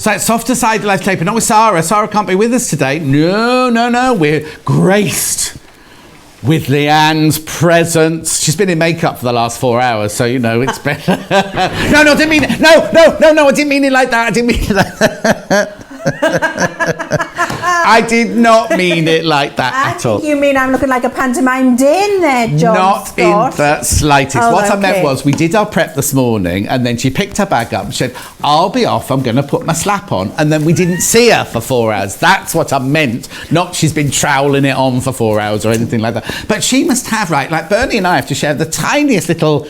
So it's Softer Side Live Tape, but not with Sarah. Sarah can't be with us today. No. We're graced with Leann's presence. She's been in makeup for the last 4 hours, so you know it's better. No, I didn't mean it. No, I didn't mean it like that. I didn't mean it like that. I did not mean it like that at all. You mean I'm looking like a pantomime Dane there, John? Not Scott. in the slightest. Oh, what okay. I meant was we did our prep this morning and then she picked her bag up and said, I'll be off, I'm going to put my slap on. And then we didn't see her for 4 hours. That's what I meant. Not she's been troweling it on for 4 hours or anything like that. But she must have, right, like Bernie and I have to share the tiniest little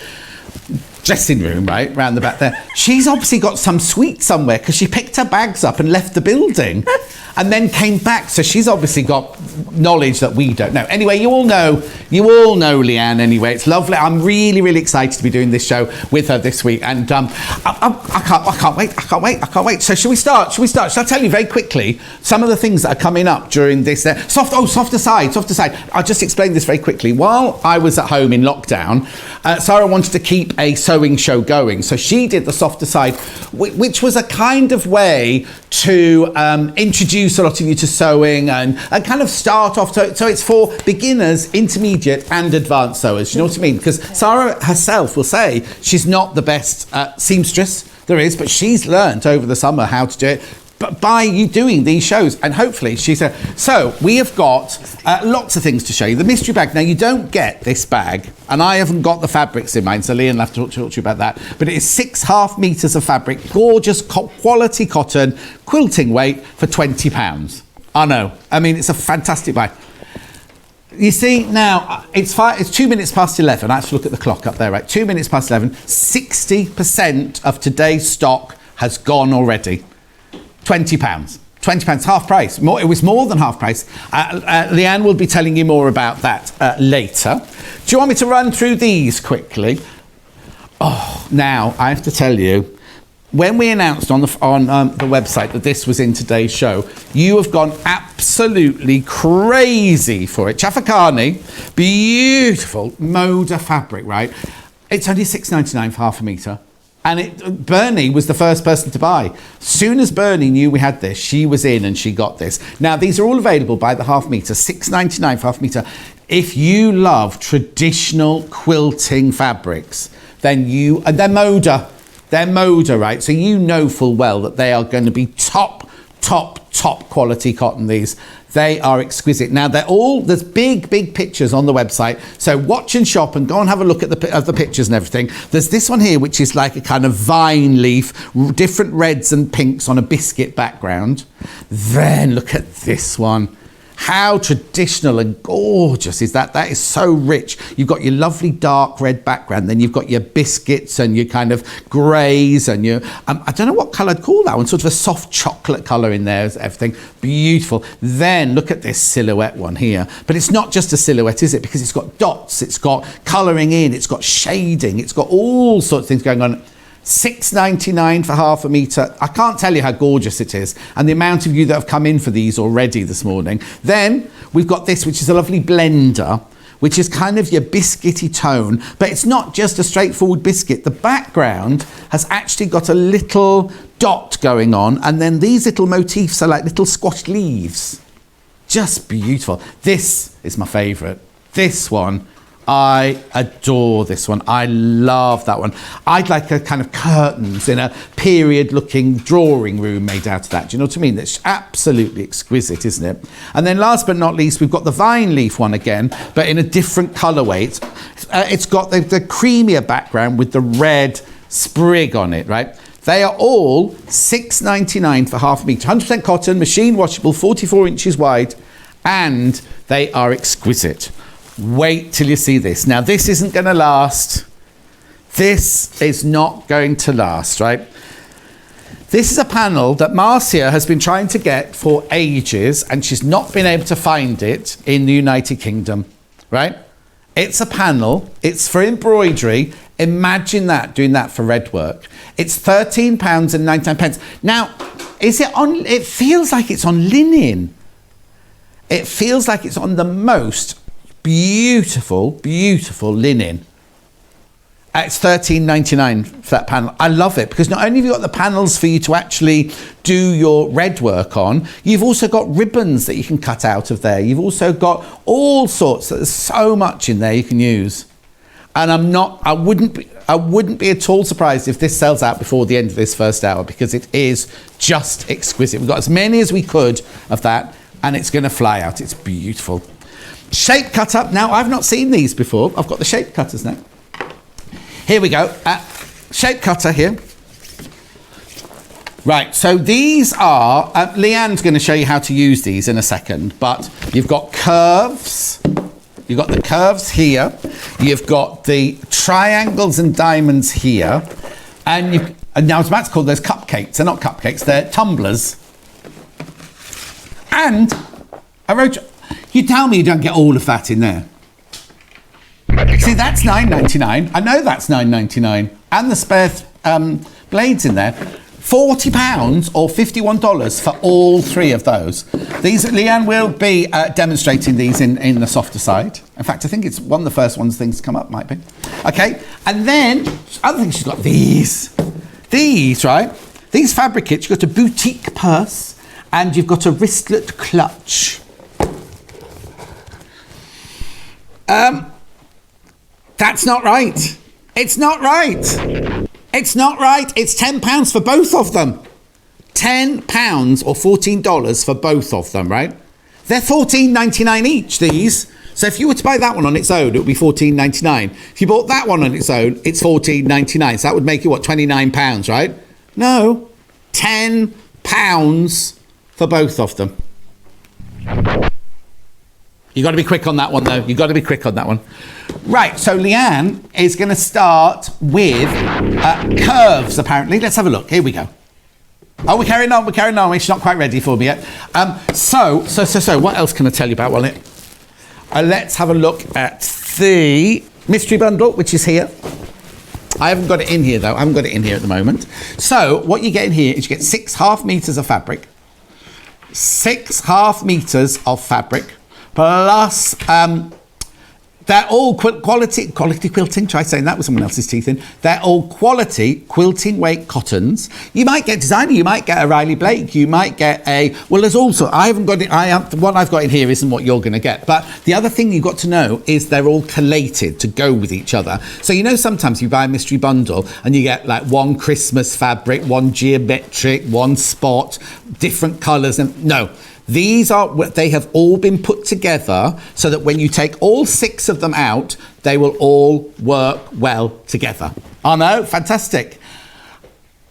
dressing room, right, round the back there. She's obviously got some suite somewhere because she picked her bags up and left the building and then came back. So she's obviously got knowledge that we don't know. Anyway, you all know Leann anyway. It's lovely. I'm really, really excited to be doing this show with her this week. And I can't wait. So shall we start? Shall I tell you very quickly some of the things that are coming up during this? Softer side. I'll just explain this very quickly. While I was at home in lockdown, Sarah wanted to keep a sewing show going. So she did the Softer Side, which was a kind of way to introduce a lot of you to sewing and kind of start off. So it's for beginners, intermediate and advanced sewers. You know what I mean? Because Sarah herself will say she's not the best seamstress there is, but she's learnt over the summer how to do it. But by you doing these shows, and hopefully she said, so we have got lots of things to show you. The mystery bag, now you don't get this bag, and I haven't got the fabrics in mind, so Leann will have to talk to you about that, but it is 6.5 meters of fabric, gorgeous quality cotton, quilting weight for £20. I know, I mean, it's a fantastic bag. You see, now, it's 2 minutes past 11. I have to look at the clock up there, right? 2 minutes past 11. 60% of today's stock has gone already. £20. £20, half price. It was more than half price. Leann will be telling you more about that later. Do you want me to run through these quickly? Oh, now, I have to tell you, when we announced on the website that this was in today's show, you have gone absolutely crazy for it. Chafakani, beautiful Moda fabric, right? It's only £6.99 for half a metre. And Bernie was the first person to buy. As soon as Bernie knew we had this, she was in and she got this. Now, these are all available by the half metre, £6.99 for half metre. If you love traditional quilting fabrics, then and they're Moda, right? So you know full well that they are going to be top quality cotton, these. They are exquisite. Now, there's big pictures on the website. So watch and shop and go and have a look at the pictures and everything. There's this one here, which is like a kind of vine leaf, different reds and pinks on a biscuit background. Then look at this one. How traditional and gorgeous is that? That is so rich. You've got your lovely dark red background, then you've got your biscuits and your kind of greys and your, I don't know what colour I'd call that one, sort of a soft chocolate colour in there, everything. Beautiful. Then look at this silhouette one here. But it's not just a silhouette, is it? Because it's got dots, it's got colouring in, it's got shading, it's got all sorts of things going on. £6.99 for half a metre. I can't tell you how gorgeous it is, and the amount of you that have come in for these already this morning. Then we've got this, which is a lovely blender, which is kind of your biscuity tone, but it's not just a straightforward biscuit. The background has actually got a little dot going on, and then these little motifs are like little squashed leaves. Just beautiful. This is my favourite. This one, I adore this one. I love that one. I'd like a kind of curtains in a period-looking drawing room made out of that. Do you know what I mean? That's absolutely exquisite, isn't it? And then last but not least, we've got the vine leaf one again, but in a different colourway. It's got the creamier background with the red sprig on it, right? They are all £6.99 for half a metre. 100% cotton, machine washable, 44 inches wide, and they are exquisite. Wait till you see this. Now, this isn't going to last. This is not going to last, right? This is a panel that Marcia has been trying to get for ages, and she's not been able to find it in the United Kingdom, right? It's a panel. It's for embroidery. Imagine that, doing that for red work. It's £13.99. Now, is it on? It feels like it's on linen. It feels like it's on the most beautiful linen. It's $13.99 for that panel. I love it because not only have you got the panels for you to actually do your red work on, you've also got ribbons that you can cut out of there. You've also got all sorts. There's so much in there you can use. And I wouldn't be at all surprised if this sells out before the end of this first hour, because it is just exquisite. We've got as many as we could of that, and it's going to fly out. It's beautiful. Shape cutter. Now, I've not seen these before. I've got the shape cutters now. Here we go. Shape cutter here. Right, so these are... Leanne's going to show you how to use these in a second, but you've got curves. You've got the curves here. You've got the triangles and diamonds here. And now I was about to call those cupcakes. They're not cupcakes, they're tumblers. And I wrote... You tell me you don't get all of that in there. See, that's $9.99. I know that's $9.99. And the spare blades in there. £40 or $51 for all three of those. These, Leanne will be demonstrating these in the softer side. In fact, I think it's one of the first ones things to come up, might be. Okay, and then, other thing, she's got these. These, right? These fabric kits, you've got a boutique purse and you've got a wristlet clutch. That's not right. It's not right. It's not right. It's £10 for both of them. £10 or $14 for both of them, right? They're $14.99 each, these. So if you were to buy that one on its own, it would be $14.99. If you bought that one on its own, it's $14.99. So that would make you, what, £29, right? No. £10 for both of them. You've got to be quick on that one, though. You've got to be quick on that one. Right, so Leanne is going to start with curves, apparently. Let's have a look. Here we go. Oh, we're carrying on. She's not quite ready for me yet. So, what else can I tell you about? Well, let's have a look at the mystery bundle, which is here. I haven't got it in here, though. I haven't got it in here at the moment. So, what you get in here is you get 6 half meters of fabric. 6 half meters of fabric. Plus, they're all quality quilting. Try saying that with someone else's teeth in. They're all quality quilting weight cottons. You might get designer. You might get a Riley Blake. You might get a... Well, there's also... I haven't got it... what I've got in here isn't what you're going to get. But the other thing you've got to know is they're all collated to go with each other. So, you know, sometimes you buy a mystery bundle and you get like one Christmas fabric, one geometric, one spot, different colours. And no... These they have all been put together so that when you take all 6 of them out, they will all work well together. Oh no, fantastic.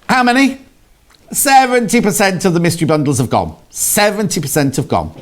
How many? 70% of the mystery bundles have gone. 70% have gone.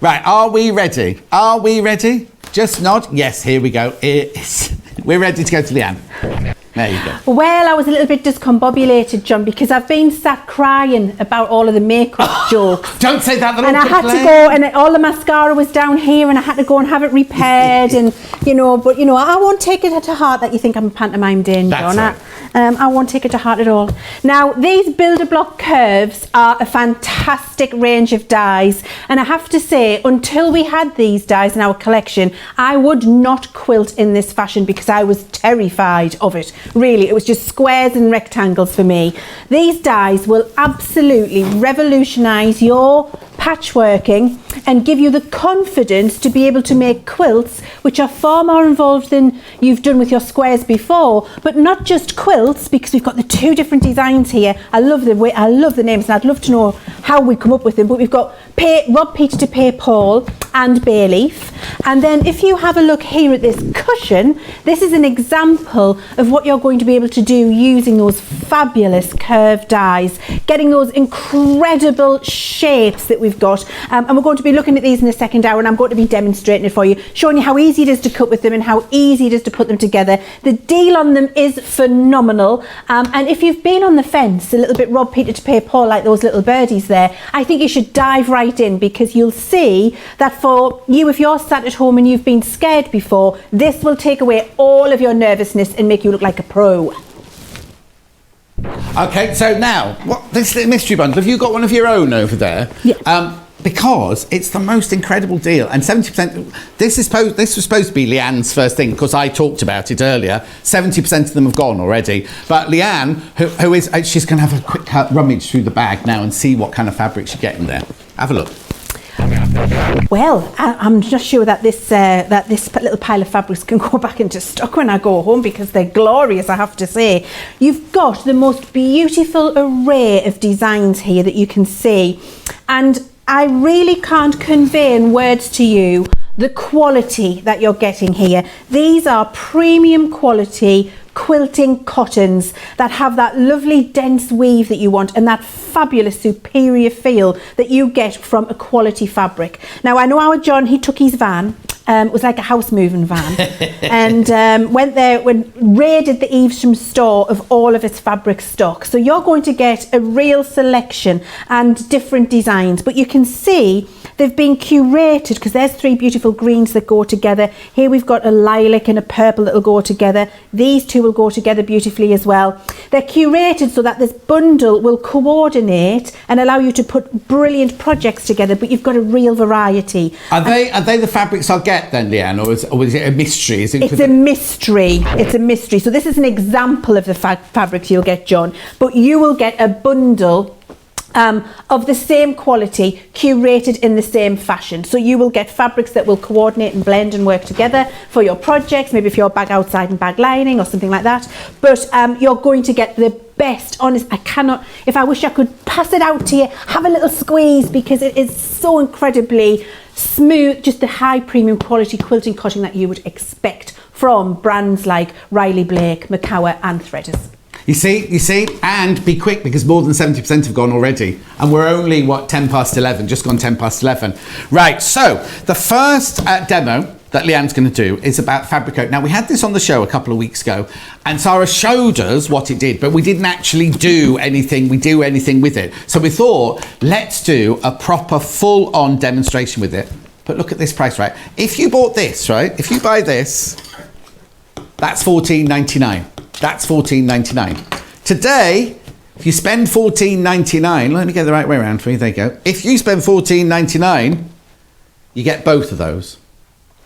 Right, are we ready? Are we ready? Just nod. Yes, here we go. We're ready to go to Leanne. There you go. Well, I was a little bit discombobulated, John, because I've been sat crying about all of the makeup jokes. Don't say that. And I had to go, and all the mascara was down here, and I had to go and have it repaired, and but I won't take it to heart that you think I'm a pantomime Dane, John. Right. I won't take it to heart at all. Now, these builder block curves are a fantastic range of dies, and I have to say, until we had these dies in our collection, I would not quilt in this fashion because I was terrified of it. Really, it was just squares and rectangles for me. These dies will absolutely revolutionise your patchworking and give you the confidence to be able to make quilts which are far more involved than you've done with your squares before, but not just quilts, because we've got the 2 different designs here. I love the names, and I'd love to know how we come up with them, but we've got Rob Peter to Pay Paul and Bay Leaf. And then if you have a look here at this cushion, this is an example of what you're going to be able to do using those fabulous curved dies, getting those incredible shapes that we've got. And we're going to be looking at these in the second hour, and I'm going to be demonstrating it for you, showing you how easy it is to cut with them and how easy it is to put them together. The deal on them is phenomenal. And if you've been on the fence a little bit, Rob Peter to Pay Paul, like those little birdies there, I think you should dive right in, because you'll see that for you, if you're sat at home and you've been scared before, this will take away all of your nervousness and make you look like a pro. Okay, so now, this mystery bundle, have you got one of your own over there? Yeah. because it's the most incredible deal, and 70%. This was supposed to be Leann's first thing because I talked about it earlier. 70% of them have gone already. But Leann, who is, she's going to have a quick rummage through the bag now and see what kind of fabrics you get in there. Have a look. Well, I'm just sure that this little pile of fabrics can go back into stock when I go home, because they're glorious, I have to say. You've got the most beautiful array of designs here that you can see, and I really can't convey in words to you the quality that you're getting here. These are premium quality quilting cottons that have that lovely dense weave that you want and that fabulous superior feel that you get from a quality fabric. Now, I know our John, he took his van. It was like a house moving van, and went there, raided the Evesham store of all of its fabric stock. So you're going to get a real selection and different designs, but you can see they've been curated, because there's 3 beautiful greens that go together. Here we've got a lilac and a purple that will go together. These 2 will go together beautifully as well. They're curated so that this bundle will coordinate and allow you to put brilliant projects together, but you've got a real variety. Are they the fabrics I'll get then, Leann, or is it a mystery? It's a mystery. It's a mystery. So this is an example of the fabrics you'll get, John, but you will get a bundle of the same quality, curated in the same fashion. So you will get fabrics that will coordinate and blend and work together for your projects, maybe if you're bag outside and bag lining or something like that. But you're going to get the best. Honest, I cannot, if I wish I could pass it out to you, have a little squeeze, because it is so incredibly smooth, just the high premium quality quilting cotton that you would expect from brands like Riley Blake, Macower and Threaders. You see, and be quick, because more than 70% have gone already, and we're only 10 past 11, just gone 10 past 11. Right, so the first demo that Leann's going to do is about Fabricoat. Now, we had this on the show a couple of weeks ago, and Sarah showed us what it did, but we didn't actually do anything with it. So we thought, let's do a proper full-on demonstration with it. But look at this price, right? If you bought this, right, if you buy this, that's $14.99. That's $14.99. Today, if you spend $14.99, let me get the right way around for you, there you go. If you spend $14.99, you get both of those.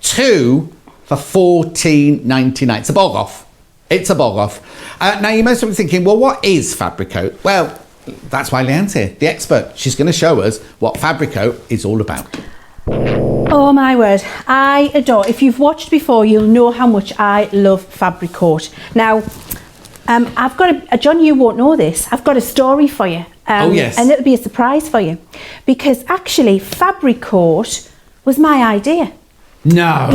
2 for $14.99. It's a bog off. It's a bog off. Now, you must be thinking, well, what is Fabricoat? Well, that's why Leann's here, the expert. She's going to show us what Fabricoat is all about. Oh my word, I adore. If you've watched before, you'll know how much I love Fabricoat. Now, I've got John, you won't know this. I've got a story for you. Oh yes. And it'll be a surprise for you, because actually Fabricoat was my idea. No.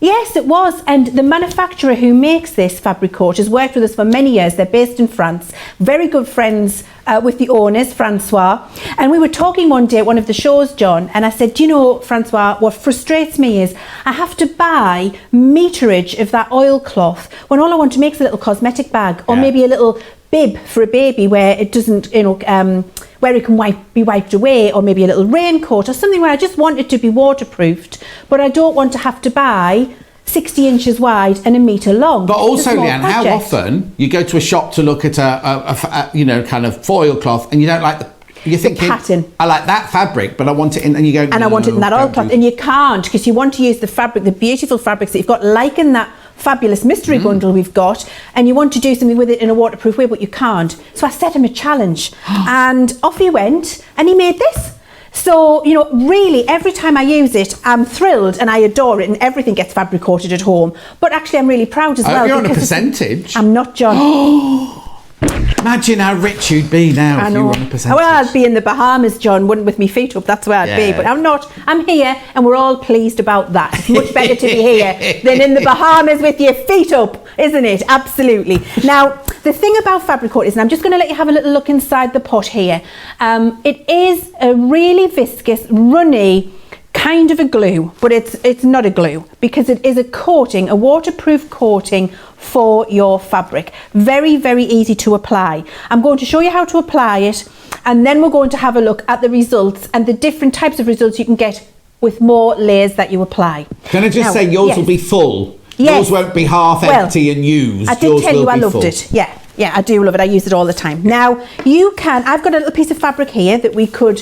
Yes, it was. And the manufacturer who makes this Fabricoat has worked with us for many years. They're based in France. Very good friends with the owners, Francois. And we were talking one day at one of the shows, John, and I said, do you know, Francois, what frustrates me is I have to buy meterage of that oilcloth when all I want to make is a little cosmetic bag, or maybe a little bib for a baby where it doesn't, where it can be wiped away, or maybe a little raincoat or something where I just want it to be waterproofed, but I don't want to have to buy 60 inches wide and a metre long. But also, Leann, how often you go to a shop to look at a kind of foil cloth, and you don't like you're thinking, pattern. I like that fabric, but I want it in, and you go, and I want it in that oilcloth, and you can't, because you want to use the fabric, the beautiful fabrics that you've got, like in that fabulous mystery bundle we've got, and you want to do something with it in a waterproof way, but you can't. So I set him a challenge, and off he went, and he made this. So, really, every time I use it, I'm thrilled and I adore it, and everything gets Fabricoated at home. But actually, I'm really proud as well. You're on a percentage. I'm not, John. Imagine how rich you'd be now if you were on a percentage. Well, I'd be in the Bahamas, John, wouldn't, with me feet up. That's where I'd be. But I'm not. I'm here, and we're all pleased about that. It's much better to be here than in the Bahamas with your feet up, isn't it? Absolutely. Now, the thing about Fabricoat is, and I'm just going to let you have a little look inside the pot here. It is a really viscous, runny kind of a glue, but it's not a glue, because it is a coating, a waterproof coating for your fabric. Very, very easy to apply. I'm going to show you how to apply it, and then we're going to have a look at the results and the different types of results you can get with more layers that you apply. Can I just say, yours will be full? Yours won't be half empty and used. I did tell you I loved it. Yeah, I do love it. I use it all the time. Now, I've got a little piece of fabric here that we could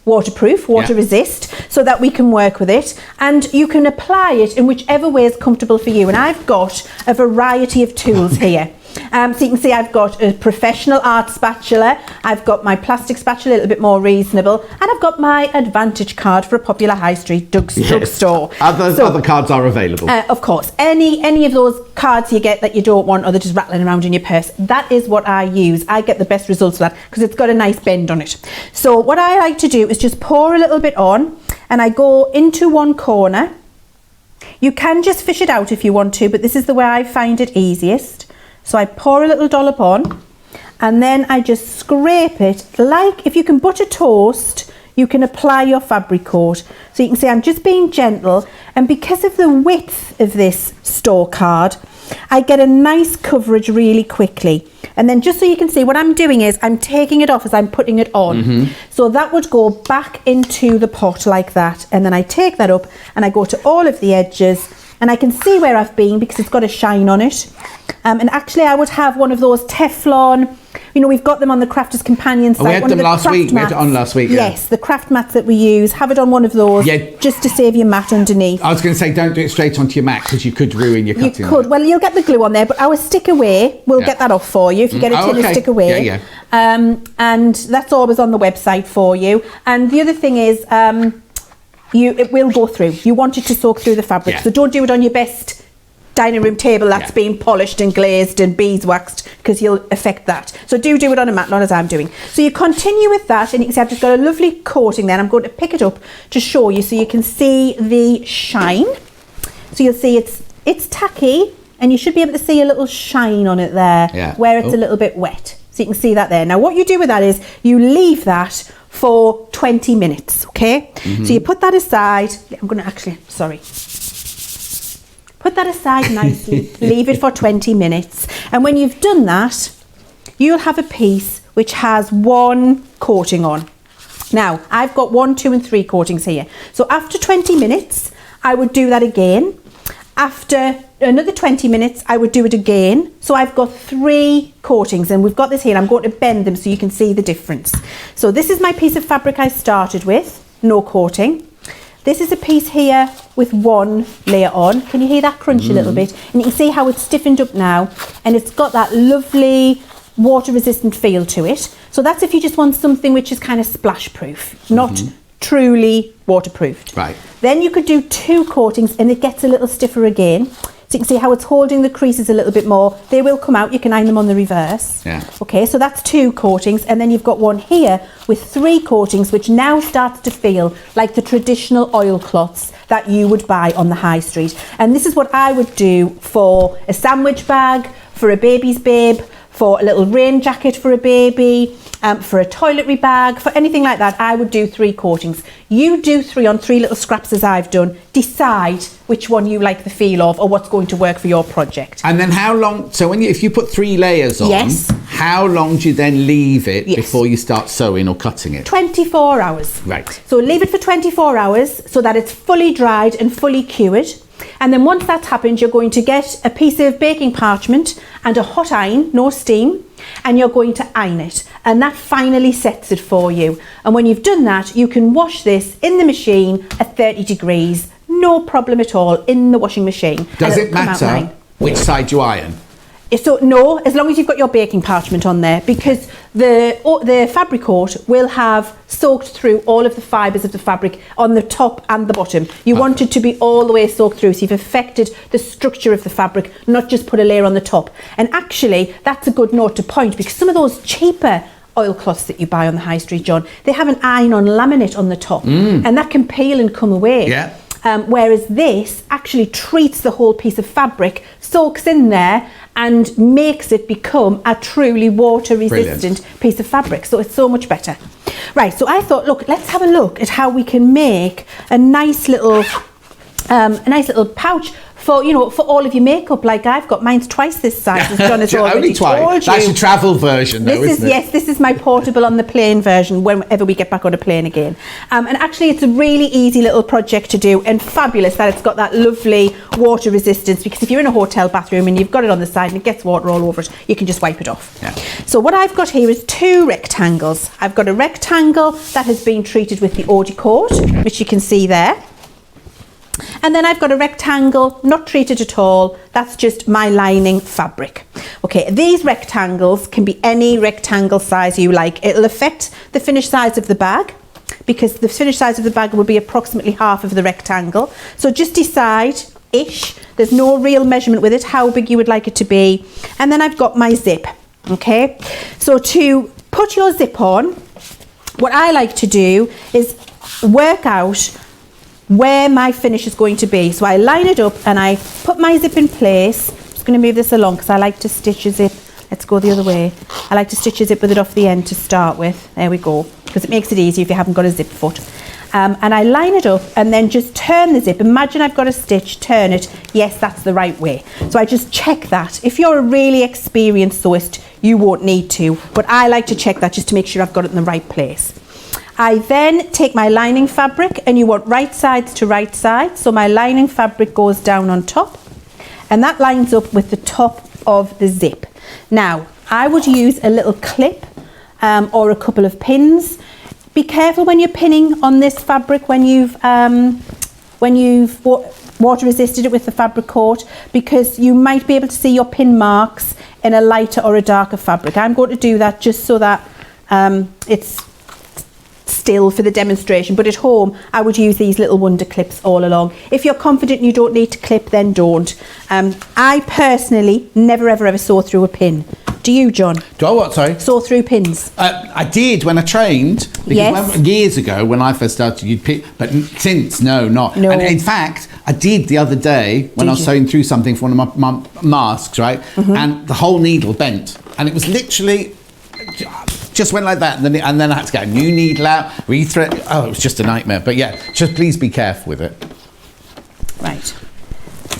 waterproof, water resist, so that we can work with it, and you can apply it in whichever way is comfortable for you. And I've got a variety of tools here. So you can see I've got a professional art spatula, I've got my plastic spatula, a little bit more reasonable, and I've got my Advantage card for a popular high street drugstore. Other cards are available. Of course, any of those cards you get that you don't want, or they're just rattling around in your purse, that is what I use. I get the best results for that because it's got a nice bend on it. So what I like to do is just pour a little bit on, and I go into one corner. You can just fish it out if you want to, but this is the way I find it easiest. So I pour a little dollop on, and then I just scrape it, like if you can butter toast, you can apply your fabric coat. So you can see I'm just being gentle, and because of the width of this store card, I get a nice coverage really quickly. And then just so you can see, what I'm doing is I'm taking it off as I'm putting it on. So that would go back into the pot like that, and then I take that up and I go to all of the edges, and I can see where I've been because it's got a shine on it. And actually I would have one of those Teflon, you know, we've got them on the Crafters Companion site. We had them last week. We had it on last week. Yes, the craft mats that we use. Have it on one of those, just to save your mat underneath. I was going to say, don't do it straight onto your mat because you could ruin your cutting. You could. Well, you'll get the glue on there, but our stick away, we'll get that off for you if you get a tin of stick away. And that's always on the website for you. And the other thing is, it will go through. You want it to soak through the fabric, so don't do it on your best dining room table that's been polished and glazed and beeswaxed, because you'll affect that. So do it on a mat, not as I'm doing. So you continue with that, and you can see I've just got a lovely coating there. I'm going to pick it up to show you so you can see the shine. So you'll see it's tacky, and you should be able to see a little shine on it there where it's a little bit wet. So you can see that there. Now what you do with that is you leave that for 20 minutes, okay? So you put that aside. I'm going to actually, put that aside nicely, leave it for 20 minutes. And when you've done that, you'll have a piece which has one coating on. Now, I've got 1, 2 and 3 coatings here. So after 20 minutes, I would do that again. After another 20 minutes, I would do it again. So I've got 3 coatings, and we've got this here, and I'm going to bend them so you can see the difference. So this is my piece of fabric I started with, no coating. This is a piece here with 1 layer on. Can you hear that crunch a little bit? And you can see how it's stiffened up now, and it's got that lovely water resistant feel to it. So that's if you just want something which is kind of splash proof, not truly waterproofed. Right. Then you could do 2 coatings, and it gets a little stiffer again. So you can see how it's holding the creases a little bit more. They will come out. You can iron them on the reverse. Okay, so that's 2 coatings, and then you've got one here with 3 coatings, which now starts to feel like the traditional oilcloths that you would buy on the high street. And this is what I would do for a sandwich bag, for a baby's bib, for a little rain jacket for a baby, for a toiletry bag, for anything like that. I would do 3 coatings. You do 3 on 3 little scraps as I've done. Decide which one you like the feel of, or what's going to work for your project. And then how long, so if you put 3 layers on, how long do you then leave it before you start sewing or cutting it? 24 hours. Right. So leave it for 24 hours so that it's fully dried and fully cured. And then once that's happened, you're going to get a piece of baking parchment and a hot iron, no steam, and you're going to iron it. And that finally sets it for you. And when you've done that, you can wash this in the machine at 30 degrees, no problem at all, in the washing machine. Does it matter which side you iron? So no, as long as you've got your baking parchment on there, because the fabric coat will have soaked through all of the fibres of the fabric on the top and the bottom. You want it to be all the way soaked through, so you've affected the structure of the fabric, not just put a layer on the top. And actually, that's a good note to point, because some of those cheaper oilcloths that you buy on the high street, John, they have an iron-on laminate on the top, and that can peel and come away. Yeah. Whereas this actually treats the whole piece of fabric, soaks in there, and makes it become a truly water resistant piece of fabric. So it's so much better. Right, so I thought, look, let's have a look at how we can make a nice little a nice little pouch for, you know, for all of your makeup. Like I've got mine's twice this size, as John has already Only twice. told you. That's your travel version, though, isn't it? Yes, this is my portable on the plane version whenever we get back on a plane again. And actually, it's a really easy little project to do, and fabulous that it's got that lovely water resistance, because if you're in a hotel bathroom and you've got it on the side and it gets water all over it, you can just wipe it off. Yeah. So what I've got here is 2 rectangles. I've got a rectangle that has been treated with the eau de court, which you can see there. And then I've got a rectangle, not treated at all. That's just my lining fabric. Okay, these rectangles can be any rectangle size you like. It'll affect the finished size of the bag, because the finished size of the bag will be approximately half of the rectangle. So just decide-ish, there's no real measurement with it, how big you would like it to be. And then I've got my zip, okay? So to put your zip on, what I like to do is work out where my finish is going to be. So I line it up and I put my zip in place. I'm just going to move this along because I like to stitch a zip. Let's go the other way. I like to stitch a zip with it off the end to start with. There we go, because it makes it easier if you haven't got a zip foot. And I line it up and then just turn the zip. Imagine I've got a stitch, turn it. Yes, that's the right way. So I just check that. If you're a really experienced sewist, you won't need to, but I like to check that just to make sure I've got it in the right place. I then take my lining fabric, and you want right sides to right sides. So my lining fabric goes down on top, and that lines up with the top of the zip. Now, I would use a little clip or a couple of pins. Be careful when you're pinning on this fabric when you've water resisted it with the fabric coat, because you might be able to see your pin marks in a lighter or a darker fabric. I'm going to do that just so that it's still for the demonstration, but at home I would use these little wonder clips all along. If you're confident you don't need to clip, then don't. I personally never ever sew through a pin. Do you, John? Do I what, sorry? Sew through pins. I did when I trained, because Yes. years ago when I first started, you'd pick, but since, no, not. No. And in fact, I did the other day when I was sewing through something for one of my masks, right? And the whole needle bent, and it was literally just went like that, and then I had to get a new needle out, rethread. Oh, it was just a nightmare. But yeah, just please be careful with it. Right.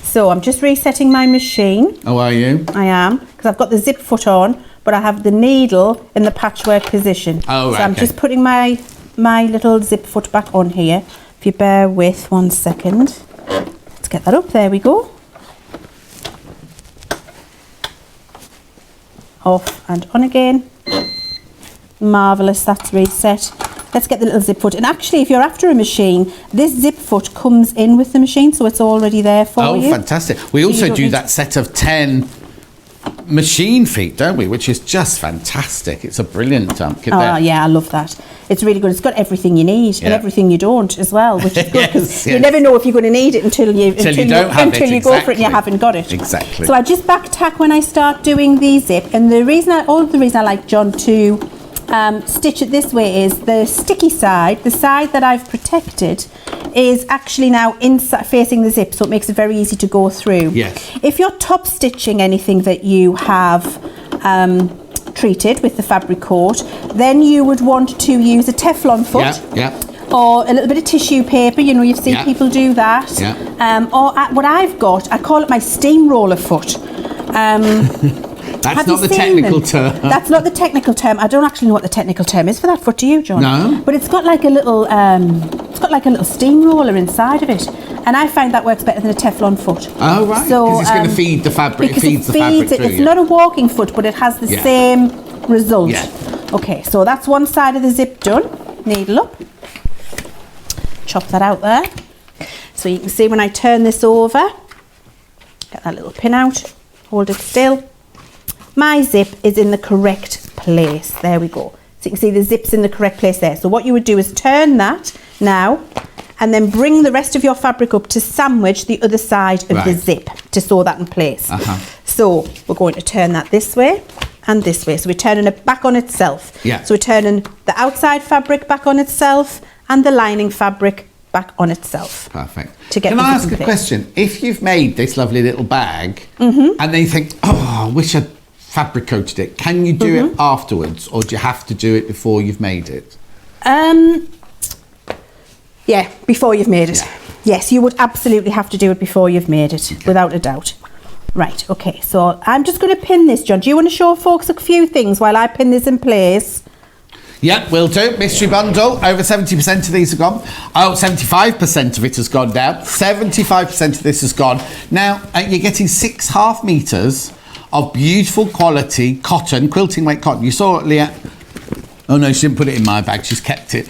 So I'm just resetting my machine. Oh, are you? I am, because I've got the zip foot on, but I have the needle in the patchwork position. Oh, right, so I'm just putting my little zip foot back on here. If you bear with 1 second. Let's get that up. There we go. Off and on again. Marvellous, that's reset. Let's get the little zip foot. And actually, if you're after a machine, this zip foot comes in with the machine, so it's already there for you. Oh, fantastic. We also do that set of 10 machine feet, don't we? Which is just fantastic. It's a brilliant kit there. Yeah, I love that. It's really good. It's got everything you need and everything you don't as well, which is good, because you never know if you're going to need it until you go for it and you haven't got it. Exactly. So I just back tack when I start doing the zip, and the reason I like John to stitch it this way is the sticky side, the side that I've protected, is actually now inside facing the zip, so it makes it very easy to go through. Yes. If you're top stitching anything that you have treated with the fabric coat, then you would want to use a Teflon foot. Or a little bit of tissue paper, you know, you've seen people do that. Or what I've got, I call it my steamroller foot. That's not the technical term. That's not the technical term. I don't actually know what the technical term is for that foot, do you, John? No. But it's got like a little steamroller inside of it, and I find that works better than a Teflon foot. Oh right. So because it's going to feed the fabric. Because it feeds the fabric through. It's not a walking foot, but it has the same result. Yeah. Okay, so that's one side of the zip done. Needle up. Chop that out there. So you can see when I turn this over, get that little pin out, hold it still. My zip is in the correct place. There we go. So you can see the zip's in the correct place there. So what you would do is turn that now, and then bring the rest of your fabric up to sandwich the other side of the zip to sew that in place. So we're going to turn that this way and this way. So we're turning it back on itself. So we're turning the outside fabric back on itself and the lining fabric back on itself. Perfect. Can I ask a question? If you've made this lovely little bag and then you think, oh, I wish I'd fabric coated it, can you do it afterwards, or do you have to do it before you've made it? Yeah, before you've made it. Yes, you would absolutely have to do it before you've made it, without a doubt. Right, okay, so I'm just going to pin this, John. Do you want to show folks a few things while I pin this in place? Yeah, will do. Mystery bundle. Over 70% of these are gone. Oh, 75% of it has gone down. 75% of this has gone. Now, you're getting 6.5 metres of beautiful quality cotton, quilting weight cotton. You saw it, Leanne. Oh no, she didn't put it in my bag, she's kept it.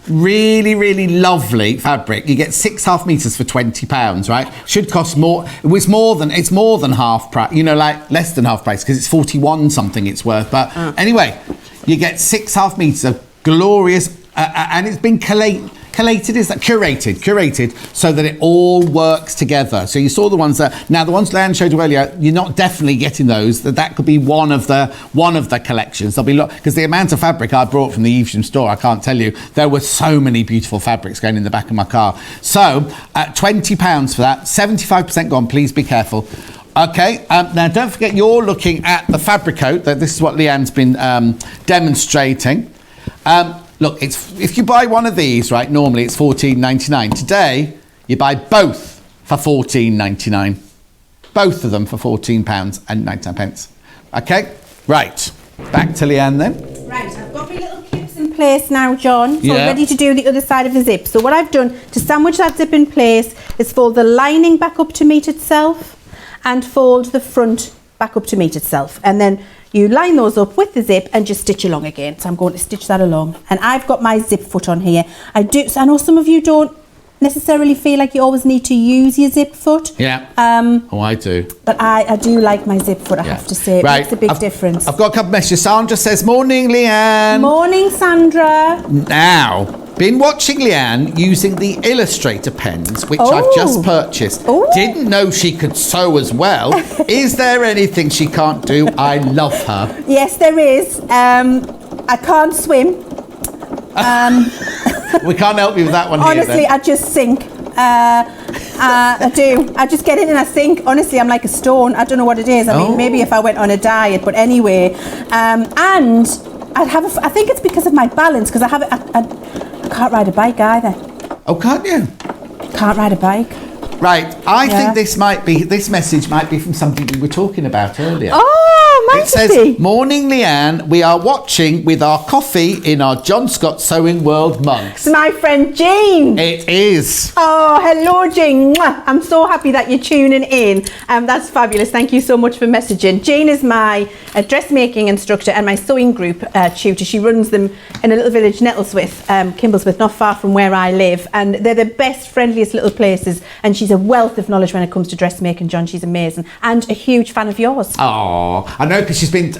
Really, really lovely fabric. You get 6.5 metres for £20, right? Should cost more. It's more than half price, you know, like less than half price, because it's 41 something it's worth. But anyway, you get 6.5 metres of glorious, and it's been curated so that it all works together. So you saw the ones that, now the ones Leanne showed you earlier, you're not definitely getting those. That could be one of the collections. There'll be because the amount of fabric I brought from the Evesham store, I can't tell you. There were so many beautiful fabrics going in the back of my car. So £20 for that, 75% gone. Please be careful. Okay, now don't forget you're looking at the fabric coat. This is what Leanne's been demonstrating. Look, if you buy one of these, right, normally it's $14.99. Today, you buy both for $14.99. Both of them for £14.99. Okay, right. Back to Leanne then. Right, I've got my little clips in place now, John. So I'm ready to do the other side of the zip. So what I've done to sandwich that zip in place is fold the lining back up to meet itself and fold the front back up to meet itself. And then you line those up with the zip and just stitch along again. So I'm going to stitch that along. And I've got my zip foot on here. I know some of you don't necessarily feel like you always need to use your zip foot. Yeah. I do. But I do like my zip foot, I have to say. It makes a big difference. I've got a couple of messages. Sandra says, morning, Leanne. Morning, Sandra. Now, been watching Leanne using the Illustrator pens, which I've just purchased. Oh. Didn't know she could sew as well. Is there anything she can't do? I love her. Yes, there is. I can't swim. We can't help you with that one. Honestly, here, I just sink. I do. I just get in and I sink. Honestly, I'm like a stone. I don't know what it is. I mean, maybe if I went on a diet, but anyway. And I think it's because of my balance, because I can't ride a bike either. Oh, can't you? Can't ride a bike. Right. I think this message might be from something we were talking about earlier. Oh, might it says, morning, Leanne. We are watching with our coffee in our John Scott Sewing World mugs. It's my friend Jean. It is. Oh, hello, Jean. Mwah. I'm so happy that you're tuning in. That's fabulous. Thank you so much for messaging. Jean is my dressmaking instructor and my sewing group tutor. She runs them in a little village, Nettleswith, Kimbleswith, not far from where I live. And they're the best, friendliest little places. And she's a wealth of knowledge when it comes to dressmaking, John. She's amazing. And a huge fan of yours. Oh, I know, because she's been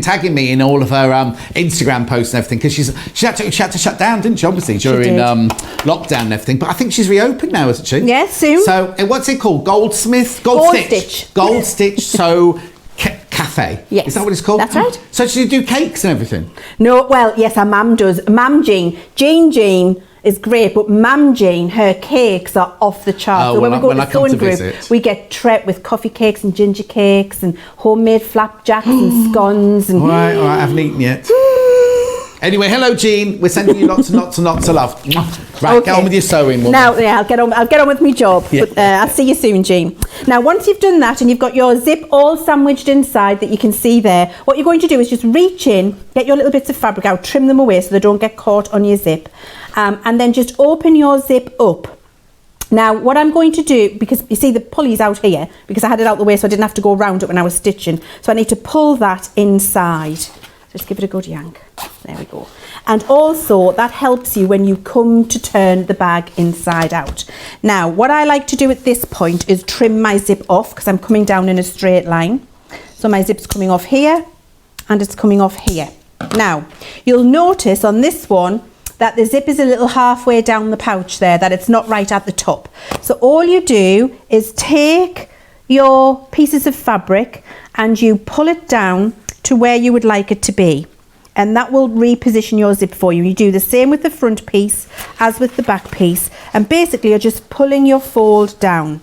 tagging me in all of her Instagram posts and everything, because she had to shut down, didn't she, obviously, during lockdown and everything. But I think she's reopened now, isn't she? Yes, soon. So what's it called? Gold Stitch Sew Cafe. Yes. Is that what it's called? That's right. So do you do cakes and everything? No, well, yes, our mum does. Mum Jean is great, but Mum Jean, her cakes are off the charts. So when we go to the sewing group, we get treat with coffee cakes and ginger cakes and homemade flapjacks and scones. And all right, I haven't eaten yet. Anyway, hello, Jean. We're sending you lots and lots and lots of love. Right, okay. Get on with your sewing, woman. Now, yeah, I'll get on with my job. Yeah. But I'll see you soon, Jean. Now, once you've done that and you've got your zip all sandwiched inside that you can see there, what you're going to do is just reach in, get your little bits of fabric out, trim them away so they don't get caught on your zip, and then just open your zip up. Now, what I'm going to do, because you see the pulley's out here, because I had it out the way so I didn't have to go around it when I was stitching, so I need to pull that inside. Just give it a good yank. There we go. And also that helps you when you come to turn the bag inside out. Now, what I like to do at this point is trim my zip off, because I'm coming down in a straight line. So my zip's coming off here and it's coming off here. Now, you'll notice on this one that the zip is a little halfway down the pouch there, that it's not right at the top. So all you do is take your pieces of fabric and you pull it down to where you would like it to be, and that will reposition your zip for you. You do the same with the front piece as with the back piece, and basically you're just pulling your fold down.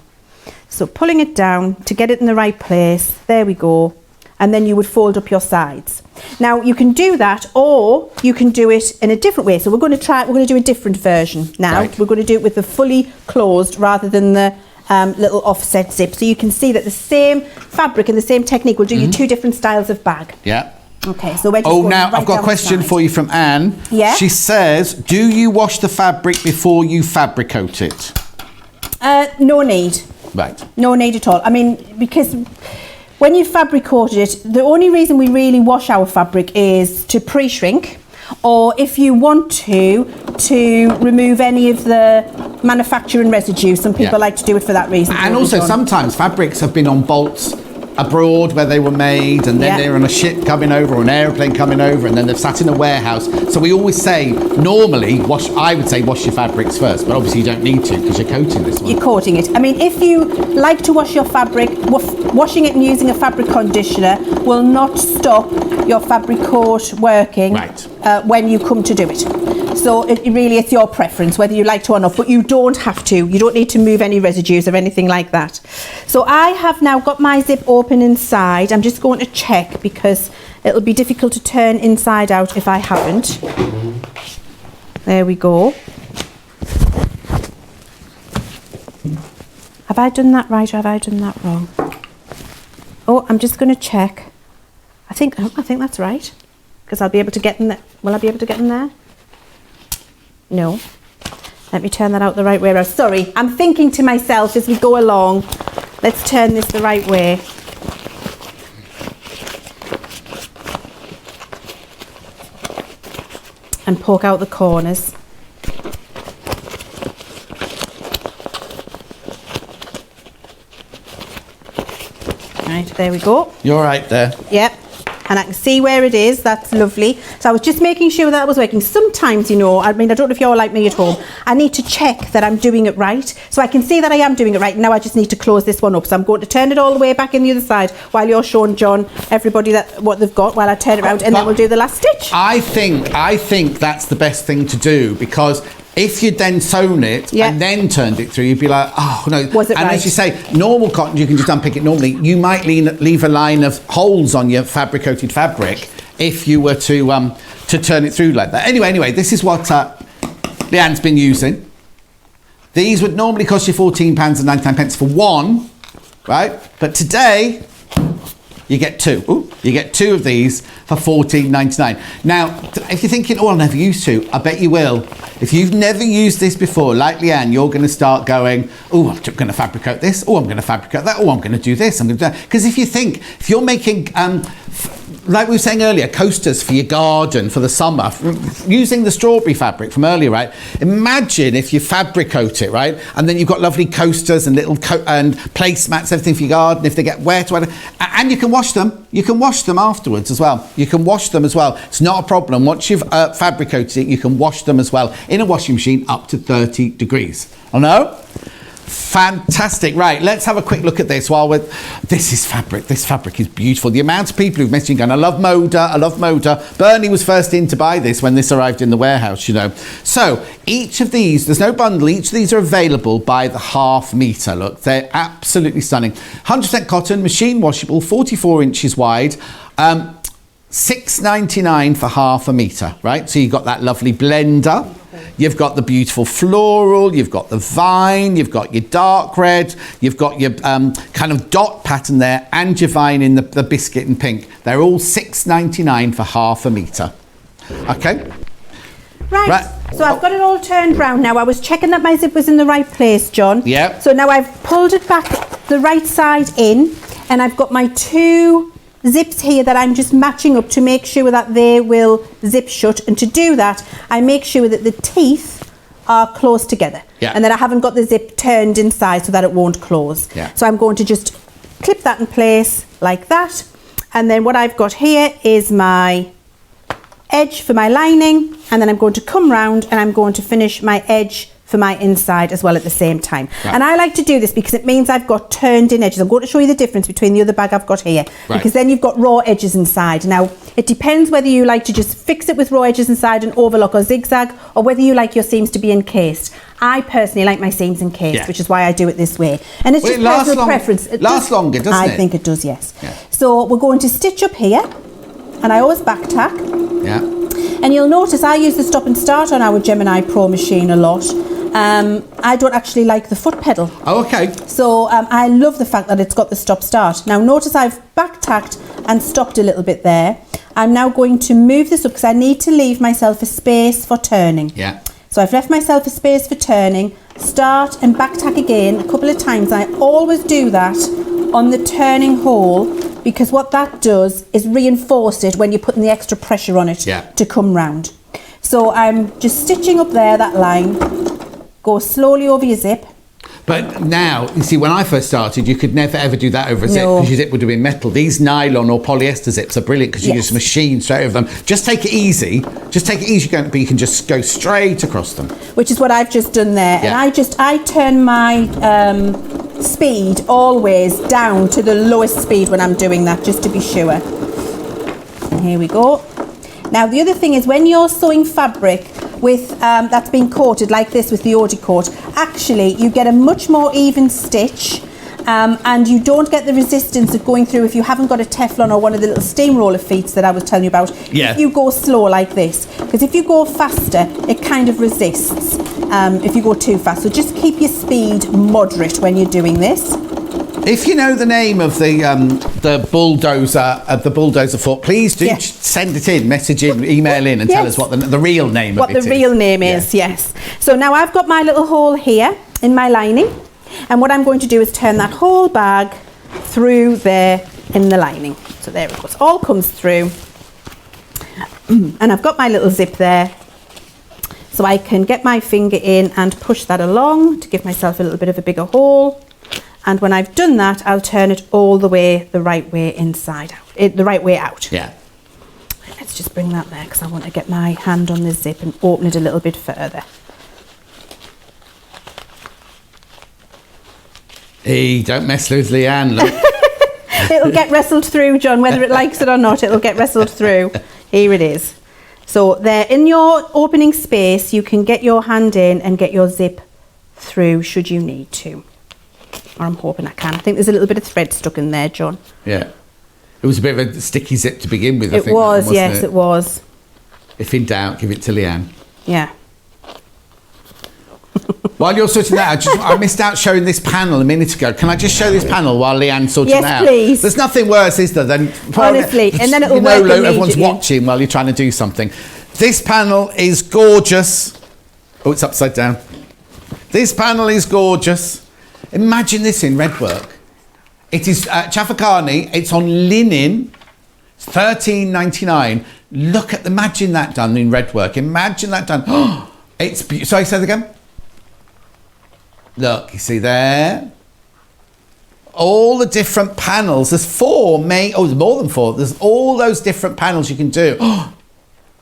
So pulling it down to get it in the right place. There we go. and then you would fold up your sides. Now you can do that, or you can do it in a different way. So we're going to do a different version now. We're going to do it with the fully closed rather than the little offset zip. So you can see that the same fabric and the same technique will do you two different styles of bag. Yeah. Okay, so we're just now I've got a question for you from Anne. Yeah. She says, do you wash the fabric before you fabric coat it? No need. Right. No need at all. I mean, because when you fabric coated it, the only reason we really wash our fabric is to pre-shrink, or if you want to remove any of the manufacturing residue. Some people like to do it for that reason. And also sometimes fabrics have been on bolts abroad where they were made, and then they're on a ship coming over or an airplane coming over, and then they've sat in a warehouse. So we always say, normally, I would say wash your fabrics first, but obviously you don't need to because you're coating this one. You're coating it. I mean, if you like to wash your fabric, washing it and using a fabric conditioner will not stop your fabric coat working when you come to do it. So it's your preference whether you like to or not, but you don't have to. You don't need to move any residues or anything like that. So I have now got my zip open inside. I'm just going to check because it'll be difficult to turn inside out if I haven't. There we go. Have I done that right or have I done that wrong? Oh, I'm just going to check. I think that's right, because I'll be able to get in there. Will I be able to get in there? No. Let me turn that out the right way around. Sorry, I'm thinking to myself as we go along, let's turn this the right way. And poke out the corners. Right, there we go. You're right there. Yep. And I can see where it is. That's lovely. So I was just making sure that was working. Sometimes, you know, I mean, I don't know if you're like me at home, I need to check that I'm doing it right. So I can see that I am doing it right. Now I just need to close this one up. So I'm going to turn it all the way back in the other side while you're showing John, everybody, what they've got, while I turn it around, and then we'll do the last stitch. I think that's the best thing to do, because if you'd then sewn it and then turned it through, you'd be like, oh no. Was it and right? as you say, normal cotton, you can just unpick it normally. You might leave a line of holes on your fabric coated fabric if you were to turn it through like that. Anyway, this is what Leann's been using. These would normally cost you £14.99 for one, right? But today, you get two. Ooh, you get two of these for £14.99. Now, if you're thinking, oh, I'll never use two, I bet you will. If you've never used this before, like Leann, you're going to start going, oh, I'm going to fabricate this. Oh, I'm going to fabricate that. Oh, I'm going to do this. I'm going to do that. Because if you're making, like we were saying earlier, coasters for your garden for the summer, using the strawberry fabric from earlier, right? Imagine if you fabricoat it, right? And then you've got lovely coasters and little and placemats, everything for your garden. If they get wet, whatever. And you can wash them. You can wash them afterwards as well. You can wash them as well. It's not a problem. Once you've fabricated it, you can wash them as well in a washing machine up to 30 degrees. I know? Fantastic. Right, let's have a quick look at this while we're... This is fabric. This fabric is beautiful. The amount of people who've messaged going, I love Moda. Bernie was first in to buy this when this arrived in the warehouse, you know. So, each of these, there's no bundle, each of these are available by the half metre. Look, they're absolutely stunning. 100% cotton, machine washable, 44 inches wide. $6.99 for half a metre, right? So you've got that lovely blender. You've got the beautiful floral, you've got the vine, you've got your dark red, you've got your kind of dot pattern there, and your vine in the biscuit and pink. They're all $6.99 for half a metre. Okay? Right. So I've got it all turned round now. I was checking that my zip was in the right place, John. Yeah. So now I've pulled it back the right side in, and I've got my two zips here that I'm just matching up to make sure that they will zip shut. And to do that, I make sure that the teeth are close together, and that I haven't got the zip turned inside so that it won't close. So I'm going to just clip that in place like that, and then what I've got here is my edge for my lining, and then I'm going to come round and I'm going to finish my edge for my inside as well at the same time. Right. And I like to do this because it means I've got turned in edges. I'm going to show you the difference between the other bag I've got here, because then you've got raw edges inside. Now, it depends whether you like to just fix it with raw edges inside and overlock or zigzag, or whether you like your seams to be encased. I personally like my seams encased, which is why I do it this way. And it's just personal preference. It lasts longer, doesn't it? I think it does, yes. Yeah. So we're going to stitch up here, and I always back tack. Yeah. And you'll notice I use the stop and start on our Gemini Pro machine a lot. I don't actually like the foot pedal. Oh, okay. So I love the fact that it's got the stop start. Now notice I've back tacked and stopped a little bit there. I'm now going to move this up because I need to leave myself a space for turning. Yeah. So I've left myself a space for turning, start and back tack again a couple of times. I always do that on the turning hole, because what that does is reinforce it when you're putting the extra pressure on it to come round. So I'm just stitching up there, that line, go slowly over your zip. But now, you see, when I first started, you could never ever do that over a zip, because your zip would have been metal. These nylon or polyester zips are brilliant because you just machine straight over them. Just take it easy. Just take it easy, but you can just go straight across them. Which is what I've just done there. And I turn my speed always down to the lowest speed when I'm doing that, just to be sure. And here we go. Now the other thing is, when you're sewing fabric with that's been coated like this with the Oji coat, actually you get a much more even stitch, and you don't get the resistance of going through if you haven't got a Teflon or one of the little steamroller feet that I was telling you about. If you go slow like this, because if you go faster it kind of resists if you go too fast. So just keep your speed moderate when you're doing this. If you know the name of the bulldozer foot, please do send it in, message in, email in, and tell us what the real name of it is. What the real name is, yes. So now I've got my little hole here in my lining, and what I'm going to do is turn that whole bag through there in the lining. So there it goes, all comes through, and I've got my little zip there, so I can get my finger in and push that along to give myself a little bit of a bigger hole. And when I've done that, I'll turn it all the way the right way inside out, the right way out. Yeah. Let's just bring that there, because I want to get my hand on the zip and open it a little bit further. Hey, don't mess with Leanne, look. It'll get wrestled through, John, whether it likes it or not, it'll get wrestled through. Here it is. So there, in your opening space, you can get your hand in and get your zip through should you need to. Or I'm hoping I can. I think there's a little bit of thread stuck in there, John. Yeah. It was a bit of a sticky zip to begin with, I think. It was, yes, it was. If in doubt, give it to Leanne. Yeah. While you're sorting that out, I missed out showing this panel a minute ago. Can I just show this panel while Leanne's sorting it out? Yes, please. There's nothing worse, is there, than... Honestly, and then it'll work immediately. Everyone's watching while you're trying to do something. This panel is gorgeous. Oh, it's upside down. This panel is gorgeous. Imagine this in red work. It is Chafakani. It's on linen. It's $13.99. Look at, imagine that done in red work. Imagine that done. Oh, it's beautiful. Sorry, say that again. Look, you see there? All the different panels. There's there's more than four. There's all those different panels you can do. Oh,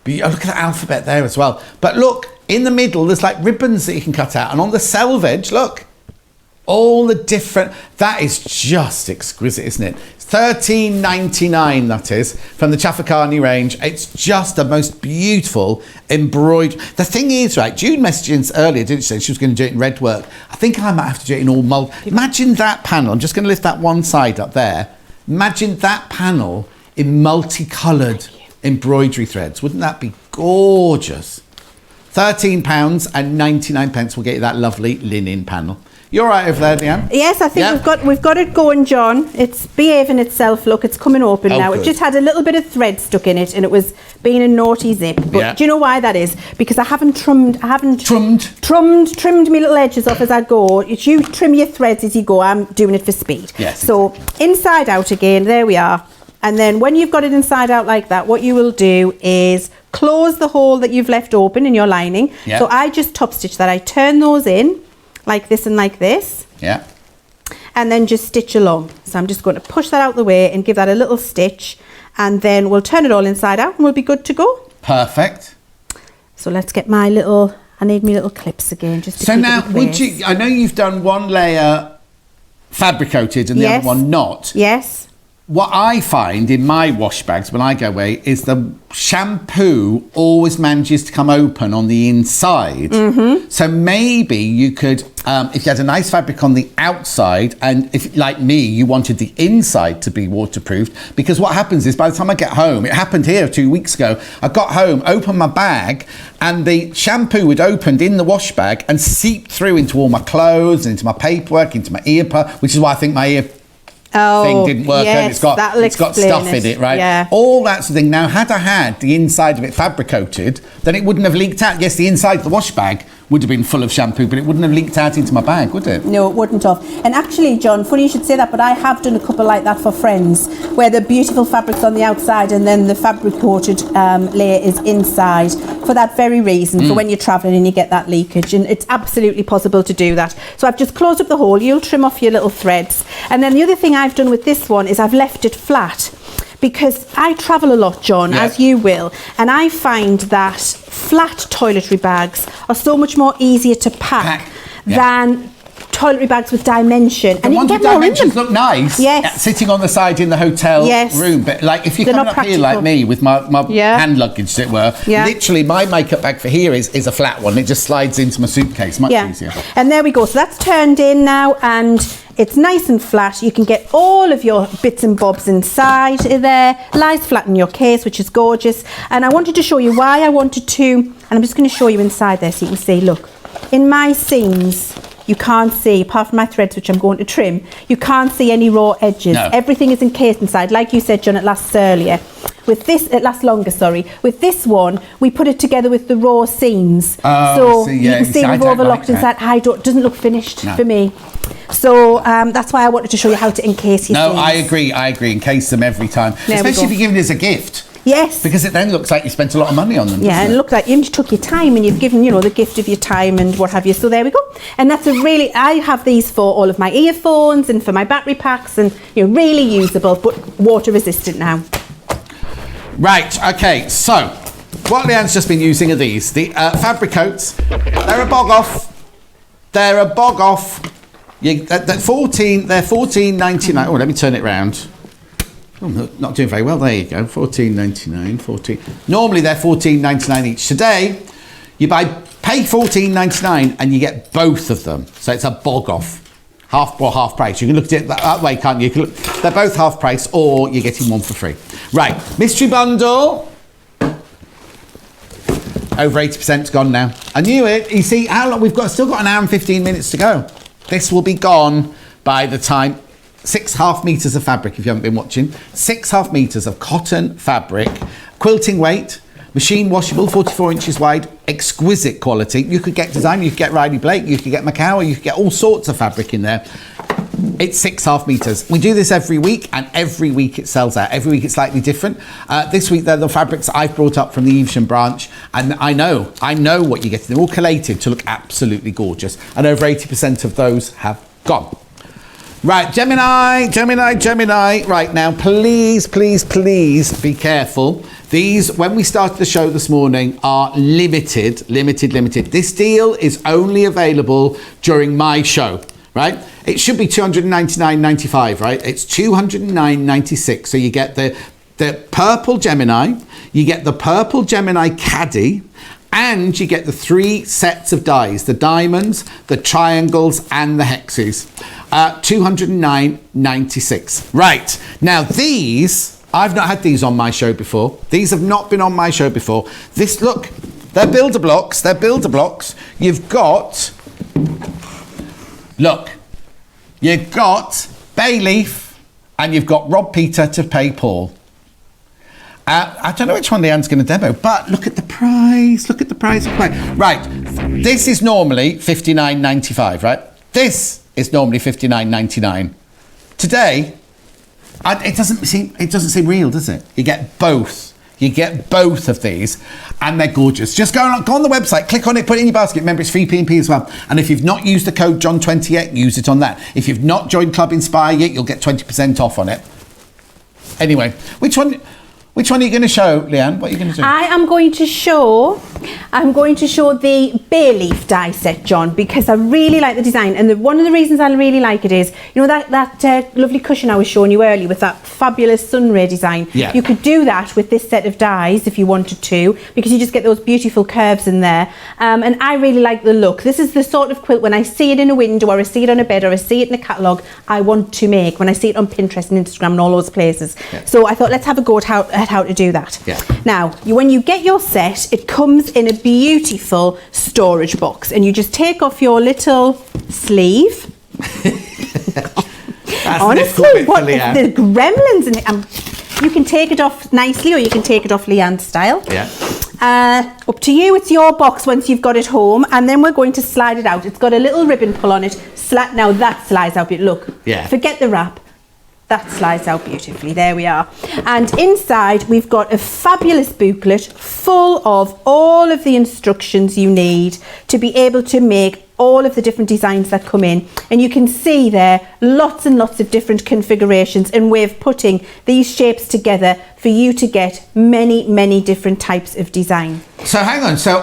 look at the alphabet there as well. But look, in the middle, there's like ribbons that you can cut out. And on the selvage, look. All the different, that is just exquisite, isn't it? $13.99, that is, from the Chafakani range. It's just the most beautiful embroidery. The thing is, right, June messaged us earlier, didn't she? She was going to do it in red work. I think I might have to do it in all Imagine that panel. I'm just going to lift that one side up there. Imagine that panel in multicoloured embroidery threads. Wouldn't that be gorgeous? £13.99 will get you that lovely linen panel. You're right over there, Leanne? Yes, I think we've got it going, John. It's behaving itself. Look, it's coming open now. Good. It just had a little bit of thread stuck in it, and it was being a naughty zip. But do you know why that is? Because I haven't trimmed my little edges off as I go. You trim your threads as you go. I'm doing it for speed. Yes. So inside out again. There we are. And then when you've got it inside out like that, what you will do is close the hole that you've left open in your lining. Yep. So I just top stitch that. I turn those in. Like this and like this. Yeah. And then just stitch along. So I'm just going to push that out the way and give that a little stitch, and then we'll turn it all inside out and we'll be good to go. Perfect. So let's get my little I need me little clips again. Just to so keep now, it in would place. you? I know you've done one layer fabric coated and the Yes. other one not. Yes. What I find in my wash bags when I go away is the shampoo always manages to come open on the inside. So maybe you could, if you had a nice fabric on the outside, and if, like me, you wanted the inside to be waterproofed, because what happens is by the time I get home, it happened here 2 weeks ago, I got home, opened my bag, and the shampoo had opened in the wash bag and seeped through into all my clothes, into my paperwork, into my which is why I think my thing didn't work and it's got stuff in it, right? Yeah. All that sort of thing. Now, had I had the inside of it fabric coated, then it wouldn't have leaked out. Yes, the inside of the wash bag would have been full of shampoo, but it wouldn't have leaked out into my bag, would it? No, it wouldn't have. And actually, John, funny you should say that, but I have done a couple like that for friends, where the beautiful fabric's on the outside and then the fabric coated layer is inside, for that very reason, for when you're travelling and you get that leakage. And it's absolutely possible to do that. So I've just closed up the hole. You'll trim off your little threads. And then the other thing I've done with this one is I've left it flat, because I travel a lot, John, as you will, and I find that flat toiletry bags are so much more easier to pack than toiletry bags with dimension. And you can get more dimensions look nice sitting on the side in the hotel room, but like if you're coming up here like me with my hand luggage, as it were, literally my makeup bag for here is a flat one. It just slides into my suitcase, much easier. And there we go. So that's turned in now, and it's nice and flat. You can get all of your bits and bobs inside there. Lies flat in your case, which is gorgeous. And I wanted to show you why I wanted to, and I'm just going to show you inside there so you can see, look, in my seams, you can't see, apart from my threads, which I'm going to trim, you can't see any raw edges. No. Everything is encased inside. Like you said, John, it lasts earlier. With this, it lasts longer, sorry. With this one, we put it together with the raw seams. So you can see we've overlocked inside. It doesn't look finished for me. So that's why I wanted to show you how to encase your seams. No, I agree. Encase them every time. Especially if you're giving it as a gift. Yes. Because it then looks like you spent a lot of money on them. Yeah, and it looked like you took your time and you've given, the gift of your time and what have you. So there we go. And that's I have these for all of my earphones and for my battery packs, and really usable, but water resistant now. Right, okay, so what Leanne's just been using are these. The fabric coats. They're a bog off. They're $14.99. Oh, let me turn it round. Oh, not doing very well. There you go. $14.99. Normally they're $14.99 each. Today, you pay $14.99 and you get both of them. So it's a bog off. Half price. You can look at it that way, can't you? They're both half price, or you're getting one for free. Right, mystery bundle. Over 80% gone now. I knew it. You see how long we've got? Still got an hour and 15 minutes to go. This will be gone by the time. 6.5 meters of fabric, if you haven't been watching. 6.5 meters of cotton fabric, quilting weight, machine washable, 44 inches wide, exquisite quality. You could get design, you could get Riley Blake, you could get Macau, you could get all sorts of fabric in there. It's 6.5 meters. We do this every week, and every week it sells out. Every week it's slightly different. This week they're the fabrics I've brought up from the Evesham branch, and I know what you get. They're all collated to look absolutely gorgeous, and over 80% of those have gone. Right, Gemini. Right now, please be careful. These, when we started the show this morning, are limited. This deal is only available during my show, right? It should be $299.95, right? It's $209.96. So you get the purple Gemini, you get the purple Gemini Caddy, and you get the 3 sets of dies, the diamonds, the triangles, and the hexes. $209.96. Right, now these, I've not had these on my show before. These have not been on my show before. Look, they're builder blocks. You've got bay leaf, and you've got Rob Peter to pay Paul. I don't know which one Leanne's going to demo, but look at the price. Right, this is normally $59.95, right? This is normally $59.99. Today, it doesn't seem real, does it? You get both. of these, and they're gorgeous. Just go on the website, click on it, put it in your basket. Remember, it's free P&P as well. And if you've not used the code John20 yet, use it on that. If you've not joined Club Inspire yet, you'll get 20% off on it. Anyway, which one are you going to show, Leanne? What are you going to do? I am going to show I'm going to show the bay leaf die set, John, because I really like the design. And one of the reasons I really like it is, you know, that lovely cushion I was showing you earlier with that fabulous sunray design. Yeah. You could do that with this set of dies if you wanted to, because you just get those beautiful curves in there. And I really like the look. This is the sort of quilt, when I see it in a window or I see it on a bed or I see it in a catalogue, I want to make, when I see it on Pinterest and Instagram and all those places. Yeah. So I thought, let's have a go at how to do that. Yeah. Now, when you get your set, it comes in a beautiful storage box, and you just take off your little sleeve. Honestly, what is the gremlins in it? You can take it off nicely, or you can take it off Leanne style. Yeah. Up to you. It's your box once you've got it home, and then we're going to slide it out. It's got a little ribbon pull on it. Now that slides out. Look. Yeah. Forget the wrap. That slides out beautifully. There we are. And inside we've got a fabulous booklet full of all of the instructions you need to be able to make all of the different designs that come in. And you can see there lots and lots of different configurations and way of putting these shapes together for you to get many, many different types of design. So hang on, so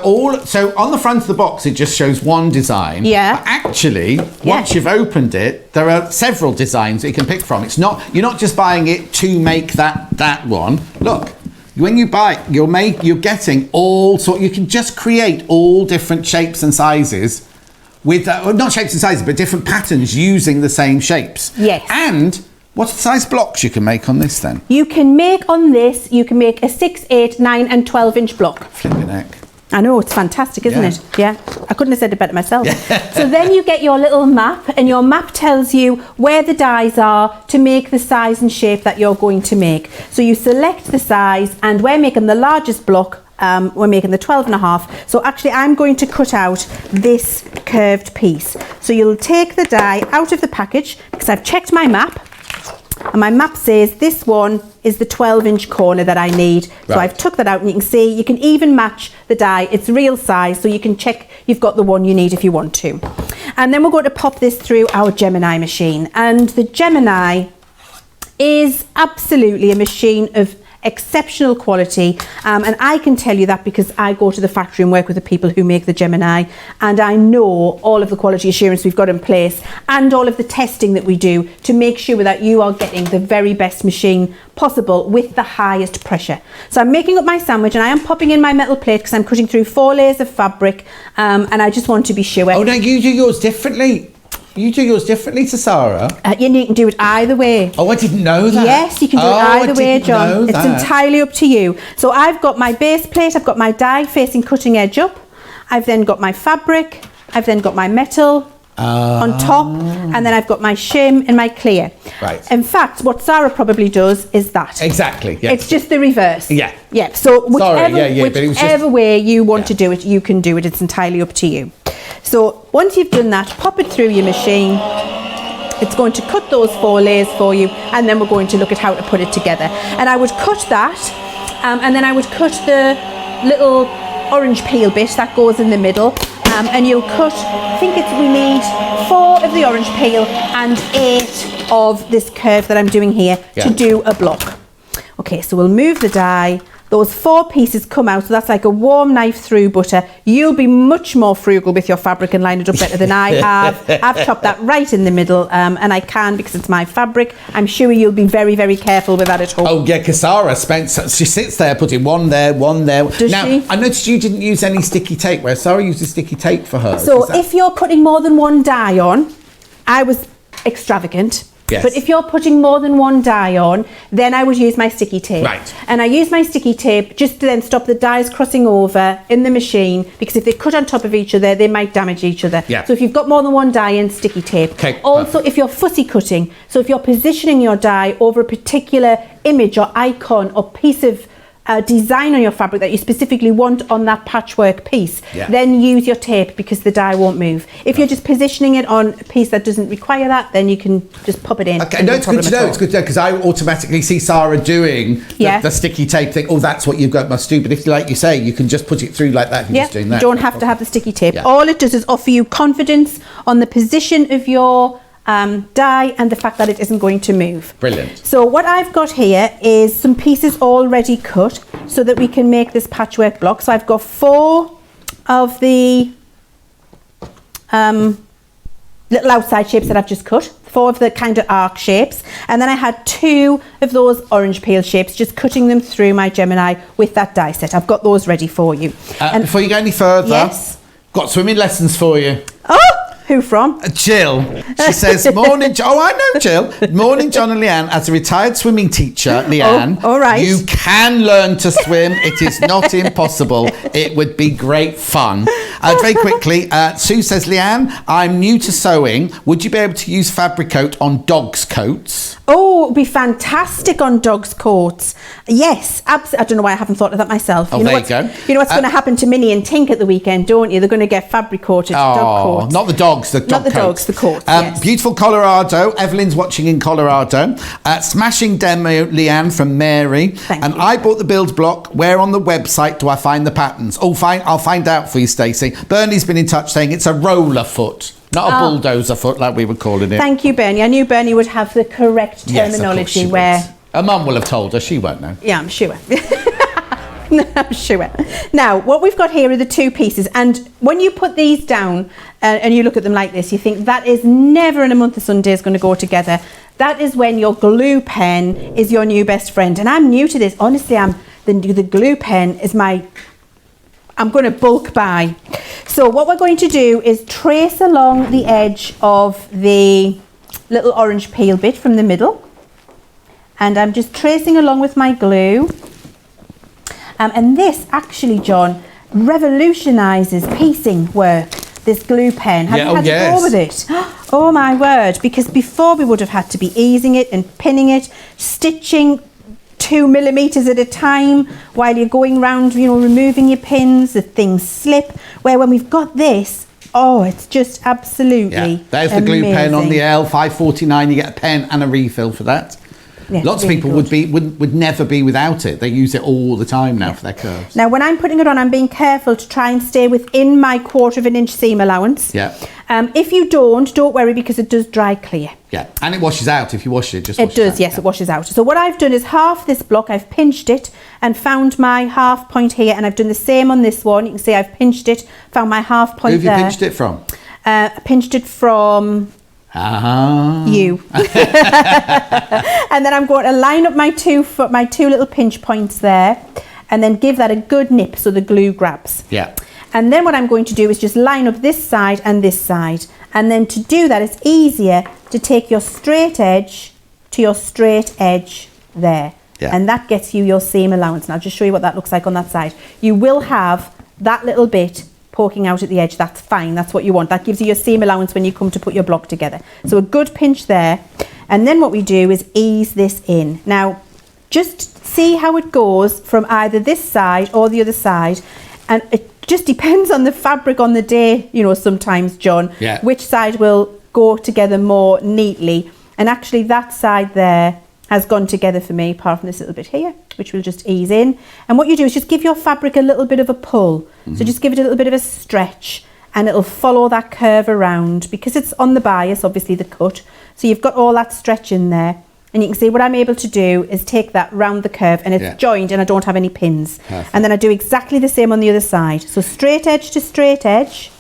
on the front of the box it just shows one design. Yeah. But actually, once you've opened it, there are several designs that you can pick from. It's not, you're not just buying it to make that one. Look, when you buy it, you're getting all sort. You can just create all different shapes and sizes with not shapes and sizes, but different patterns using the same shapes. Yes. And what's the size blocks you can make on this then? You can make on this, you can make a 6, 8, 9 and 12 inch block. Flipping heck. I know, it's fantastic, isn't Yeah. it? Yeah, I couldn't have said it better myself. So then you get your little map, and your map tells you where the dies are to make the size and shape that you're going to make. So you select the size, and we're making the largest block. We're making the 12.5. So actually I'm going to cut out this curved piece. So you'll take the die out of the package, because I've checked my map, and my map says this one is the 12-inch corner that I need. So Right. I've took that out, and you can see you can even match the die. It's real size, so you can check you've got the one you need if you want to. And then we're going to pop this through our Gemini machine. And the Gemini is absolutely a machine of exceptional quality, and I can tell you that because I go to the factory and work with the people who make the Gemini, and I know all of the quality assurance we've got in place and all of the testing that we do to make sure that you are getting the very best machine possible with the highest pressure. So I'm making up my sandwich, and I am popping in my metal plate because I'm cutting through 4 layers of fabric, and I just want to be sure. Oh no, you do yours differently. You do yours differently to Sarah. You can do it either way. Oh, I didn't know that. Yes, you can do it either way, John. It's that. entirely up to you. So I've got my base plate, I've got my die facing cutting edge up. I've then got my fabric, I've then got my metal on top, and then I've got my shim and my clear. Right. In fact, what Sarah probably does is that. Exactly, yeah. It's just the reverse. Yeah. Yeah, so whichever, but it was whichever just- way you want to do it, you can do it. It's entirely up to you. So once you've done that, pop it through your machine. It's going to cut those 4 layers for you, and then we're going to look at how to put it together. And I would cut that, and then I would cut the little orange peel bit that goes in the middle, and you'll cut, I think we need 4 of the orange peel and 8 of this curve that I'm doing here to do a block. Okay, so we'll move the die. Those 4 pieces come out, so that's like a warm knife through butter. You'll be much more frugal with your fabric and line it up better than I have. I've chopped that right in the middle, and I can because it's my fabric. I'm sure you'll be very, very careful with that at home. Oh yeah, because Sarah she sits there putting one there, one there. Does now, she? I noticed you didn't use any sticky tape, where Sarah uses sticky tape for hers. So if you're putting more than 1 die on, I was extravagant. Yes. But if you're putting more than 1 die on, then I would use my sticky tape. Right. And I use my sticky tape just to then stop the dies crossing over in the machine, because if they cut on top of each other, they might damage each other. Yeah. So if you've got more than 1 die in, sticky tape. Okay, Also, if you're fussy cutting, so if you're positioning your die over a particular image or icon or piece of design on your fabric that you specifically want on that patchwork piece, then use your tape, because the die won't move. If you're just positioning it on a piece that doesn't require that, then you can just pop it in. Okay, no, it's good to know. It's good to know, because I automatically see Sarah doing the sticky tape thing. Oh, that's what you've got, must do. But if, like you say, you can just put it through like that. And just doing that. You don't have to have the sticky tape. Yeah. All it does is offer you confidence on the position of your die and the fact that it isn't going to move. Brilliant. So what I've got here is some pieces already cut so that we can make this patchwork block. So I've got 4 of the little outside shapes that I've just cut, 4 of the kind of arc shapes, and then I had 2 of those orange peel shapes, just cutting them through my Gemini with that die set. I've got those ready for you. And before you go any further, yes, got swimming lessons for you. Oh, who from? Jill. She says, morning, oh, I know Jill. Morning, John and Leanne. As a retired swimming teacher, Leanne, all right. You can learn to swim. It is not impossible. It would be great fun. Very quickly, Sue says, Leanne, I'm new to sewing. Would you be able to use fabric coat on dogs' coats? Oh, it would be fantastic on dogs' coats. Yes, absolutely. I don't know why I haven't thought of that myself. Oh, there you go. You know what's going to happen to Minnie and Tink at the weekend, don't you? They're going to get fabric coated dog coats. Not the dogs, the dog Not the coats. dogs, the coats, yes. Beautiful Colorado. Evelyn's watching in Colorado. Smashing demo, Leanne, from Mary. Thank you. I bought the build block. Where on the website do I find the patterns? Oh, fine. I'll find out for you, Stacey. Bernie's been in touch saying it's a roller foot. Not a bulldozer foot like we were calling it. Thank you, Bernie. I knew Bernie would have the correct terminology. Yes, where her mum will have told her. She won't know. Yeah, I'm sure. I'm sure. Now, what we've got here are the 2 pieces, and when you put these down and you look at them like this, you think that is never in a month of Sundays going to go together. That is when your glue pen is your new best friend. And I'm new to this. Honestly, the glue pen is I'm going to bulk buy. So what we're going to do is trace along the edge of the little orange peel bit from the middle. And I'm just tracing along with my glue. And this actually, John, revolutionises piecing work, this glue pen. Have you had to go with it? Oh my word, because before we would have had to be easing it and pinning it, stitching 2 millimeters at a time while you're going round, removing your pins, the things slip. Where when we've got this, it's just absolutely There's the glue pen on the L, $5.49. You get a pen and a refill for that. Yes, lots of people would never be without it. They use it all the time now for their curves. Now, when I'm putting it on, I'm being careful to try and stay within my 1/4 inch seam allowance. Yeah. If you don't worry, because it does dry clear. Yeah, and it washes out if you wash it. It does, yes, it washes out. So what I've done is half this block, I've pinched it and found my half point here, and I've done the same on this one. You can see I've pinched it, found my half point there. Who have you pinched it from? I pinched it from... you. And then I'm going to line up my two little pinch points there, and then give that a good nip so the glue grabs. Yeah. And then what I'm going to do is just line up this side and this side, and then to do that it's easier to take your straight edge to your straight edge there. Yeah. And that gets you your seam allowance. And I'll just show you what that looks like on that side. You will have that little bit poking out at the edge. That's fine, that's what you want. That gives you your seam allowance when you come to put your block together. So a good pinch there, and then what we do is ease this in. Now just see how it goes from either this side or the other side, and it just depends on the fabric on the day, sometimes, John, which side will go together more neatly. And actually that side there has gone together for me, apart from this little bit here, which we'll just ease in. And what you do is just give your fabric a little bit of a pull. Mm-hmm. So just give it a little bit of a stretch, and it'll follow that curve around, because it's on the bias, obviously the cut. So you've got all that stretch in there. And you can see what I'm able to do is take that round the curve, and it's joined and I don't have any pins. Perfect. And then I do exactly the same on the other side. So straight edge to straight edge,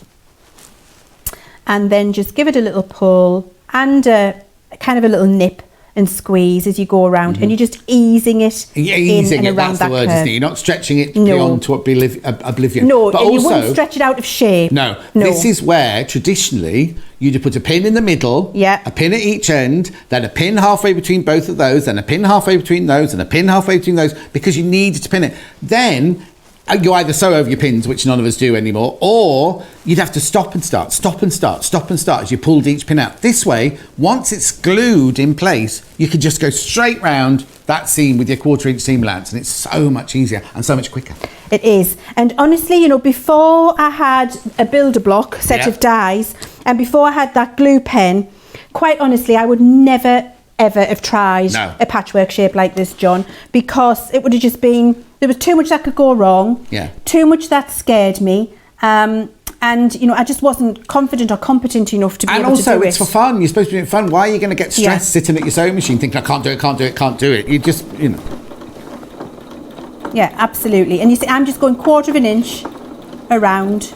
and then just give it a little pull and a kind of a little nip and squeeze as you go around, and you're just easing it in and around that word, curve. isn't it? You're not stretching it beyond to oblivion. No, but and also, you wouldn't stretch it out of shape. No, this is where traditionally you'd put a pin in the middle, a pin at each end, then a pin halfway between both of those, then a pin halfway between those, and a pin halfway between those, because you needed to pin it. Then you either sew over your pins, which none of us do anymore, or you'd have to stop and start as you pulled each pin out. This way, once it's glued in place, you can just go straight round that seam with your 1/4 inch seam allowance, and it's so much easier and so much quicker. It is. And honestly, before I had a builder block set of dies, and before I had that glue pen, quite honestly, I would never ever have tried a patchwork shape like this, John, because it would have just been, there was too much that could go wrong, too much that scared me. And, you know, I just wasn't confident or competent enough to be able to do it. And also, it's for fun. You're supposed to be doing fun. Why are you going to get stressed sitting at your sewing machine thinking, I can't do it, can't do it, can't do it? You just, you know. Yeah, absolutely. And you see, I'm just going 1/4 of an inch around,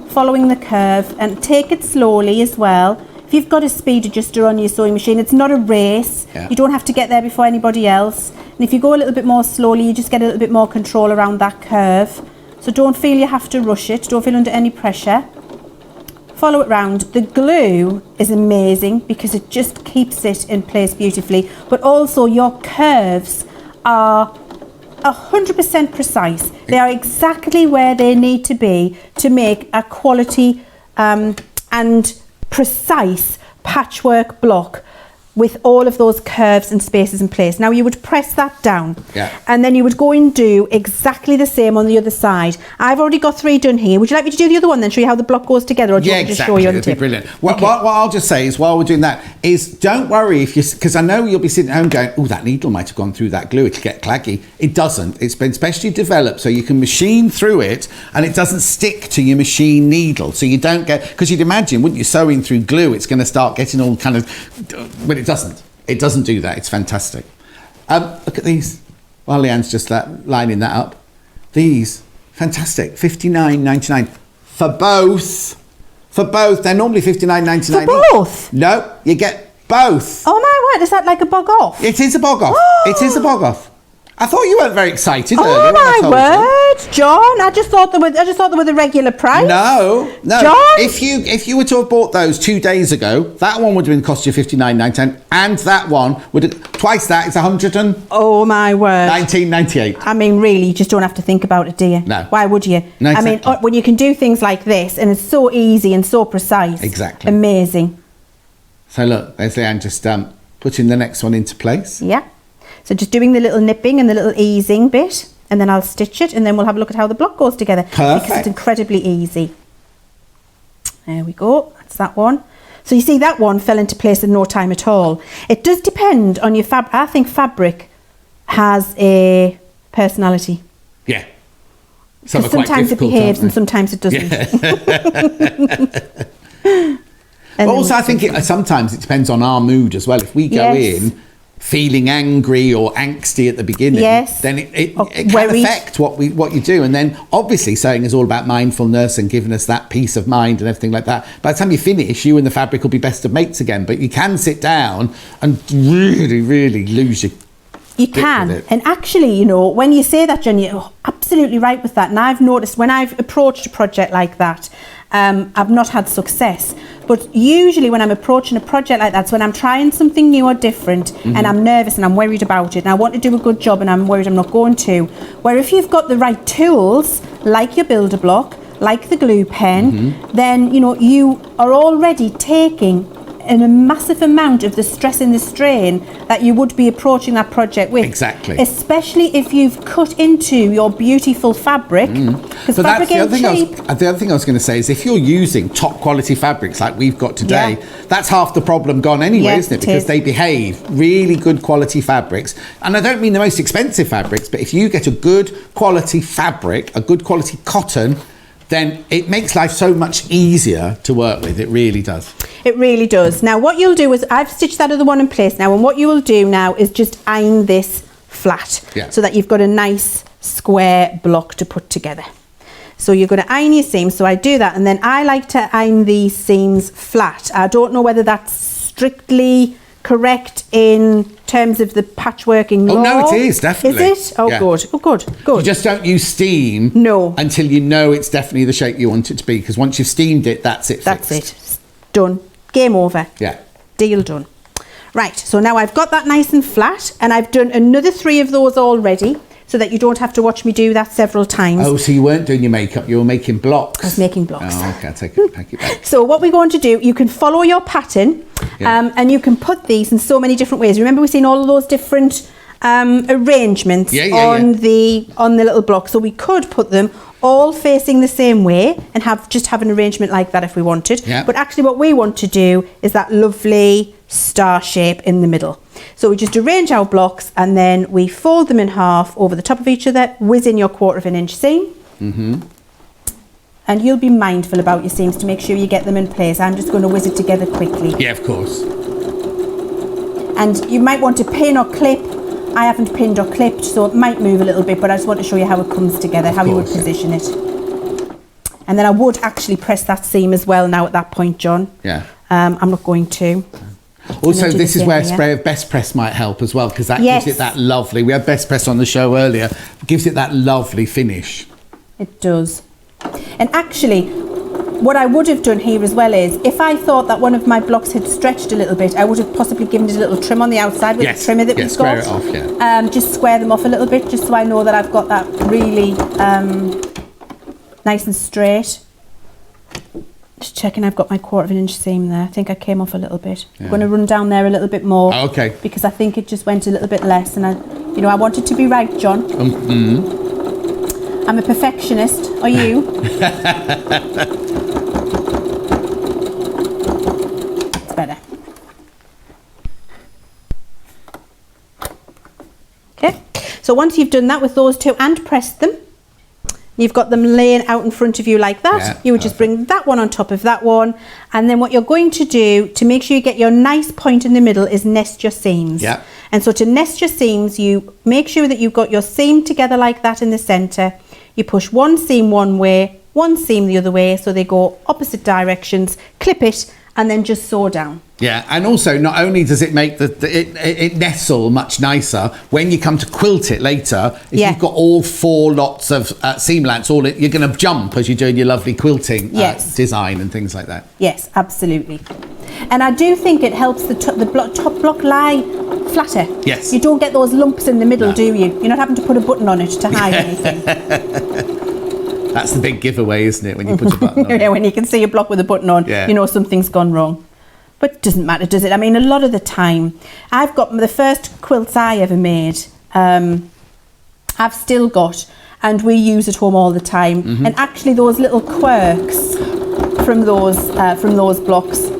following the curve, and take it slowly as well. If you've got a speed adjuster on your sewing machine, it's not a race. Yeah. You don't have to get there before anybody else. And if you go a little bit more slowly, you just get a little bit more control around that curve. So don't feel you have to rush it. Don't feel under any pressure. Follow it round. The glue is amazing because it just keeps it in place beautifully. But also your curves are 100% precise. They are exactly where they need to be to make a quality and precise patchwork block with all of those curves and spaces in place. Now you would press that down, and then you would go and do exactly the same on the other side. I've already got 3 done here. Would you like me to do the other one then, show you how the block goes together, or do you want me to just show you on the tip? Brilliant. What I'll just say is, while we're doing that, is don't worry if you, because I know you'll be sitting at home going, oh, that needle might have gone through that glue, it'll get claggy. It doesn't. It's been specially developed so you can machine through it and it doesn't stick to your machine needle. So you don't get, because you'd imagine, wouldn't you, sewing through glue, it's going to start getting all kind of, but it doesn't. It doesn't do that. It's fantastic. Look at these. While Leann's just lining that up. These, fantastic. $59.99 for both. For both. They're normally $59.99. For both? No, you get both. Oh my word, is that like a bog off? It is a bog off. It is a bog off. I thought you weren't very excited earlier. Oh my word, John! I just thought they were the regular price. No. John, if you were to have bought those 2 days ago, that one would have been cost you $59.99, and that one would have twice that. It's oh my word! $19.98. I mean, really, you just don't have to think about it, do you? No. Why would you? No, exactly. I mean, when you can do things like this, and it's so easy and so precise. Exactly. Amazing. So look, there's Leann just putting the next one into place. Yeah. So just doing the little nipping and the little easing bit, and then I'll stitch it, and then we'll have a look at how the block goes together. Perfect. Because it's incredibly easy. There we go. That's that one. So you see, that one fell into place in no time at all. It does depend on your fabric. I think fabric has a personality. Yeah. Because sometimes it behaves and sometimes it doesn't. Yeah. But also, I think sometimes it depends on our mood as well. If we go in feeling angry or angsty at the beginning, then it can affect what you do. And then obviously sewing is all about mindfulness and giving us that peace of mind and everything like that. By the time you finish, you and the fabric will be best of mates again. But you can sit down and really, really lose your You can. And actually, you know, when you say that, Jen, you're absolutely right with that. And I've noticed when I've approached a project like that, I've not had success. But usually when I'm approaching a project like that, it's when I'm trying something new or different, and I'm nervous and I'm worried about it, and I want to do a good job and I'm worried I'm not going to. Where if you've got the right tools, like your builder block, like the glue pen, then, you know, you are already taking a massive amount of the stress and the strain that you would be approaching that project with. Exactly. Especially if you've cut into your beautiful fabric. Because fabric ain't cheap. The other thing I was going to say is, if you're using top quality fabrics like we've got today, that's half the problem gone anyway, isn't it? Because they behave. Really good quality fabrics. And I don't mean the most expensive fabrics, but if you get a good quality fabric, a good quality cotton, then it makes life so much easier to work with. It really does. It really does. Now what you'll do is, I've stitched that other one in place now, and what you will do now is just iron this flat so that you've got a nice square block to put together. So you're going to iron your seams. So I do that, and then I like to iron these seams flat. I don't know whether that's strictly correct in terms of the patchworking law. Oh no, it is, definitely. Is it? Oh good. Oh good. Good. You just don't use steam until you know it's definitely the shape you want it to be, because once you've steamed it, that's it. That's it. Done. Game over. Yeah. Deal done. Right, so now I've got that nice and flat, and I've done another 3 of those already, so that you don't have to watch me do that several times. Oh, so you weren't doing your makeup, you were making blocks. I was making blocks. Oh, okay, I'll take it, pack it back. So what we're going to do, you can follow your pattern, and you can put these in so many different ways. Remember, we've seen all of those different arrangements on the little block. So we could put them all facing the same way and have an arrangement like that if we wanted. But actually what we want to do is that lovely star shape in the middle. So we just arrange our blocks, and then we fold them in half over the top of each other, whiz in your 1/4 of an inch seam. And you'll be mindful about your seams to make sure you get them in place. I'm just going to whiz it together quickly. Yeah, of course. And you might want to pin or clip. I haven't pinned or clipped, so it might move a little bit, but I just want to show you how it comes together, how you would position it. And then I would actually press that seam as well now at that point, John. Yeah. I'm not going to. Also, this is where a spray of Best Press might help as well, because that gives it that lovely, we had Best Press on the show earlier, it gives it that lovely finish. It does. And actually, what I would have done here as well is, if I thought that one of my blocks had stretched a little bit, I would have possibly given it a little trim on the outside with the trimmer that we've square got. it off, just square them off a little bit, just so I know that I've got that really nice and straight. Just checking I've got my 1/4 inch seam there. I think I came off a little bit. I'm going to run down there a little bit more. Okay. Because I think it just went a little bit less, and I want it to be right, John. I'm a perfectionist. Are you? It's better. Okay. So once you've done that with those two and pressed them, you've got them laying out in front of you like that. You would just bring that one on top of that one. And then what you're going to do to make sure you get your nice point in the middle is nest your seams. Yeah. And so to nest your seams, you make sure that you've got your seam together like that in the centre. You push one seam one way, one seam the other way, so they go opposite directions, clip it, and then just sew down. Yeah, and also not only does it make it nestle much nicer, when you come to quilt it later, if you've got all 4 lots of seam lengths, you're going to jump as you're doing your lovely quilting design and things like that. Yes, absolutely. And I do think it helps the top block lie flatter. Yes. You don't get those lumps in the middle, do you? You're not having to put a button on it to hide anything. That's the big giveaway, isn't it, when you put a button on Yeah, when you can see a block with a button on, you know something's gone wrong. But it doesn't matter, does it? I mean, a lot of the time, I've got the first quilts I ever made, I've still got, and we use at home all the time. And actually those little quirks from those blocks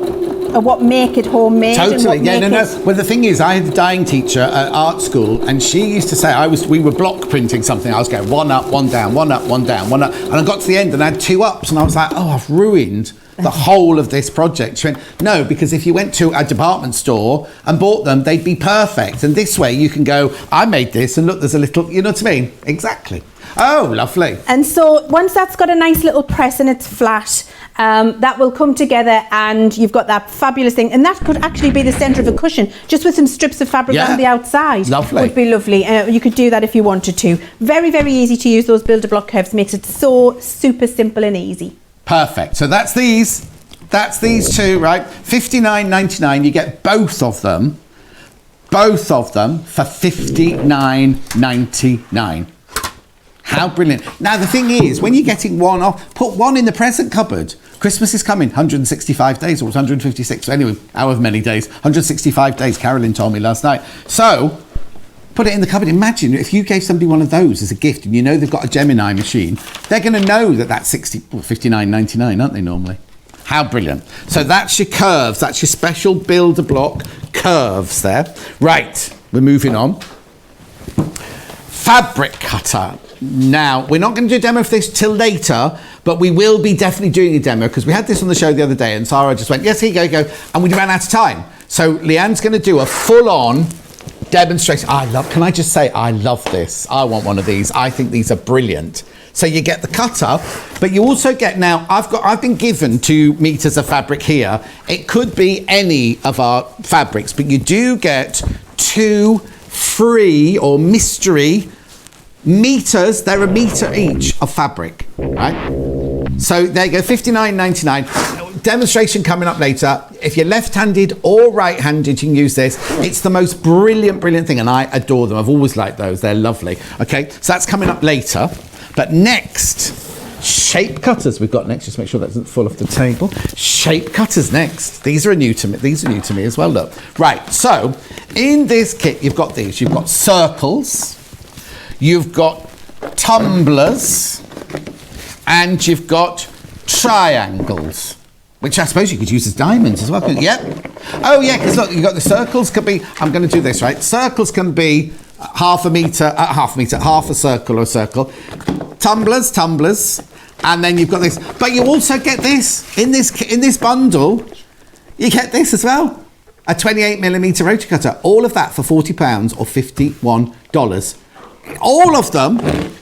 are what make it homemade. Totally, Well, the thing is, I had a dyeing teacher at art school, and she used to say, we were block printing something. I was going 1 up, 1 down, 1 up, 1 down, 1 up, and I got to the end and I had 2 ups, and I was like, oh, I've ruined the whole of this project. She went, no, because if you went to a department store and bought them, they'd be perfect. And this way you can go, I made this, and look, there's a little, you know what I mean? Exactly. Oh, lovely. And so once that's got a nice little press and it's flat, that will come together, and you've got that fabulous thing. And that could actually be the centre of a cushion, just with some strips of fabric on the outside. Lovely. Would be lovely. You could do that if you wanted to. Very, very easy to use. Those builder block curves makes it so super simple and easy. Perfect. So that's these 2, right? $59.99. You get both of them for $59.99. How brilliant. Now, the thing is, when you're getting one off, put one in the present cupboard. Christmas is coming, 165 days, or 156, anyway, however many days. 165 days, Carolyn told me last night. So, put it in the cupboard. Imagine if you gave somebody one of those as a gift, and you know they've got a Gemini machine, they're going to know that that's $59.99, aren't they, normally? How brilliant. So that's your curves. That's your special builder block curves there. Right, we're moving on. Fabric cutter. Now, we're not going to do a demo for this till later, but we will be definitely doing a demo, because we had this on the show the other day and Sarah just went, yes, here you go, and we ran out of time. So Leanne's going to do a full-on demonstration. Can I just say, I love this. I want one of these. I think these are brilliant. So you get the cutter, but you also get, now I've been given 2 meters of fabric here. It could be any of our fabrics, but you do get 2 free or mystery meters. They're a meter each of fabric, right? So there you go, $59.99. Demonstration coming up later. If you're left-handed or right-handed, you can use this. It's the most brilliant thing, and I adore them. I've always liked those. They're lovely. Okay, so that's coming up later. But next, shape cutters we've got next. Just make sure that doesn't fall off the table. Shape cutters next. These are new to me. These are new to me as well, look. Right, so in this kit, you've got these. You've got circles, you've got tumblers, and you've got triangles, which I suppose you could use as diamonds as well. Yep. Oh, yeah, because look, you've got the circles could be, I'm going to do this, right? Circles can be half a circle or circle. Tumblers, And then you've got this. But you also get this in this bundle. You get this as well. A 28mm rotary cutter. All of that for £40 or $51. All of them,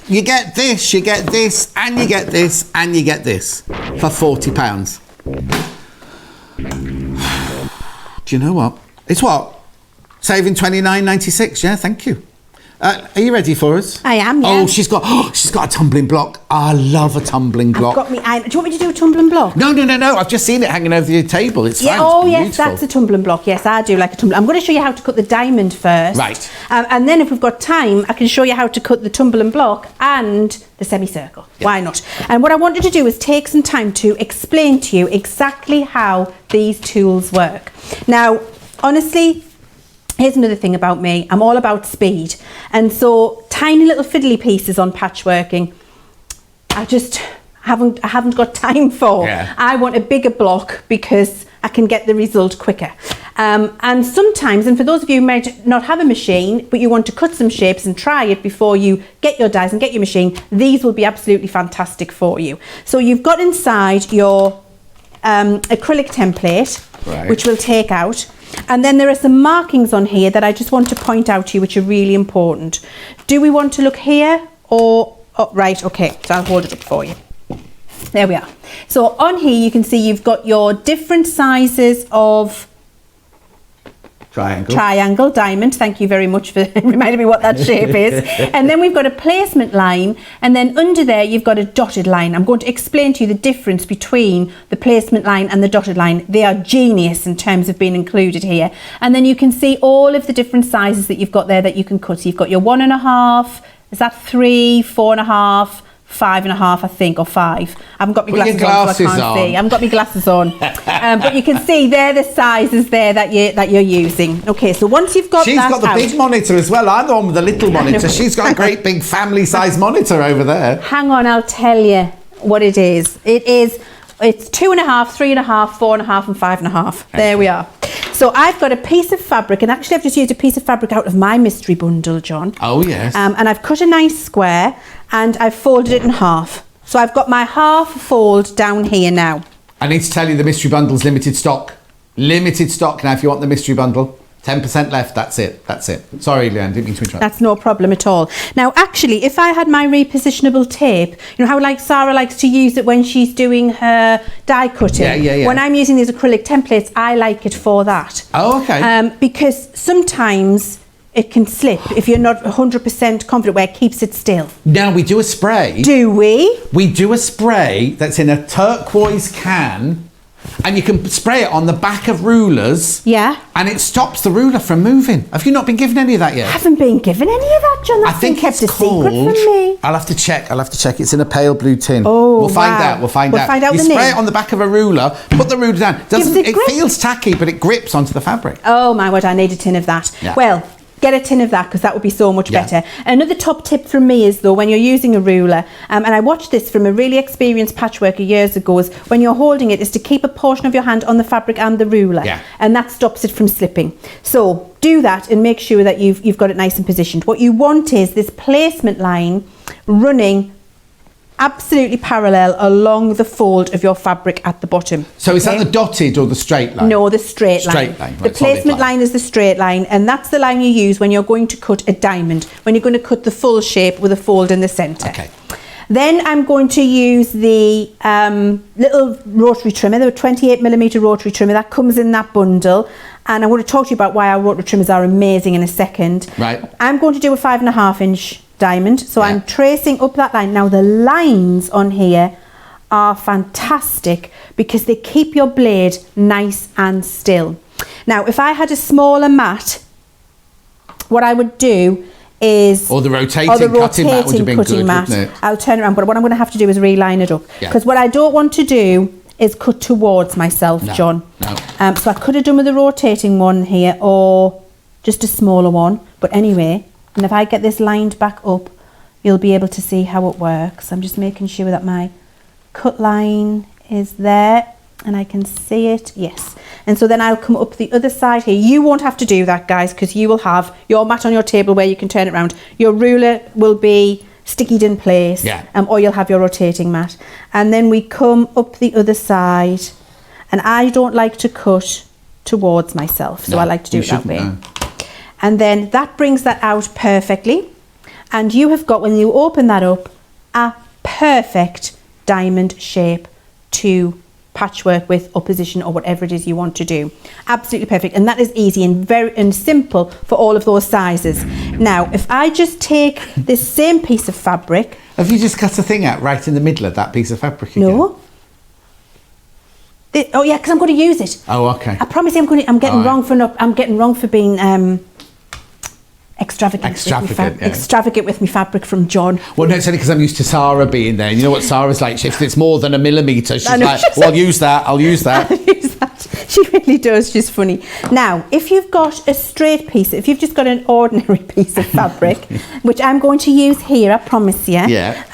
you get this, and you get this, and you get this for £40. Do you know what? It's what? Saving $29.96. Yeah, thank you. Are you ready for us? I am, yeah. Oh, she's got a tumbling block. I love a tumbling block. I've got me. Do you want me to do a tumbling block? No. I've just seen it hanging over your table. It's fine. Oh, it's yes, beautiful. that's a tumbling block. Yes, I do like a tumbling. I'm going to show you how to cut the diamond first. Right. And then if we've got time, I can show you how to cut the tumbling block and the semicircle. Yeah. Why not? And what I wanted to do is take some time to explain to you exactly how these tools work. Now, honestly, here's another thing about me. I'm all about speed. And so tiny little fiddly pieces on patchworking, I just haven't got time for. Yeah. I want a bigger block because I can get the result quicker. And sometimes, and for those of you who might not have a machine, but you want to cut some shapes and try it before you get your dies and get your machine, these will be absolutely fantastic for you. So you've got inside your acrylic template, right, which we'll take out. And then there are some markings on here that I just want to point out to you, which are really important. Do we want to look here or... Oh, right, okay, so I'll hold it up for you. There we are. So on here you can see you've got your different sizes of triangle, diamond. Thank you very much for reminding me what that shape is. And then we've got a placement line, and then under there you've got a dotted line. I'm going to explain to you the difference between the placement line and the dotted line. They are genius in terms of being included here. And then you can see all of the different sizes that you've got there that you can cut. So you've got your 1.5, is that 3, 4.5, 5.5, I think, or 5. I haven't got my glasses on, so I can't see. I haven't got my glasses on. But you can see they're the sizes there that you're using. Okay, so once you've got She's got the big monitor as well. I'm the one with the little monitor. She's got a great big family-sized monitor over there. Hang on, I'll tell you what it is. It's 2.5, 3.5, 4.5, and 5.5. There we are. So I've got a piece of fabric, and actually I've just used a piece of fabric out of my mystery bundle, John. Oh, yes. And I've cut a nice square, and I've folded it in half. So I've got my half fold down here now. I need to tell you the mystery bundle's limited stock. Limited stock now if you want the mystery bundle. 10% left, that's it. Sorry, Leanne, didn't mean to interrupt. That's no problem at all. Now, actually, if I had my repositionable tape, you know how like Sarah likes to use it when she's doing her die cutting? Yeah. When I'm using these acrylic templates, I like it for that. Oh, okay. Because sometimes it can slip if you're not 100% confident where it keeps it still. Now, we do a spray. Do we? We do a spray that's in a turquoise can, and you can spray it on the back of rulers. Yeah. And it stops the ruler from moving. Have you not been given any of that yet? I haven't been given any of that, John. That's been kept a secret from me. I'll have to check. It's in a pale blue tin. Oh, We'll find out. We'll find out You the spray name. it on the back of a ruler, put the ruler down. It grip? feels tacky, but it grips onto the fabric. Oh my word, I need a tin of that. Yeah. Well, get a tin of that because that would be so much Yeah. better. Another top tip from me is though, when you're using a ruler, and I watched this from a really experienced patchworker years ago, is when you're holding it is to keep a portion of your hand on the fabric and the ruler. Yeah. And that stops it from slipping. So do that and make sure that you've got it nice and positioned. What you want is this placement line running absolutely parallel along the fold of your fabric at the bottom. So is that the dotted or the straight line? No, the straight line. Straight line, The right, placement line is the straight line, and that's the line you use when you're going to cut a diamond, when you're going to cut the full shape with a fold in the centre. Okay. Then I'm going to use the little rotary trimmer, the 28mm rotary trimmer that comes in that bundle. And I'm going to talk to you about why our rotary trimmers are amazing in a second. Right. I'm going to do a 5.5-inch diamond. So Yeah. I'm tracing up that line. Now the lines on here are fantastic because they keep your blade nice and still. Now, if I had a smaller mat, what I would do is... Or the rotating cutting mat would have been good, wouldn't it? I'll turn around, but what I'm going to have to do is reline it up. Yeah. Because what I don't want to do is cut towards myself, No, John. no. So I could have done with a rotating one here or just a smaller one. But anyway, and if I get this lined back up, you'll be able to see how it works. I'm just making sure that my cut line is there and I can see it. Yes. And so then I'll come up the other side here. You won't have to do that, guys, because you will have your mat on your table where you can turn it around. Your ruler will be stickied in place, or you'll have your rotating mat. And then we come up the other side, and I don't like to cut towards myself, so I like to do it that way. And then that brings that out perfectly, and you have got, when you open that up, a perfect diamond shape to patchwork with, or position, or whatever it is you want to do. Absolutely perfect, and that is easy and very simple for all of those sizes. Now, if I just take this same piece of fabric, have you just cut a thing out right in the middle of that piece of fabric again? No. Oh yeah, because I'm going to use it. Oh, okay. I promise you, I'm getting wrong for being extravagant with me fabric from John. Well, no, it's only because I'm used to Sarah being there. You know what Sarah's like? If it's more than a millimetre, she's like, well, I'll use that. I'll use that. She really does. She's funny. Now, if you've got a straight piece, if you've just got an ordinary piece of fabric, which I'm going to use here, I promise you. Yeah.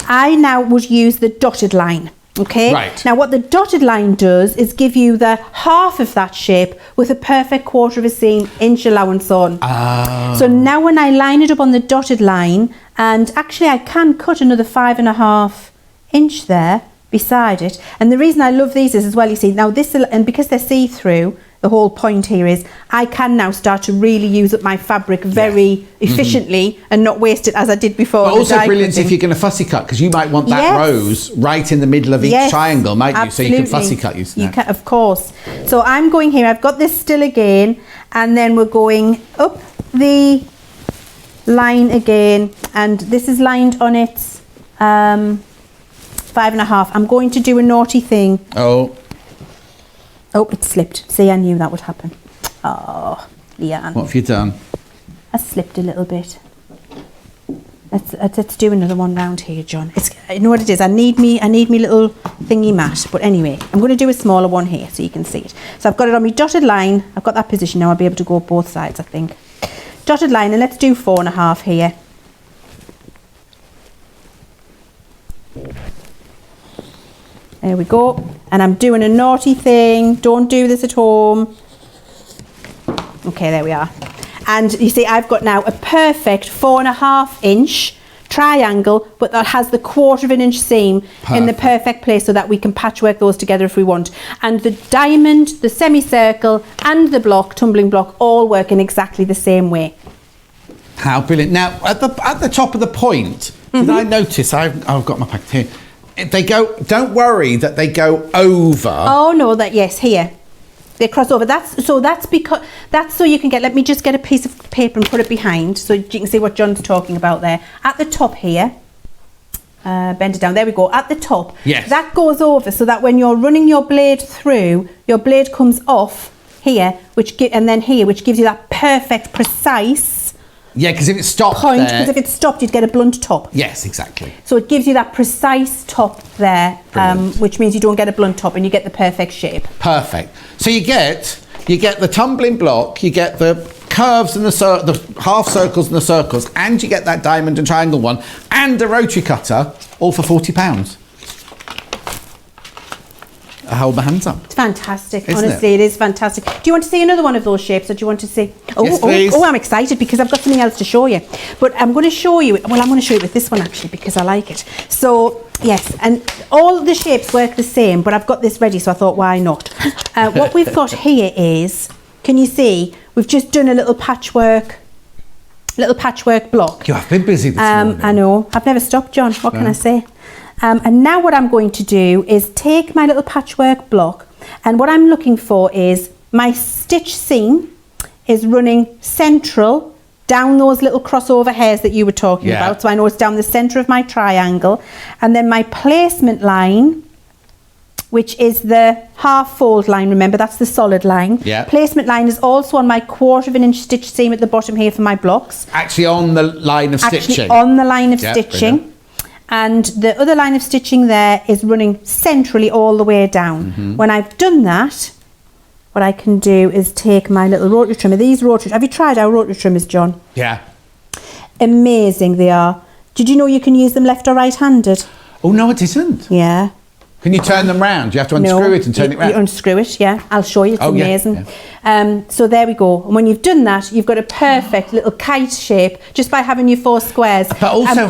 I now would use the dotted line. Okay. Right. Now, what the dotted line does is give you the half of that shape with a perfect 1/4 inch allowance on. So now when I line it up on the dotted line, and actually I can cut another 5.5 inch there beside it. And the reason I love these is as well, you see, now this, and because they're see-through, the whole point here is I can now start to really use up my fabric very efficiently and not waste it as I did before. But also brilliant if you're going to fussy cut, because you might want that rose right in the middle of each triangle, might you? So you can fussy cut using that. You can, of course. So I'm going here, I've got this still again, and then we're going up the line again, and this is lined on its 5.5. I'm going to do a naughty thing. Oh, it slipped. See, I knew that would happen. Oh, Leanne. What have you done? I slipped a little bit. Let's do another one round here, John. You know what it is? I need me little thingy mat. But anyway, I'm going to do a smaller one here so you can see it. So I've got it on my dotted line. I've got that position now. I'll be able to go both sides, I think. Dotted line, and let's do 4.5 here. There we go. And I'm doing a naughty thing. Don't do this at home. Okay, there we are. And you see, I've got now a perfect 4.5 inch triangle, but that has the 1/4 inch seam in the perfect place so that we can patchwork those together if we want. And the diamond, the semicircle, and the block, tumbling block, all work in exactly the same way. How brilliant. Now, at the top of the point, did I notice, I've got my packet here, they go, don't worry that they go over. Oh no, here. They cross over. That's so you can get, let me just get a piece of paper and put it behind so you can see what John's talking about there. At the top here, bend it down, there we go, at the top. Yes. That goes over so that when you're running your blade through, your blade comes off here, which gives you that perfect, precise because if it stopped point, because if it stopped, you'd get a blunt top. Yes, exactly. So it gives you that precise top there, which means you don't get a blunt top and you get the perfect shape. Perfect. So you get the tumbling block, you get the curves and the half circles and the circles, and you get that diamond and triangle one, and a rotary cutter, all for £40. I hold my hands up. It's fantastic. Honestly, it is fantastic. Do you want to see another one of those shapes, or do you want to see? Yes, please. Oh, I'm excited because I've got something else to show you. But I'm going to show you. Well, I'm going to show you with this one actually because I like it. So yes, and all the shapes work the same. But I've got this ready, so I thought, why not? What we've got here is, can you see? We've just done a little patchwork block. You have been busy this morning. I know. I've never stopped, John. What can I say? And now what I'm going to do is take my little patchwork block, and what I'm looking for is my stitch seam is running central down those little crossover hairs that you were talking about. So I know it's down the centre of my triangle, and then my placement line, which is the half fold line, remember that's the solid line. Placement line is also on my 1/4 inch stitch seam at the bottom here for my blocks. Actually on the line of stitching. On the line of stitching. And the other line of stitching there is running centrally all the way down. When I've done that, what I can do is take my little rotary trimmer. These rotary, have you tried our rotary trimmers, John? Yeah. Amazing they are. Did you know you can use them left or right-handed? Oh no, I didn't. Yeah. Can you turn them round? You have to unscrew it and turn it round? You unscrew it, yeah. I'll show you, it's amazing. Yeah. So there we go. And when you've done that, you've got a perfect little kite shape just by having your 4 squares. But also,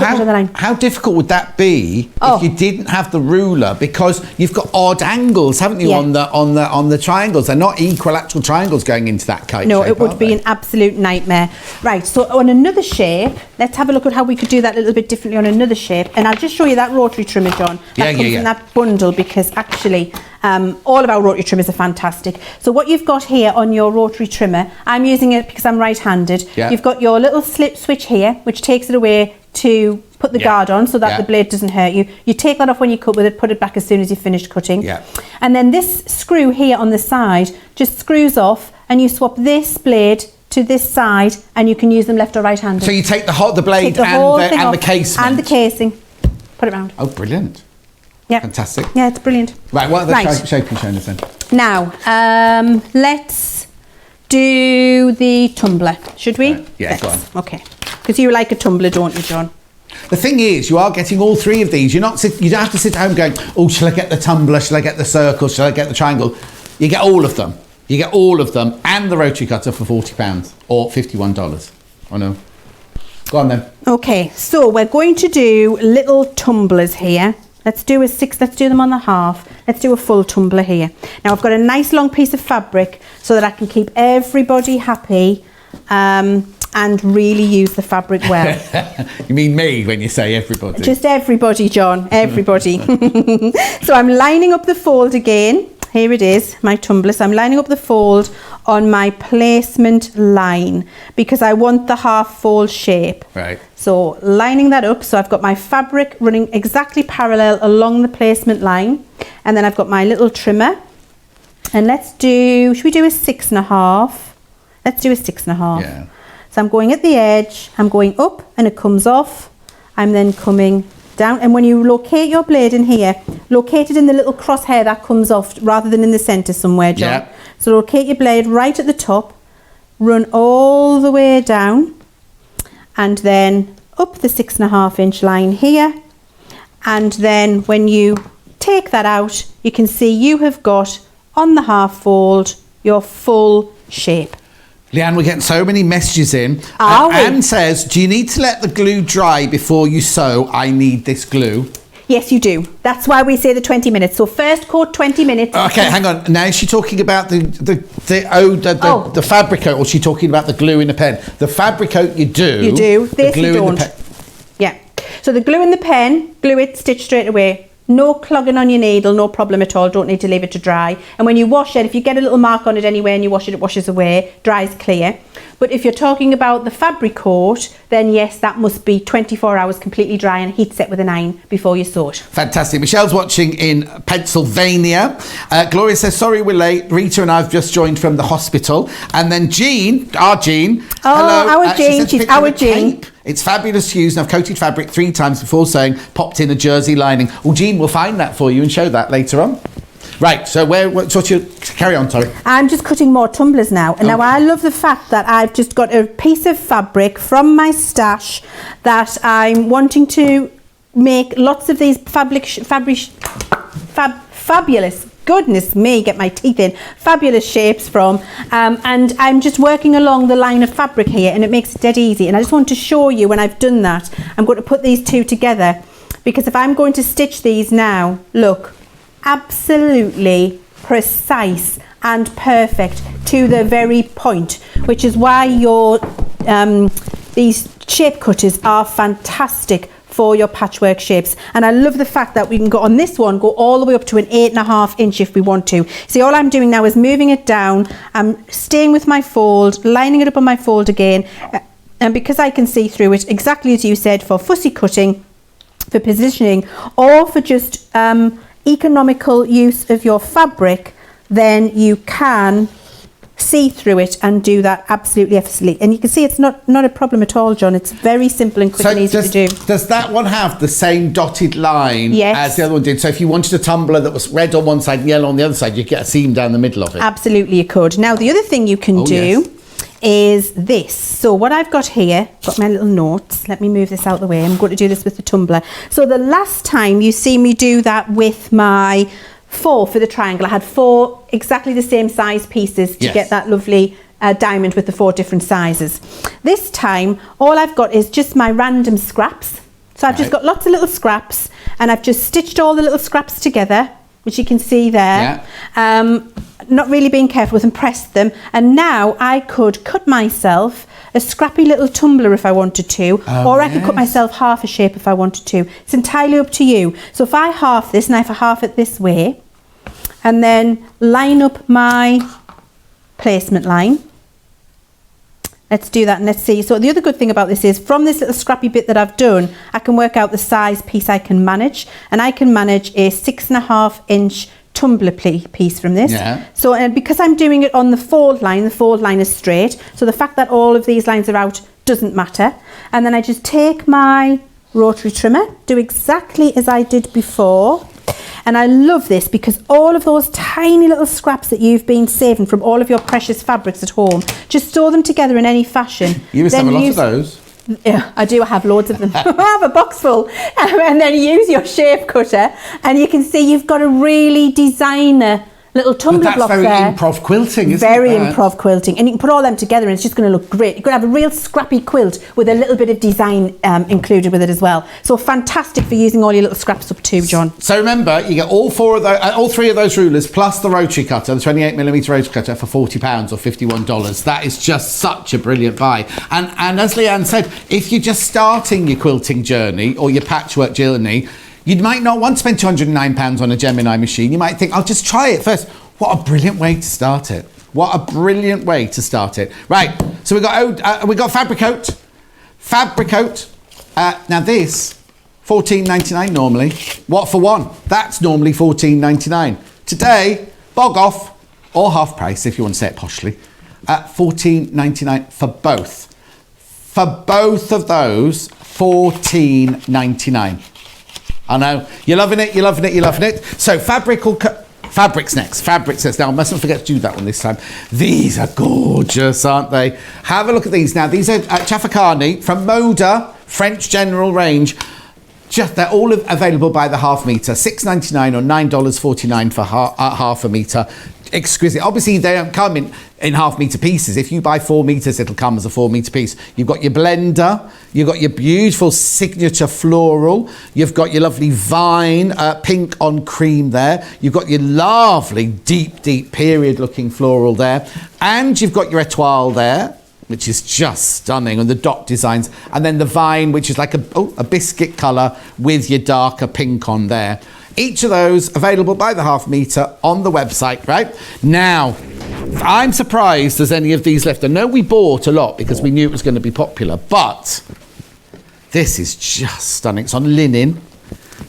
how difficult would that be if you didn't have the ruler? Because you've got odd angles, haven't you, on the triangles? They're not equilateral triangles going into that kite shape. No, it would be an absolute nightmare. Right, so on another shape, let's have a look at how we could do that a little bit differently on another shape. And I'll just show you that rotary trimmer, John. That comes in that bundle, because actually all of our rotary trimmers are fantastic. So what you've got here on your rotary trimmer, I'm using it because I'm right-handed. You've got your little slip switch here, which takes it away to put the guard on so that the blade doesn't hurt you. You take that off when you cut with it, put it back as soon as you finish cutting. And then this screw here on the side just screws off, and you swap this blade to this side, and you can use them left or right-handed. So you take the blade and the casement. And the casing. Put it round. Oh, brilliant. Yeah. Fantastic. Yeah, it's brilliant. Right, what other shape are you showing us then? Now, let's do the tumbler, should we? Yeah, go on. Okay. Because you like a tumbler, don't you, John? The thing is, you are getting all 3 of these. You don't have to sit at home going, oh, shall I get the tumbler? Shall I get the circle? Shall I get the triangle? You get all of them. You get all of them and the rotary cutter for £40 or $51. Oh no. Go on then. Okay, so we're going to do little tumblers here. Let's do them on the half. Let's do a full tumbler here. Now I've got a nice long piece of fabric so that I can keep everybody happy and really use the fabric well. You mean me when you say everybody? Just everybody, John, everybody. So I'm lining up the fold again. Here it is, my tumbler. So I'm lining up the fold on my placement line because I want the half fold shape. Right. So lining that up, so I've got my fabric running exactly parallel along the placement line, and then I've got my little trimmer. And should we do a 6.5? Let's do a 6.5. Yeah. So I'm going at the edge, I'm going up and it comes off. I'm then coming down, and when you locate your blade in here, locate it in the little crosshair that comes off rather than in the centre somewhere, John. Yeah. So locate your blade right at the top, run all the way down, and then up the 6.5 inch line here, and then when you take that out, you can see you have got on the half fold your full shape. Leanne, we're getting so many messages in. Are we? Anne says, do you need to let the glue dry before you sew? I need this glue. Yes, you do. That's why we say the 20 minutes. So first coat 20 minutes. Okay, hang on. Now is she talking about the fabric coat, or is she talking about the glue in the pen? The fabric coat you do. You do. The This glue you don't. in the pen. Yeah. So the glue in the pen, glue it, stitch straight away. No clogging on your needle, no problem at all. Don't need to leave it to dry. And when you wash it, if you get a little mark on it anywhere and you wash it, it washes away, dries clear. But if you're talking about the fabric coat, then yes, that must be 24 hours completely dry and heat set with an iron before you sew it. Fantastic. Michelle's watching in Pennsylvania. Gloria says, sorry we're late. Rita and I have just joined from the hospital. And then Jean, our Jean. Oh, hello. our Jean, she's our Jean. It's fabulous to use, and I've coated fabric 3 times before sewing, popped in a jersey lining. Well, Jean, we'll find that for you and show that later on. Right, so carry on, sorry. I'm just cutting more tumblers now. And now I love the fact that I've just got a piece of fabric from my stash that I'm wanting to make lots of these fabulous, goodness me, get my teeth in, fabulous shapes from, and I'm just working along the line of fabric here, and it makes it dead easy. And I just want to show you when I've done that, I'm going to put these 2 together, because if I'm going to stitch these now, look, absolutely precise and perfect to the very point, which is why your these shape cutters are fantastic for your patchwork shapes. And I love the fact that we can go on this one, go all the way up to an 8.5 inch if we want to. See, all I'm doing now is moving it down. I'm staying with my fold, lining it up on my fold again. And because I can see through it, exactly as you said, for fussy cutting, for positioning, or for just economical use of your fabric, then you can see through it and do that absolutely effortlessly. And you can see it's not a problem at all, John. It's very simple and quick and easy to do. Does that one have the same dotted line as the other one did? So if you wanted a tumbler that was red on one side and yellow on the other side, you'd get a seam down the middle of it. Absolutely you could. Now the other thing you can do is this. So what I've got here, got my little notes. Let me move this out of the way. I'm going to do this with the tumbler. So the last time you see me do that with my 4 for the triangle, I had 4 exactly the same size pieces to get that lovely diamond with the 4 different sizes. This time, all I've got is just my random scraps. So I've just got lots of little scraps, and I've just stitched all the little scraps together, which you can see there. Not really being careful with, and pressed them. And now I could cut myself a scrappy little tumbler if I wanted to, or I could cut myself half a shape if I wanted to. It's entirely up to you. So if I half this, and if I half it this way, and then line up my placement line. Let's do that and let's see. So the other good thing about this is, from this little scrappy bit that I've done, I can work out the size piece I can manage, and I can manage a 6.5 inch tumbler piece from this. So and because I'm doing it on the fold line is straight, so the fact that all of these lines are out doesn't matter. And then I just take my rotary trimmer, do exactly as I did before. And I love this because all of those tiny little scraps that you've been saving from all of your precious fabrics at home, just store them together in any fashion. You must have a lot of those. Yeah, I do. I have loads of them. I have a box full. And then use your shape cutter, and you can see you've got a really designer little tumbler block there. That's very improv quilting, isn't it? Very improv quilting. And you can put all them together and it's just going to look great. You're going to have a real scrappy quilt with a little bit of design included with it as well. So fantastic for using all your little scraps up too, John. So remember, you get all 3 of those rulers plus the rotary cutter, the 28mm rotary cutter, for £40 or $51. That is just such a brilliant buy. And as Leanne said, if you're just starting your quilting journey or your patchwork journey, you might not want to spend £209 on a Gemini machine. You might think, I'll just try it first. What a brilliant way to start it. What a brilliant way to start it. Right, so we got Fabric Coat. Fabric Coat. Now this, $14.99 normally. What for one? That's normally $14.99. Today, bog off, or half price if you want to say it poshly, at $14.99 for both. For both of those, $14.99. I know, you're loving it, you're loving it, you're loving it. So fabrics next. Now, I mustn't forget to do that one this time. These are gorgeous, aren't they? Have a look at these. Now, these are Chafakani from Moda, French General Range. They're all available by the half metre. $6.99 or $9.49 for half a metre. Exquisite. Obviously, they don't come in half metre pieces. If you buy 4 metres, it'll come as a 4 metre piece. You've got your blender, you've got your beautiful signature floral, you've got your lovely vine, pink on cream there, you've got your lovely deep period looking floral there, and you've got your etoile there, which is just stunning, and the dot designs, and then the vine, which is like a biscuit colour with your darker pink on there. Each of those available by the half metre on the website, right? Now, I'm surprised there's any of these left. I know we bought a lot because we knew it was going to be popular, but this is just stunning. It's on linen,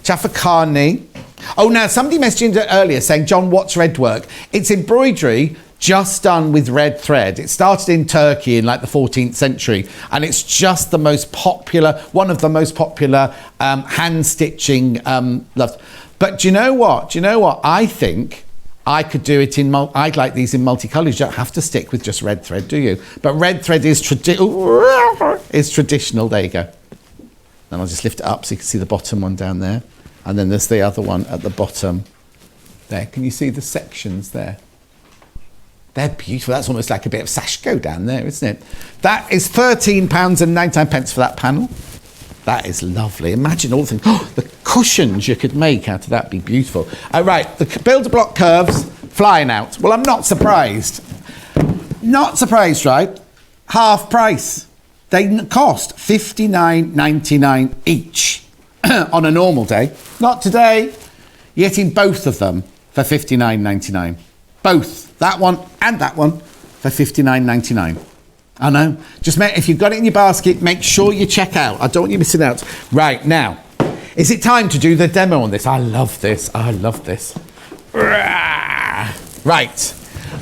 Chafakani. Oh, now, somebody messaged earlier saying, John, what's red work? It's embroidery just done with red thread. It started in Turkey in like the 14th century, and it's just the most popular, one of the most popular hand stitching loves. But do you know what? I think I could do it I'd like these in multicolours. You don't have to stick with just red thread, do you? But red thread is traditional. There you go. And I'll just lift it up so you can see the bottom one down there. And then there's the other one at the bottom there. Can you see the sections there? They're beautiful. That's almost like a bit of sashiko down there, isn't it? That is £13.99 for that panel. That is lovely. Imagine all the things. Oh, the cushions you could make out of that. Be beautiful. Right, the Build-A-Block curves flying out. Well, I'm not surprised. Not surprised, right? Half price. They cost $59.99 each on a normal day. Not today. You're getting both of them for $59.99. Both. That one and that one for $59.99. I know. Just if you've got it in your basket, make sure you check out. I don't want you missing out. Right, now, is it time to do the demo on this? I love this. I love this. Right.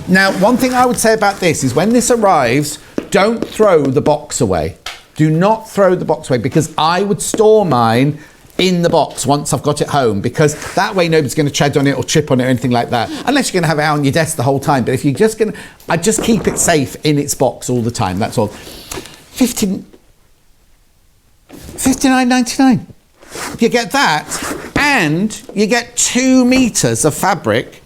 Now, one thing I would say about this is when this arrives, don't throw the box away. Do not throw the box away, because I would store mine in the box once I've got it home, because that way nobody's going to tread on it or trip on it or anything like that, unless you're going to have it out on your desk the whole time. But if you're just going to, I just keep it safe in its box all the time, that's all. $59.99. You get that, and you get 2 meters of fabric.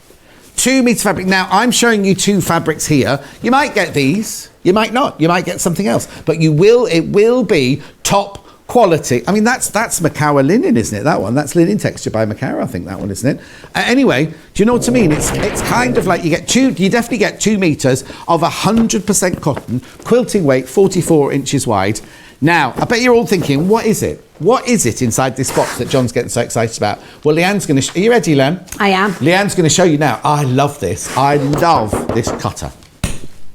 2 meters of fabric. Now, I'm showing you 2 fabrics here. You might get these, you might not. You might get something else, but it will be top quality. I mean, that's Macawa linen, isn't it? That one, that's linen texture by Macawa, I think that one, isn't it? Anyway, do you know what I mean? It's kind of like you definitely get 2 meters of 100% cotton, quilting weight, 44 inches wide. Now, I bet you're all thinking, what is it? What is it inside this box that John's getting so excited about? Well, Leanne's going to... Are you ready, Leanne? I am. Leanne's going to show you now. I love this. I love this cutter.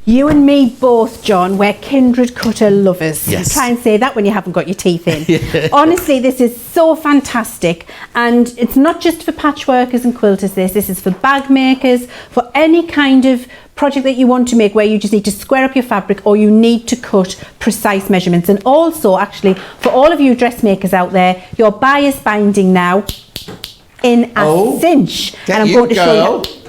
You and me both, John, we're kindred cutter lovers. Yes. Try and say that when you haven't got your teeth in. Yeah. Honestly, this is so fantastic. And it's not just for patchworkers and quilters, this is for bag makers, for any kind of project that you want to make where you just need to square up your fabric or you need to cut precise measurements. And also, actually, for all of you dressmakers out there, your bias binding now in a cinch. And I'm going to show you.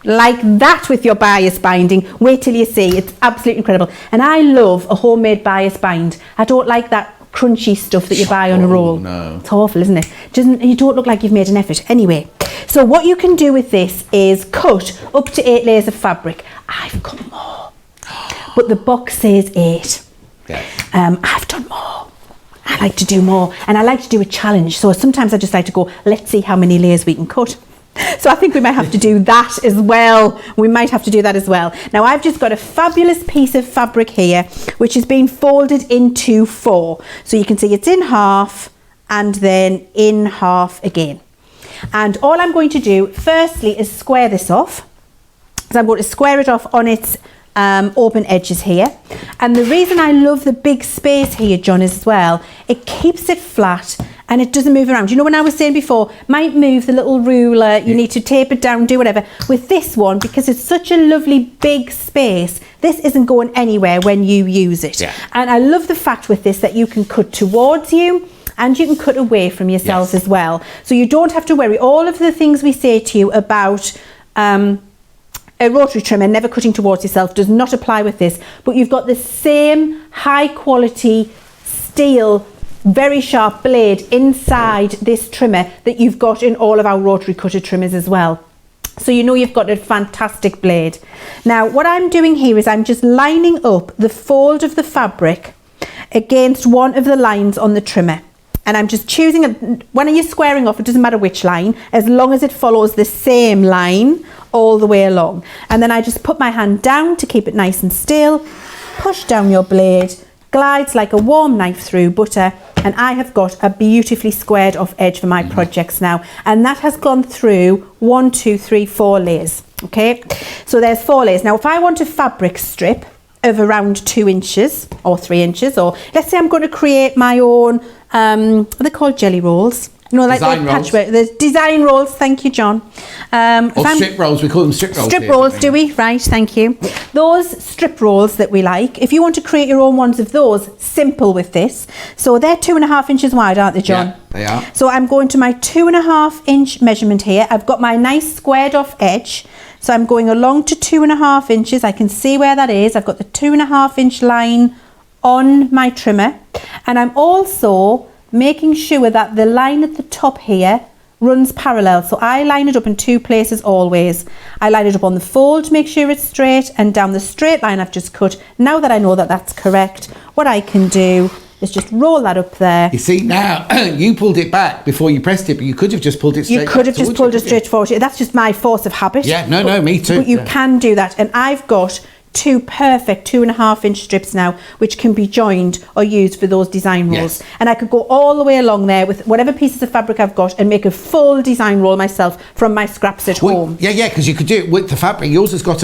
Like that with your bias binding. Wait till you see. It's absolutely incredible. And I love a homemade bias bind. I don't like that crunchy stuff that you buy on a roll. No. It's awful, isn't it? You don't look like you've made an effort. Anyway, so what you can do with this is cut up to 8 layers of fabric. I've cut more, but the box says 8. Yeah. I've done more. I like to do more, and I like to do a challenge. So sometimes I just like to go, let's see how many layers we can cut. So I think we might have to do that as well. Now I've just got a fabulous piece of fabric here, which has been folded into 4. So you can see it's in half and then in half again. And all I'm going to do firstly is square this off. So I'm going to square it off on its open edges here. And the reason I love the big space here, John, is as well, it keeps it flat and it doesn't move around. You know, when I was saying before, might move the little ruler, you need to tape it down, do whatever. With this one, because it's such a lovely big space, this isn't going anywhere when you use it. Yeah. And I love the fact with this that you can cut towards you and you can cut away from yourself as well. So you don't have to worry. All of the things we say to you about a rotary trimmer never cutting towards yourself does not apply with this, but you've got the same high quality steel, very sharp blade inside this trimmer that you've got in all of our rotary cutter trimmers as well. So you know you've got a fantastic blade. Now what I'm doing here is I'm just lining up the fold of the fabric against one of the lines on the trimmer. And I'm just choosing, when you're squaring off, it doesn't matter which line, as long as it follows the same line all the way along. And then I just put my hand down to keep it nice and still, push down your blade, glides like a warm knife through butter, and I have got a beautifully squared off edge for my projects now. And that has gone through 1, 2, 3, 4 layers. Okay, so there's 4 layers. Now if I want a fabric strip of around 2 inches or 3 inches, or let's say I'm going to create my own, what are they called, jelly rolls? You know, like the patchwork, the design rolls. Thank you, John. Or strip rolls, we call them strip rolls. Strip rolls, do we? Right, thank you. Those strip rolls that we like, if you want to create your own ones of those, simple with this. So they're 2.5 inches wide, aren't they, John? Yeah, they are. So I'm going to my 2.5 inch measurement here. I've got my nice squared off edge. So I'm going along to 2.5 inches. I can see where that is. I've got the 2.5 inch line on my trimmer. And I'm also making sure that the line at the top here runs parallel. So I line it up in 2 places always. I line it up on the fold to make sure it's straight, and down the straight line I've just cut. Now that I know that that's correct, what I can do is just roll that up there. You see, now you pulled it back before you pressed it, but you could have just pulled it straight. You could have just pulled it straight forward. That's just my force of habit. Yeah, no, me too. But you can do that. And I've got 2 perfect 2.5 inch strips now, which can be joined or used for those design rolls. Yes. And I could go all the way along there with whatever pieces of fabric I've got and make a full design roll myself from my scraps at home. Yeah, because you could do it with the fabric. Yours has got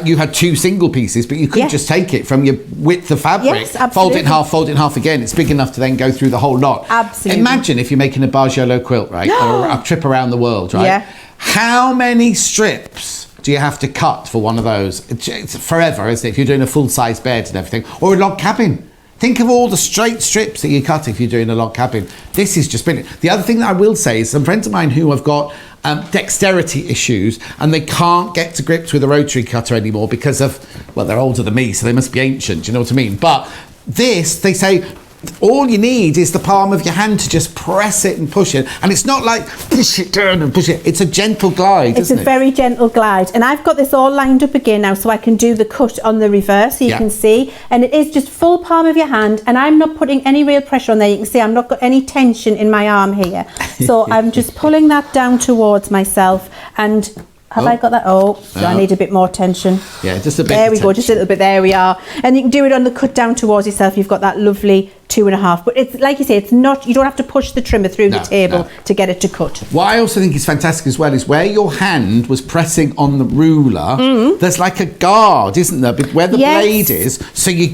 you had 2 single pieces, but you could just take it from your width of fabric, fold it in half again. It's big enough to then go through the whole lot. Absolutely. Imagine if you're making a Bargiolo quilt, right? Or a trip around the world, right? Yeah. How many strips do you have to cut for one of those? It's forever, isn't it? If you're doing a full-size bed and everything, or a log cabin. Think of all the straight strips that you cut if you're doing a log cabin. This is just brilliant. The other thing that I will say is some friends of mine who have got dexterity issues and they can't get to grips with a rotary cutter anymore because of, well, they're older than me, so they must be ancient, you know what I mean? But this, they say, all you need is the palm of your hand to just press it and push it. And it's not like push it down and push it. It's a gentle glide, isn't it? It's a very gentle glide. And I've got this all lined up again now so I can do the cut on the reverse so you can see. And it is just full palm of your hand. And I'm not putting any real pressure on there. You can see I'm not got any tension in my arm here. So I'm just pulling that down towards myself and... Have I got that? So I need a bit more tension. Yeah, just a bit. There we go, just a little bit. There we are. And you can do it on the cut down towards yourself. You've got that lovely 2.5. But it's like you say, it's not. You don't have to push the trimmer through the table to get it to cut. What I also think is fantastic as well is where your hand was pressing on the ruler. There's like a guard, isn't there? Where the blade is, so you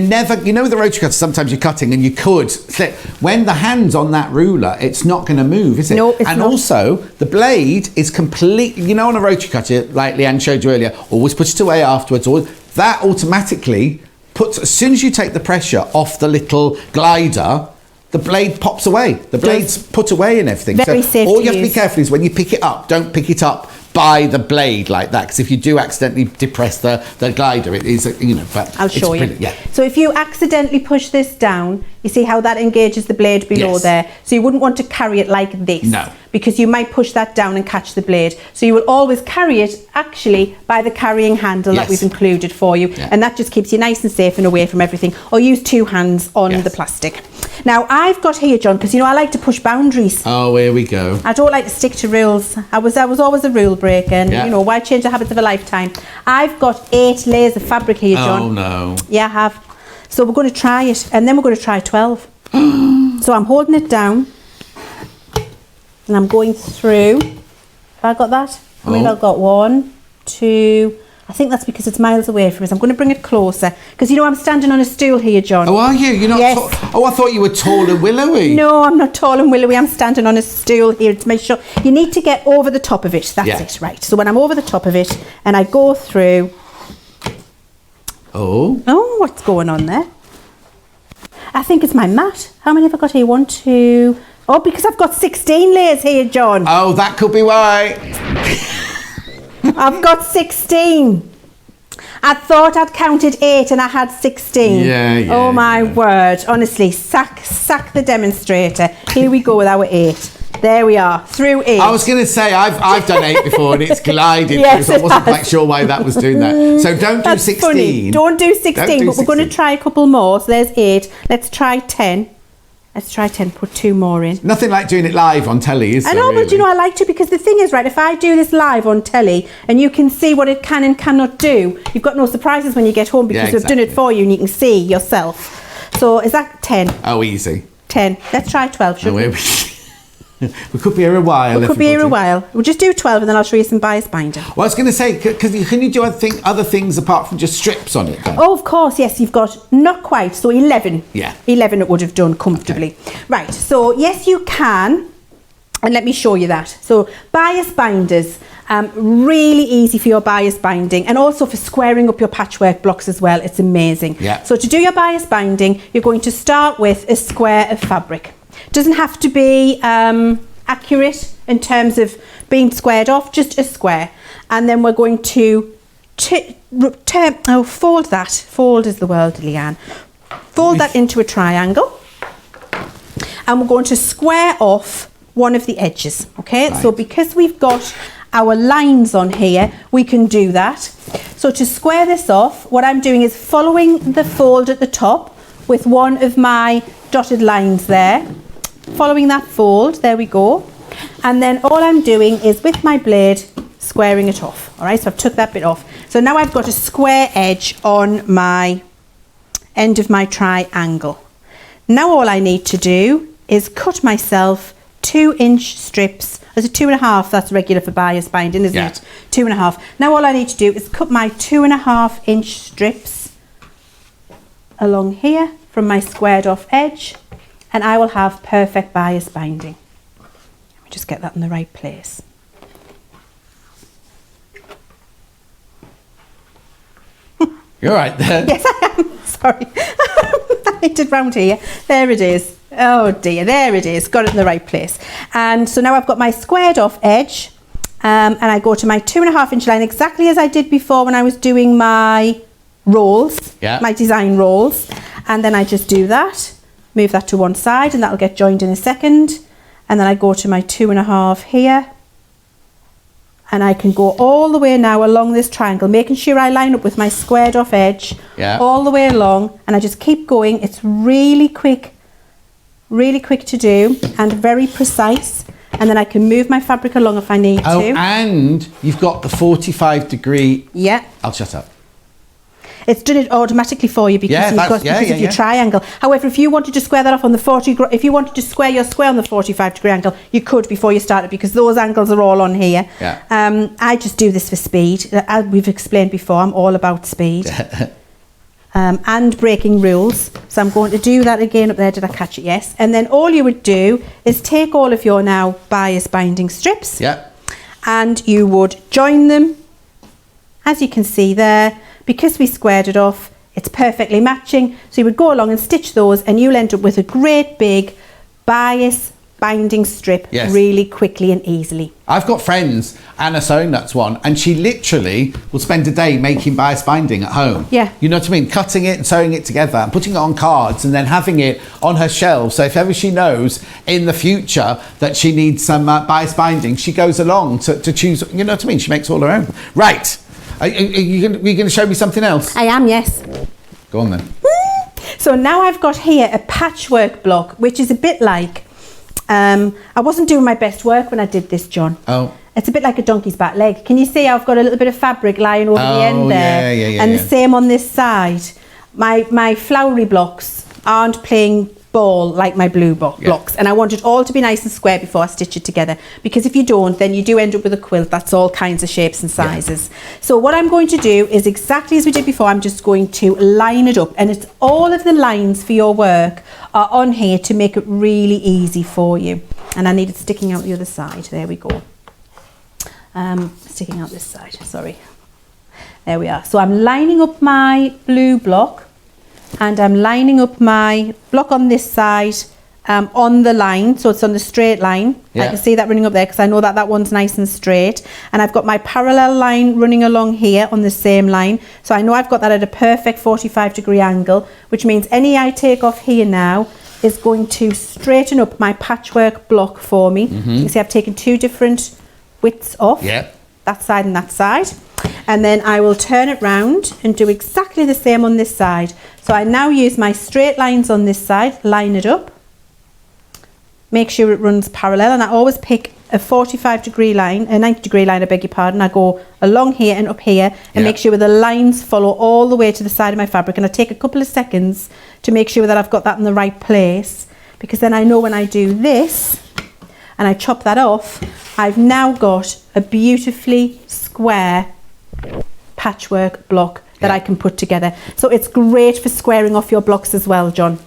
never. You know, with the rotary cutter, sometimes you're cutting and you could slip. When the hand's on that ruler, it's not going to move, is it? No, it's not. And also, the blade is completely. You know, on a rotary cutter, like Leanne showed you earlier, always put it away afterwards. Or that automatically puts, as soon as you take the pressure off the little glider, the blade pops away. The blade's put away and everything. Very safe all to you have to be use. careful is when you pick it up, don't pick it up by the blade like that, because if you do accidentally depress the glider, it is, you know, but I'll show you. Yeah. So if you accidentally push this down, you see how that engages the blade below there. So you wouldn't want to carry it like this. No. Because you might push that down and catch the blade. So you will always carry it actually by the carrying handle that we've included for you. Yeah. And that just keeps you nice and safe and away from everything. Or use 2 hands on the plastic. Now I've got here, John, because you know I like to push boundaries. Oh, here we go. I don't like to stick to rules. I was always a rule breaker, and you know, why change the habits of a lifetime? I've got 8 layers of fabric here, John. Oh no. Yeah, I have. So we're going to try it, and then we're going to try 12. So I'm holding it down, and I'm going through. Have I got that? I mean, I've got 1, 2. I think that's because it's miles away from us. I'm going to bring it closer, because you know I'm standing on a stool here, John. Oh, are you? You're not. Yes. I thought you were tall and willowy. No, I'm not tall and willowy. I'm standing on a stool here to make sure. You need to get over the top of it. That's it, right? So when I'm over the top of it, and I go through. Oh, what's going on there? I think it's my mat. How many have I got here? 1, 2. Oh, because I've got 16 layers here, John. Oh, that could be why. I've got 16. I thought I'd counted 8 and I had 16. Yeah. Oh my word. Honestly, sack the demonstrator. Here we go with our 8. There we are, through 8. I was going to say, I've done 8 before and it's glided Yes, through, so I wasn't quite sure why that was doing that. So don't do That's 16. funny. Don't do 16, Don't do but we're going to 16. try a couple more. So there's 8. Let's try 10. Let's try 10, put 2 more in. Nothing like doing it live on telly, is there? I know, really? but you know, I like to, because the thing is, right, if I do this live on telly and you can see what it can and cannot do, you've got no surprises when you get home because we've done it for you and you can see yourself. So is that 10? Oh, easy. 10. Let's try 12, shall we? We could be here a while. We could be here a while. We'll just do 12 and then I'll show you some bias binding. Well, I was going to say, can you do other things apart from just strips on it? Then? Oh, of course, yes. You've got not quite, so 11. Yeah. 11 it would have done comfortably. Okay. Right, so yes, you can. And let me show you that. So bias binders, really easy for your bias binding and also for squaring up your patchwork blocks as well. It's amazing. Yeah. So to do your bias binding, you're going to start with a square of fabric. Doesn't have to be accurate in terms of being squared off, just a square. And then we're going to fold that. Fold is the word, Leanne. Fold that into a triangle. And we're going to square off one of the edges, okay? Right. So because we've got our lines on here, we can do that. So to square this off, what I'm doing is following the fold at the top with one of my dotted lines there. Following that fold, there we go. And then all I'm doing is with my blade squaring it off. All right, so I've took that bit off. So now I've got a square edge on my end of my triangle. Now all I need to do is cut myself 2-inch strips. There's a 2.5, that's regular for bias binding, isn't it? 2.5. Now all I need to do is cut my 2.5-inch strips along here from my squared off edge. And I will have perfect bias binding. Let me just get that in the right place. You're right there. Yes, I am. Sorry. find it round here. There it is. Oh dear, there it is. Got it in the right place. And so now I've got my squared off edge, and I go to my 2.5 inch line exactly as I did before when I was doing my rolls, my design rolls. And then I just do that, move that to one side, and that'll get joined in a second. And then I go to my 2.5 here, and I can go all the way now along this triangle, making sure I line up with my squared off edge all the way along, and I just keep going. It's really quick to do and very precise. And then I can move my fabric along if I need to. Oh, and you've got the 45-degree. Yeah. I'll shut up. It's done it automatically for you because of your triangle. However, if you wanted to square that off on the if you wanted to square your square on the 45-degree angle, you could before you started, because those angles are all on here. Yeah. I just do this for speed. As we've explained before, I'm all about speed. And breaking rules. So I'm going to do that again up there. Did I catch it? Yes. And then all you would do is take all of your now bias binding strips. Yeah. And you would join them, as you can see there. Because we squared it off, it's perfectly matching. So you would go along and stitch those, and you'll end up with a great big bias binding strip really quickly and easily. I've got friends, Anna Sewing Nuts one, and she literally will spend a day making bias binding at home. Yeah. You know what I mean? Cutting it and sewing it together and putting it on cards and then having it on her shelf. So if ever she knows in the future that she needs some bias binding, she goes along to choose, you know what I mean? She makes all her own. Right. Are you going to show me something else? I am, yes. Go on then. So now I've got here a patchwork block, which is a bit like, I wasn't doing my best work when I did this, John. Oh. It's a bit like a donkey's back leg. Can you see I've got a little bit of fabric lying over the end there? Yeah. And the same on this side. My flowery blocks aren't playing ball like my blue blocks, and I want it all to be nice and square before I stitch it together, because if you don't, then you do end up with a quilt that's all kinds of shapes and sizes. So what I'm going to do is exactly as we did before. I'm just going to line it up, and it's all of the lines for your work are on here to make it really easy for you. And I need it sticking out the other side. There we go. Sticking out this side, sorry. There we are. So I'm lining up my blue block, and I'm lining up my block on this side on the line, so it's on the straight line. I can see that running up there because I know that that one's nice and straight, and I've got my parallel line running along here on the same line, so I know I've got that at a perfect 45-degree angle, which means any I take off here now is going to straighten up my patchwork block for me. You can see I've taken two different widths off, that side and that side. And then I will turn it round and do exactly the same on this side. So I now use my straight lines on this side, line it up, make sure it runs parallel, and I always pick a 45-degree line, a 90-degree line, I beg your pardon. I go along here and up here and make sure the lines follow all the way to the side of my fabric, and I take a couple of seconds to make sure that I've got that in the right place, because then I know when I do this and I chop that off, I've now got a beautifully square patchwork block that I can put together. So it's great for squaring off your blocks as well, John.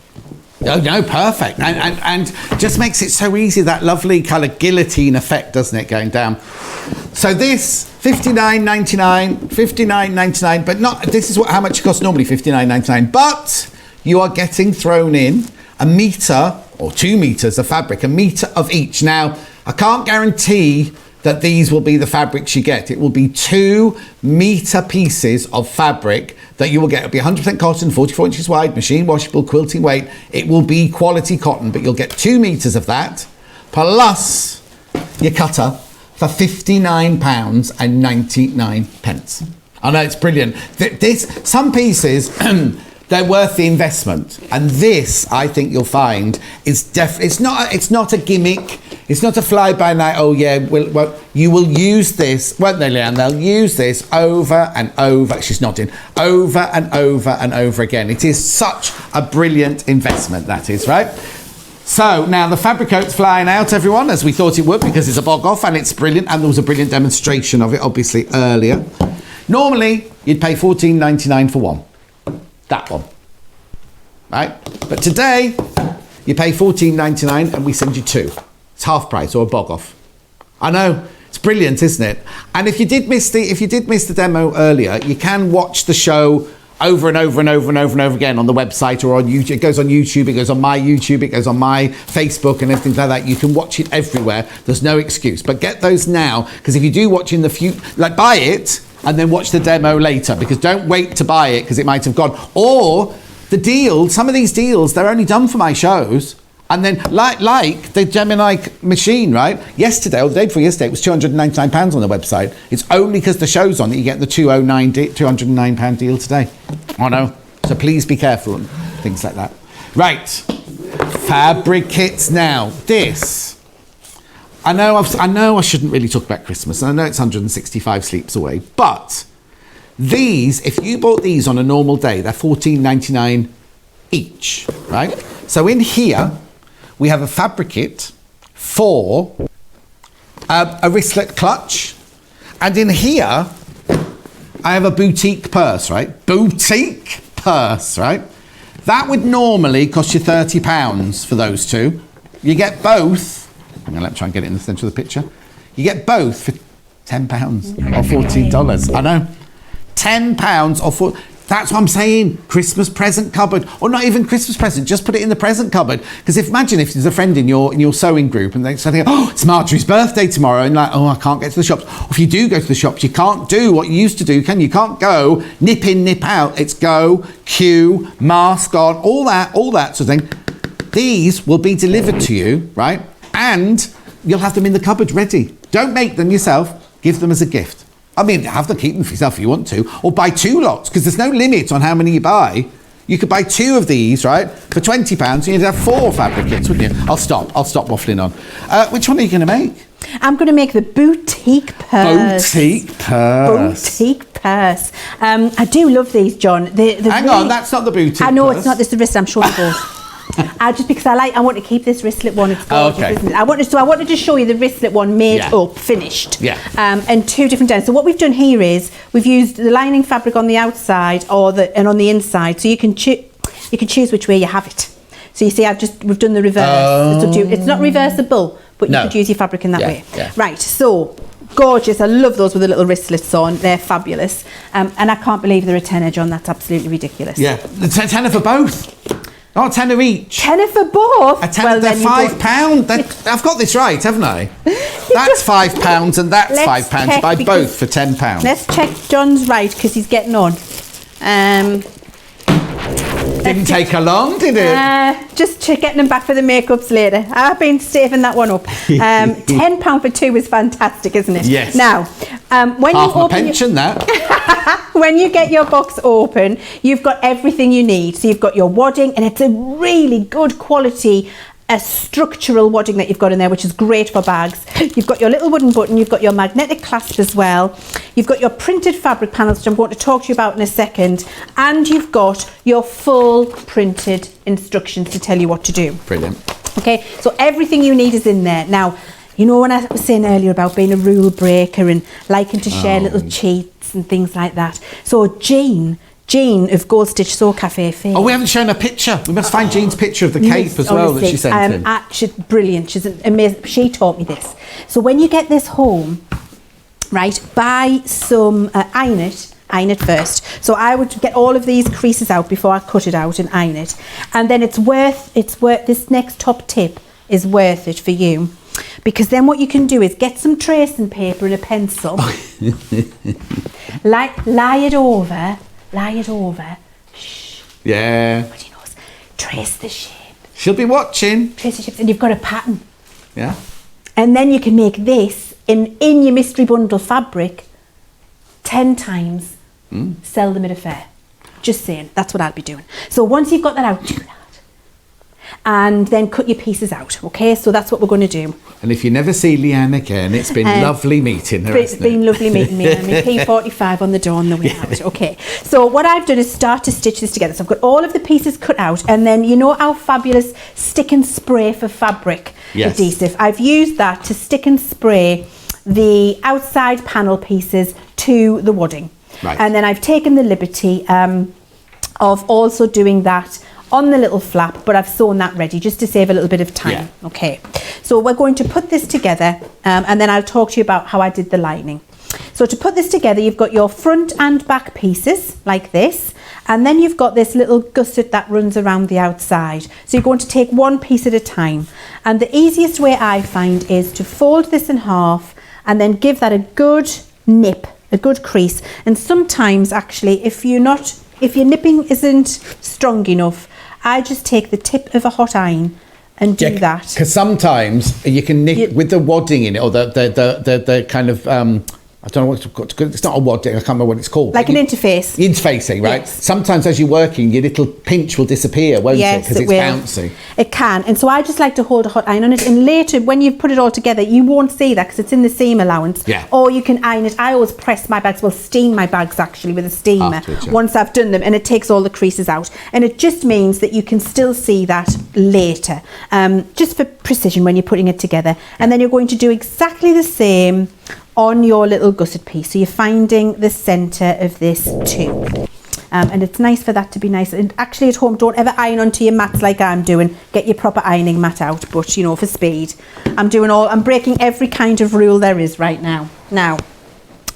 Oh no, perfect. And just makes it so easy, that lovely kind of guillotine effect, doesn't it, going down. So this $59.99, $59.99, but not, this is how much it costs normally, $59.99, but you are getting thrown in a metre or 2 meters of fabric, a metre of each. Now, I can't guarantee that these will be the fabrics you get. It will be 2 metre pieces of fabric that you will get. It'll be 100% cotton, 44 inches wide, machine washable, quilting weight. It will be quality cotton, but you'll get 2 meters of that, plus your cutter for £59.99. I know, it's brilliant. Some pieces, they're worth the investment, and this, I think you'll find, is it's not a gimmick. It's not a fly-by-night, oh yeah, well, you will use this, won't they, Leanne? They'll use this over and over, she's nodding, over and over and over again. It is such a brilliant investment, that is, right? So, now the fabric coat's flying out, everyone, as we thought it would, because it's a bog off, and it's brilliant, and there was a brilliant demonstration of it, obviously, earlier. Normally, you'd pay $14.99 for one. That one. Right? But today, you pay $14.99 and we send you 2. It's half price, or a bog off. I know, it's brilliant, isn't it? And if you did miss the demo earlier, you can watch the show over and over and over and over and over again on the website or on YouTube. It goes on YouTube, it goes on my YouTube, it goes on my Facebook and everything like that. You can watch it everywhere. There's no excuse. But get those now, because if you do watch in the future, like buy it and then watch the demo later, because don't wait to buy it because it might have gone. Or the deal, some of these deals, they're only done for my shows. And then, like the Gemini machine, right? Yesterday, or the day before yesterday, it was £299 on the website. It's only because the show's on that you get the £209 deal today. Oh no. So please be careful and things like that. Right. Fabric kits now. This. I know I shouldn't really talk about Christmas, and I know it's 165 sleeps away, but these, if you bought these on a normal day, they're $14.99 each, right? So in here, we have a fabric kit for a wristlet clutch. And in here, I have a boutique purse, right? Boutique purse, right? That would normally cost you £30 for those two. You get both. I'm going to try and get it in the centre of the picture. You get both for £10 or $14. I know. £10 or $14. That's what I'm saying. Christmas present cupboard, or not even Christmas present. Just put it in the present cupboard. Because imagine if there's a friend in your sewing group and they say, "Oh, it's Marjorie's birthday tomorrow," and like, "Oh, I can't get to the shops." Or if you do go to the shops, you can't do what you used to do, can you? You can't go nip in, nip out. It's go, queue, mask on, all that sort of thing. These will be delivered to you, right? And you'll have them in the cupboard ready. Don't make them yourself. Give them as a gift. I mean, have them, keep them for yourself if you want to, or buy 2 lots, because there's no limit on how many you buy. You could buy 2 of these, right, for £20, and you'd have 4 fabric kits, wouldn't you? I'll stop waffling on. Which one are you going to make? I'm going to make the boutique purse. Boutique purse. Boutique purse. I do love these, John. Hang on, that's not the boutique I know purse. It's not. This is the wrist. I'm sure you both. Just because I want to keep this wristlet one. It's gorgeous, okay. isn't it? I wanted to show you the wristlet one made up, finished. Yeah. And 2 different designs. So what we've done here is we've used the lining fabric on the outside and on the inside. So you can choose which way you have it. So you see, we've done the reverse. It's not reversible, but you could use your fabric in that way. Yeah. Right. So gorgeous. I love those with the little wristlets on. They're fabulous. And I can't believe they're a tenner, John. That's absolutely ridiculous. Yeah. The tenner for both. Oh, £10 each. £10 for both? They're £5. I've got this right, haven't I? That's £5 and that's £5. You buy both for £10. Let's check John's right, because he's getting on. Didn't take her long, did it? Just getting them back for the makeups later. I've been saving that one up. £10 for 2 is fantastic, isn't it? Yes. Now, when half you my open pension, that. when you get your box open, you've got everything you need. So you've got your wadding, and it's a really good quality structural wadding that you've got in there, which is great for bags. You've got your little wooden button, you've got your magnetic clasp as well, you've got your printed fabric panels, which I'm going to talk to you about in a second, and you've got your full printed instructions to tell you what to do. Brilliant. Okay, so everything you need is in there. Now, you know, when I was saying earlier about being a rule breaker and liking to share little cheats and things like that. So Jean of Gold Stitch Sew Cafe fame. Oh, we haven't shown a picture. We must find Jean's picture of the cape as well that she sent in. She's brilliant. She's amazing. She taught me this. So when you get this home, right, buy some, iron it first. So I would get all of these creases out before I cut it out and iron it. And then it's worth, this next top tip is worth it for you. Because then what you can do is get some tracing paper and a pencil. Lie it over. Shh. Yeah. Nobody knows. Trace the shape. She'll be watching. Trace the shapes, and you've got a pattern. Yeah. And then you can make this in your mystery bundle fabric 10 times. Sell them at a fair. Just saying. That's what I'll be doing. So once you've got that out, do that. And then cut your pieces out, okay? So that's what we're going to do. And if you never see Leanne again, it's been lovely meeting her, It's been lovely meeting me. I'm in P45 on the door on the way out. Okay, so what I've done is start to stitch this together. So I've got all of the pieces cut out, and then you know our fabulous stick and spray for fabric adhesive? I've used that to stick and spray the outside panel pieces to the wadding. Right. And then I've taken the liberty of also doing that on the little flap, but I've sewn that ready just to save a little bit of time. Yeah. Okay, so we're going to put this together and then I'll talk to you about how I did the lining. So to put this together, you've got your front and back pieces like this, And then you've got this little gusset that runs around the outside. So you're going to take one piece at a time. And the easiest way I find is to fold this in half and then give that a good nip, a good crease. And sometimes actually, if your nipping isn't strong enough, I just take the tip of a hot iron and do that. Because sometimes you can nip with the wadding in it, or the kind of I don't know it's not a wadding, I can't remember what it's called. Like an interface. Interfacing, right? Yes. Sometimes as you're working, your little pinch will disappear, won't it? Because it's bouncy. It can. And so I just like to hold a hot iron on it. And later, when you've put it all together, you won't see that because it's in the seam allowance. Yeah. Or you can iron it. I always press my bags, steam my bags actually with a steamer once I've done them. And it takes all the creases out. And it just means that you can still see that later. Just for precision when you're putting it together. And then you're going to do exactly the same on your little gusset piece. So you're finding the centre of this too. And it's nice for that to be nice. And actually at home, don't ever iron onto your mats like I'm doing. Get your proper ironing mat out. But, you know, for speed, I'm breaking every kind of rule there is right now. Now,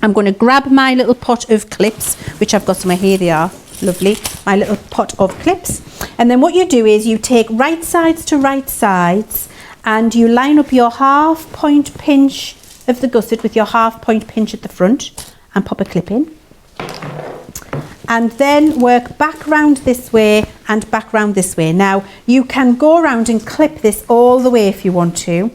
I'm going to grab my little pot of clips, which I've got somewhere. Here they are. Lovely. My little pot of clips. And then what you do is you take right sides to right sides and you line up your half point pinch of the gusset with your half point pinch at the front and pop a clip in. And then work back round this way and back round this way. Now, you can go around and clip this all the way if you want to.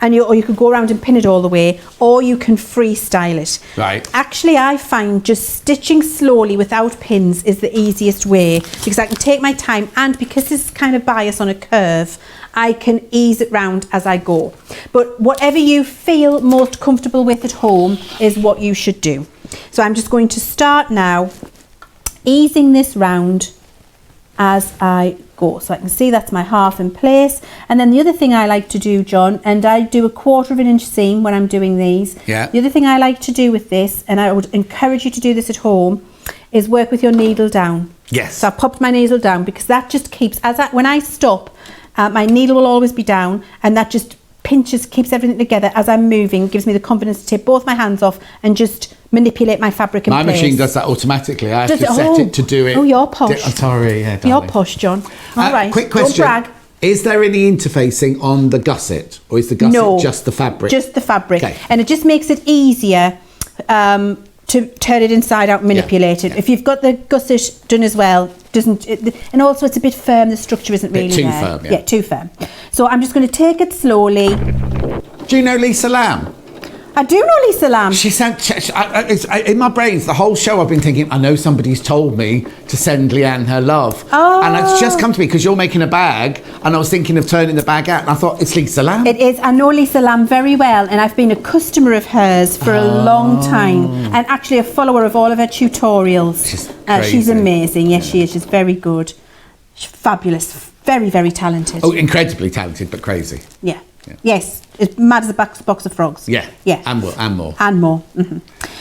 Or you could go around and pin it all the way, or you can freestyle it. Right. Actually, I find just stitching slowly without pins is the easiest way because I can take my time, and because this is kind of bias on a curve, I can ease it round as I go. But whatever you feel most comfortable with at home is what you should do. So I'm just going to start now easing this round as I go. So I can see that's my half in place. And then the other thing I like to do, John, and I do a 1/4 inch seam when I'm doing these. Yeah. The other thing I like to do with this, and I would encourage you to do this at home, is work with your needle down. Yes. So I've popped my needle down because that just keeps, when I stop, my needle will always be down, and that just pinches, keeps everything together as I'm moving, gives me the confidence to take both my hands off and just manipulate my fabric in place. My machine does that automatically. I have to set it to do it. Oh, you're posh. I'm sorry, yeah, darling. You're posh, John. All right. Quick question. Don't brag. Is there any interfacing on the gusset, or is the gusset just the fabric? Just the fabric. Okay. And it just makes it easier to turn it inside out and manipulate it. If you've got the gusset done as well, and also it's a bit firm, the structure isn't really too there. firm, yeah, too firm. So I'm just going to take it slowly. Do you know Lisa Lamb? I do know Lisa Lamb. She sent, in my brains, the whole show I've been thinking, I know somebody's told me to send Leanne her love. Oh. And it's just come to me because you're making a bag, and I was thinking of turning the bag out, and I thought, it's Lisa Lamb. It is. I know Lisa Lamb very well, and I've been a customer of hers for a long time, and actually a follower of all of her tutorials. She's amazing. Yes, she is. She's very good. She's fabulous. Very, very talented. Oh, incredibly talented, but crazy. Yeah. Yes. It's mad as a box of frogs. Yeah. Yeah. And more. Mm-hmm.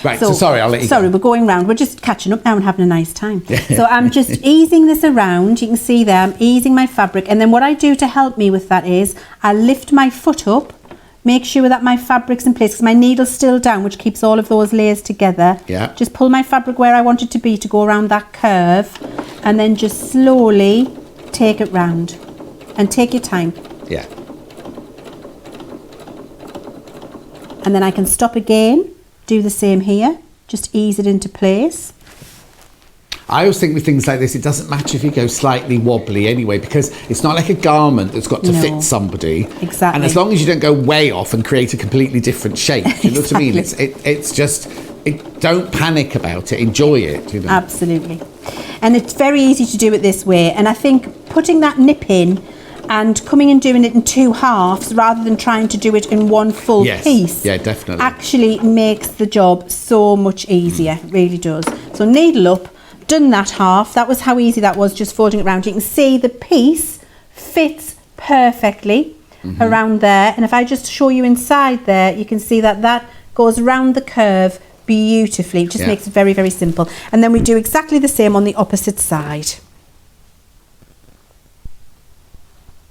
Right, so sorry, I'll let you Sorry, go. we're going round. We're just catching up now and having a nice time. So I'm just easing this around. You can see there, I'm easing my fabric. And then what I do to help me with that is I lift my foot up, make sure that my fabric's in place because my needle's still down, which keeps all of those layers together. Yeah. Just pull my fabric where I want it to be to go around that curve, and then just slowly take it round. And take your time. Yeah. And then I can stop again, do the same here, just ease it into place. I always think with things like this, it doesn't matter if you go slightly wobbly anyway, because it's not like a garment that's got to fit somebody. Exactly. And as long as you don't go way off and create a completely different shape, you know what I mean? It's just, don't panic about it, enjoy it. You know? Absolutely. And it's very easy to do it this way. And I think putting that nip in and coming and doing it in 2 halves rather than trying to do it in one full piece, yeah, definitely, actually makes the job so much easier. It really does. So needle up, done that half. That was how easy that was, just folding it around. You can see the piece fits perfectly around there. And if I just show you inside there, you can see that that goes around the curve beautifully. It just makes it very, very simple. And then we do exactly the same on the opposite side.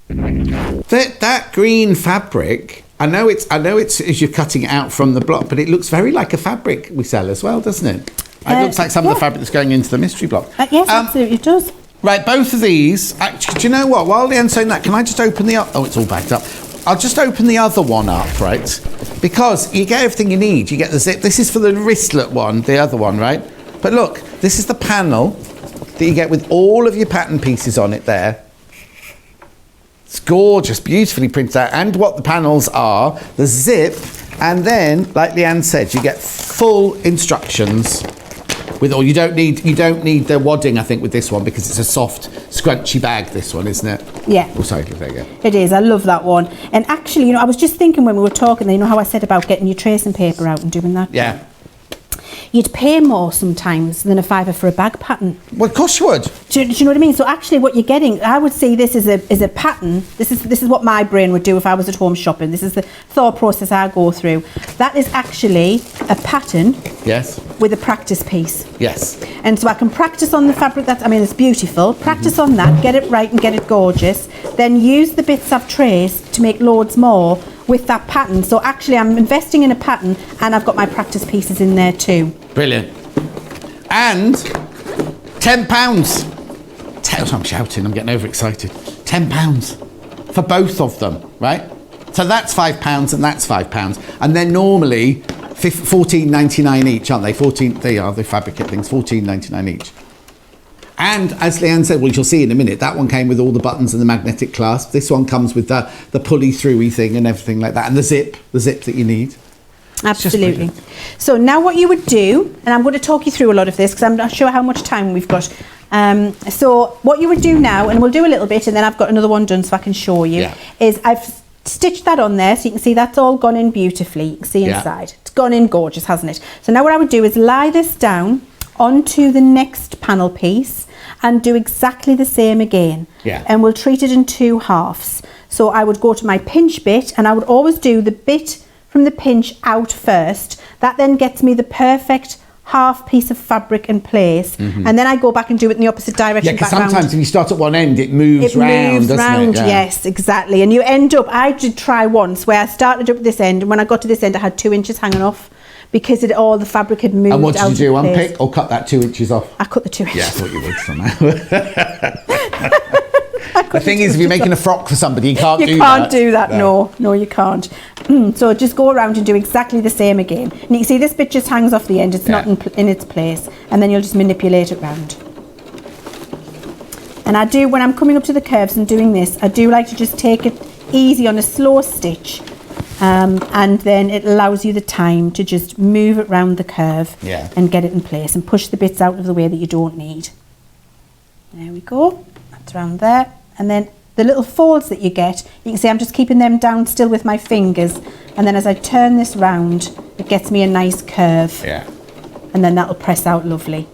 That green fabric, I know it's as you're cutting it out from the block, but it looks very like a fabric we sell as well, doesn't it? It looks like some of the fabric that's going into the mystery block. Yes, absolutely, it does. Right, both of these. Actually, do you know what? While Leanne's saying that, can I just open the... Oh, it's all backed up. I'll just open the other one up, right? Because you get everything you need. You get the zip. This is for the wristlet one, the other one, right? But look, this is the panel that you get with all of your pattern pieces on it there. It's gorgeous, beautifully printed out. And what the panels are, the zip, and then, like Leanne said, you get full instructions. You don't need the wadding, I think, with this one, because it's a soft, scrunchy bag, this one, isn't it? Yeah. Oh, sorry, there you go. It is. I love that one. And actually, I was just thinking when we were talking, how I said about getting your tracing paper out and doing that? Yeah. You'd pay more sometimes than a £5 for a bag pattern. Well, of course you would. Do you know what I mean? So actually what you're getting, I would see this as a pattern. This is what my brain would do if I was at home shopping. This is the thought process I go through. That is actually a pattern. Yes. With a practice piece. Yes. And so I can practice on the fabric it's beautiful. Practice on that, get it right and get it gorgeous. Then use the bits I've traced to make loads more with that pattern. So actually I'm investing in a pattern and I've got my practice pieces in there too. Brilliant. And £10. I'm shouting, I'm getting overexcited. £10 for both of them, right? So that's £5 and that's £5. And they're normally $14.99 each, aren't they? They are the fabricate things, $14.99 each. And as Leanne said, which you'll see in a minute, that one came with all the buttons and the magnetic clasp. This one comes with the pulley throughy thing and everything like that, and the zip that you need. Absolutely. So now what you would do, and I'm going to talk you through a lot of this because I'm not sure how much time we've got. So what you would do now, and we'll do a little bit, and then I've got another one done so I can show you, is I've stitched that on there so you can see that's all gone in beautifully. You can see inside. It's gone in gorgeous, hasn't it? So now what I would do is lie this down onto the next panel piece and do exactly the same again. And we'll treat it in 2 halves. So I would go to my pinch bit, and I would always do the bit from the pinch out first. That then gets me the perfect half piece of fabric in place, and then I go back and do it in the opposite direction. Yeah, because sometimes if you start at one end, it moves round, doesn't it? Yeah. Yes, exactly. And you end up, I did try once where I started up at this end, and when I got to this end, I had 2 inches hanging off because all the fabric had moved. And what did you do? Place. Unpick or cut that 2 inches off? I cut the 2 inches. Yeah, I thought you would somehow. The thing is, if you're making a frock for somebody, you can't do that. You can't do that, no, you can't. So just go around and do exactly the same again. And you can see this bit just hangs off the end, it's not in its place, and then you'll just manipulate it round. And I do, when I'm coming up to the curves and doing this, I do like to just take it easy on a slow stitch, and then it allows you the time to just move it round the curve and get it in place and push the bits out of the way that you don't need. There we go, that's around there. And then the little folds that you get, you can see I'm just keeping them down still with my fingers, and then as I turn this round, it gets me a nice curve. Yeah. And then that'll press out lovely.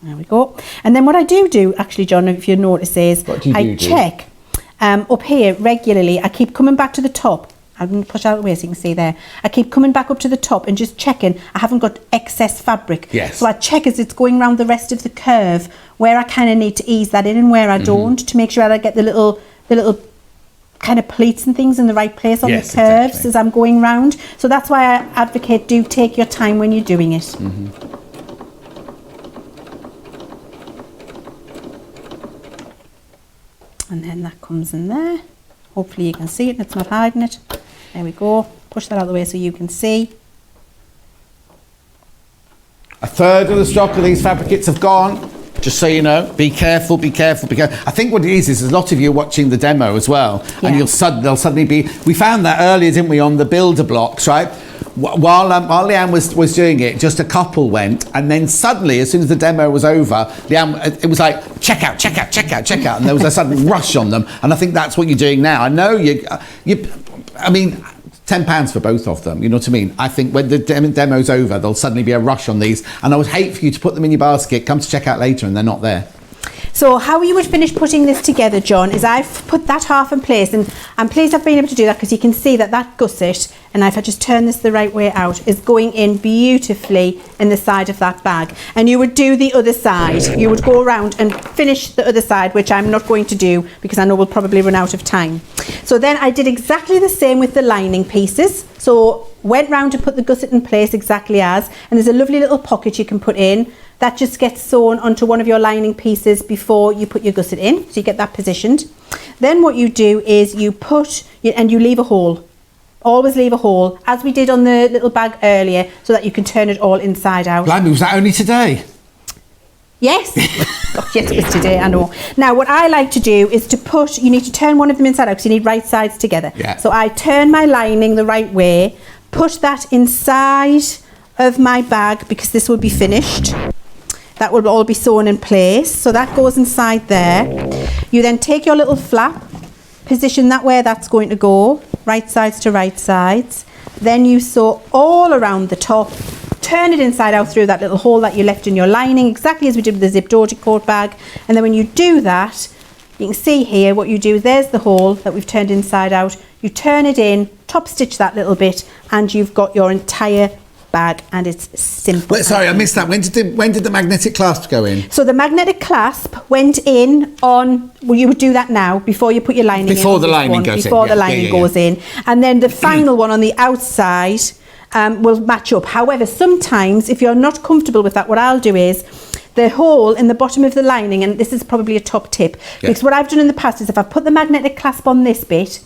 There we go. And then what I do actually, John, if you notice, is I check up here regularly. I keep coming back to the top. I'm going to push out the way so you can see there. I keep coming back up to the top and just checking I haven't got excess fabric. Yes. So I check as it's going around the rest of the curve where I kind of need to ease that in and where I don't, to make sure that I get the little kind of pleats and things in the right place on the curves as I'm going round. So that's why I advocate do take your time when you're doing it. And then that comes in there. Hopefully you can see it and it's not hiding it. There we go. Push that out of the way so you can see. A third of the stock of these fabricates have gone. Just so you know, be careful, be careful, be careful. I think what it is a lot of you are watching the demo as well, and they'll suddenly be. We found that earlier, didn't we, on the builder blocks, right? While Leanne was doing it, just a couple went, and then suddenly, as soon as the demo was over, Leanne, it was like check out, check out, check out, check out, and there was a sudden rush on them. And I think that's what you're doing now. I know I mean. £10 for both of them, you know what I mean? I think when the demo's over, there'll suddenly be a rush on these, and I would hate for you to put them in your basket, come to check out later, and they're not there. So how you would finish putting this together, John, is I've put that half in place, and I'm pleased I've been able to do that because you can see that that gusset, and if I just turn this the right way out, is going in beautifully in the side of that bag. And you would do the other side. You would go around and finish the other side, which I'm not going to do because I know we'll probably run out of time. So then I did exactly the same with the lining pieces. So went round to put the gusset in place exactly as, and there's a lovely little pocket you can put in. That just gets sewn onto one of your lining pieces before you put your gusset in, so you get that positioned. Then what you do is you put, and you leave a hole. Always leave a hole, as we did on the little bag earlier, so that you can turn it all inside out. Blimey, was that only today? Yes. Oh, yes, it was today, I know. Now, what I like to do is to put, you need to turn one of them inside out because you need right sides together. Yeah. So I turn my lining the right way, put that inside of my bag because this will be finished. That will all be sewn in place. So that goes inside there. You then take your little flap, position that where that's going to go, right sides to right sides. Then you sew all around the top, turn it inside out through that little hole that you left in your lining, exactly as we did with the zipped coat bag. And then when you do that, you can see here what you do, there's the hole that we've turned inside out. You turn it in, top stitch that little bit, and you've got your entire bag, and it's simple. Wait, sorry, I missed that. When did the magnetic clasp go in? So the magnetic clasp went in on, well, you would do that now before you put your lining in. Before the lining goes in. Before the lining goes in. And then the final one on the outside will match up. However, sometimes if you're not comfortable with that, what I'll do is the hole in the bottom of the lining, and this is probably a top tip, because what I've done in the past is if I put the magnetic clasp on this bit,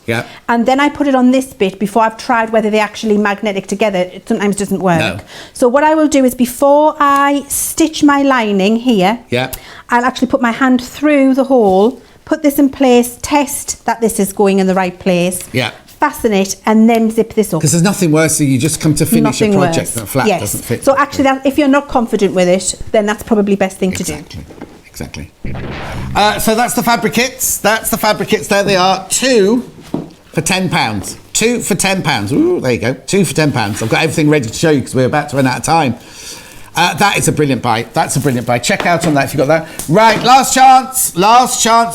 and then I put it on this bit before I've tried whether they actually magnetic together, it sometimes doesn't work. No. So what I will do is before I stitch my lining here, I'll actually put my hand through the hole, put this in place, test that this is going in the right place. Fasten it and then zip this up. Because there's nothing worse than you just come to finish a project and a flap doesn't fit. So actually, if you're not confident with it, then that's probably best thing to do. Exactly. So that's the fabric kits. There they are. 2 for £10. 2 for £10. Ooh, there you go. 2 for £10. I've got everything ready to show you because we're about to run out of time. That is a brilliant buy. That's a brilliant buy. Check out on that if you've got that. Right, last chance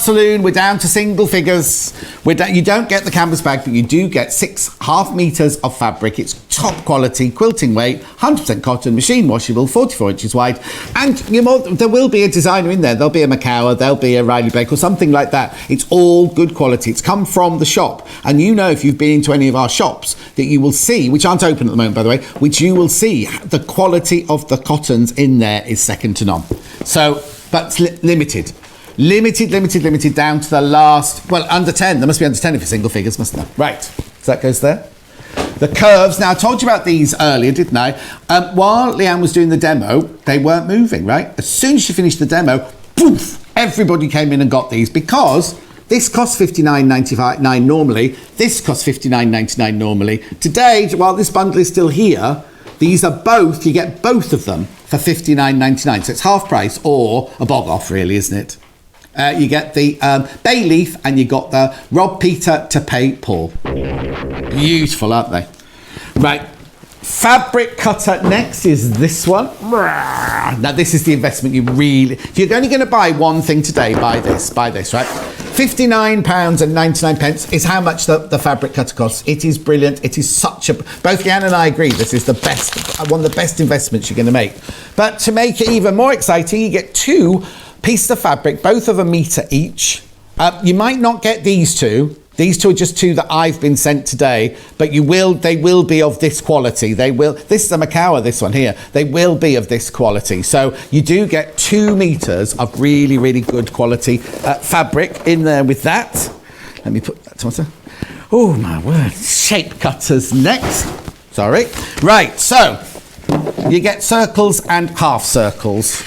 saloon. We're down to single figures. You don't get the canvas bag, but you do get 6.5 meters of fabric. It's top quality quilting weight, 100% cotton, machine washable, 44 inches wide. And there will be a designer in there. There'll be a Macawa, there'll be a Riley Blake or something like that. It's all good quality. It's come from the shop. And if you've been into any of our shops, that you will see, which aren't open at the moment, by the way, which you will see the quality of the cottons in there is second to none. So, but limited down to the last, under 10. There must be under 10 if you're single figures, mustn't there? Right, so that goes there. The curves, now I told you about these earlier, didn't I? While Leanne was doing the demo, they weren't moving, right? As soon as she finished the demo, poof, everybody came in and got these because this costs $59.95 normally. This costs $59.99 normally. Today, while this bundle is still here, these are both, you get both of them for $59.99. So it's half price or a bog off, really, isn't it? You get the bay leaf and you got the Rob Peter to pay Paul. Beautiful, aren't they? Right. Fabric cutter next is this one. Now this is the investment if you're only going to buy one thing today, buy this, right? £59.99 is how much the fabric cutter costs. It is brilliant. It is both Leanne and I agree this is the best, one of the best investments you're going to make. But to make it even more exciting, you get 2 pieces of fabric, both of a metre each. You might not get these 2. These 2 are just 2 that I've been sent today, but they will be of this quality. This is a Macawa, this one here. They will be of this quality. So you do get 2 meters of really, really good quality fabric in there with that. Let me put that tomato. Oh my word. Shape cutters next. Sorry. Right, so you get circles and half circles.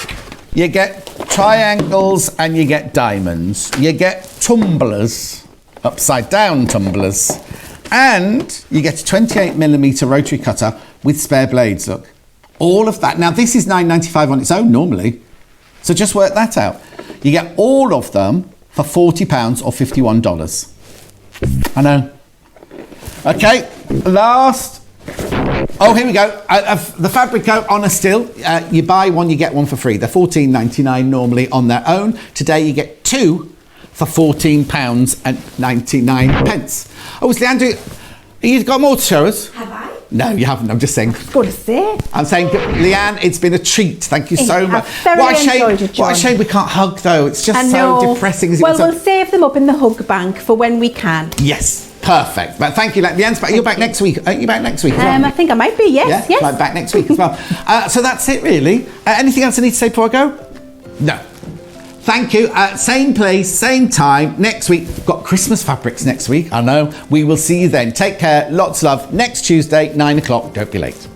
You get triangles and you get diamonds. You get tumblers. Upside down tumblers, and you get a 28mm rotary cutter with spare blades. Look, all of that. Now this is $9.95 on its own normally, so just work that out. You get all of them for £40 or $51. I know. Okay, last Oh, here we go. The fabric coat on a still. You buy one, you get one for free. They're £14.99 normally on their own. Today you get two for £14.99. Oh, it's Leanne, you've got more to show us? Have I? No, you haven't. I'm just saying. I've got to say. I'm saying, Leanne, it's been a treat. Thank you so much. What a shame we can't hug, though. It's just so depressing. Well, we'll save them up in the hug bank for when we can. Yes, perfect. But thank you, Leanne's back. You're back next week. Aren't you back next week as well? I think I might be, yes. Yeah, like back next week as well. So that's it, really. Anything else I need to say before I go? No. Thank you. Same place, same time. Next week, we've got Christmas fabrics next week. I know. We will see you then. Take care. Lots of love. Next Tuesday, 9 o'clock. Don't be late.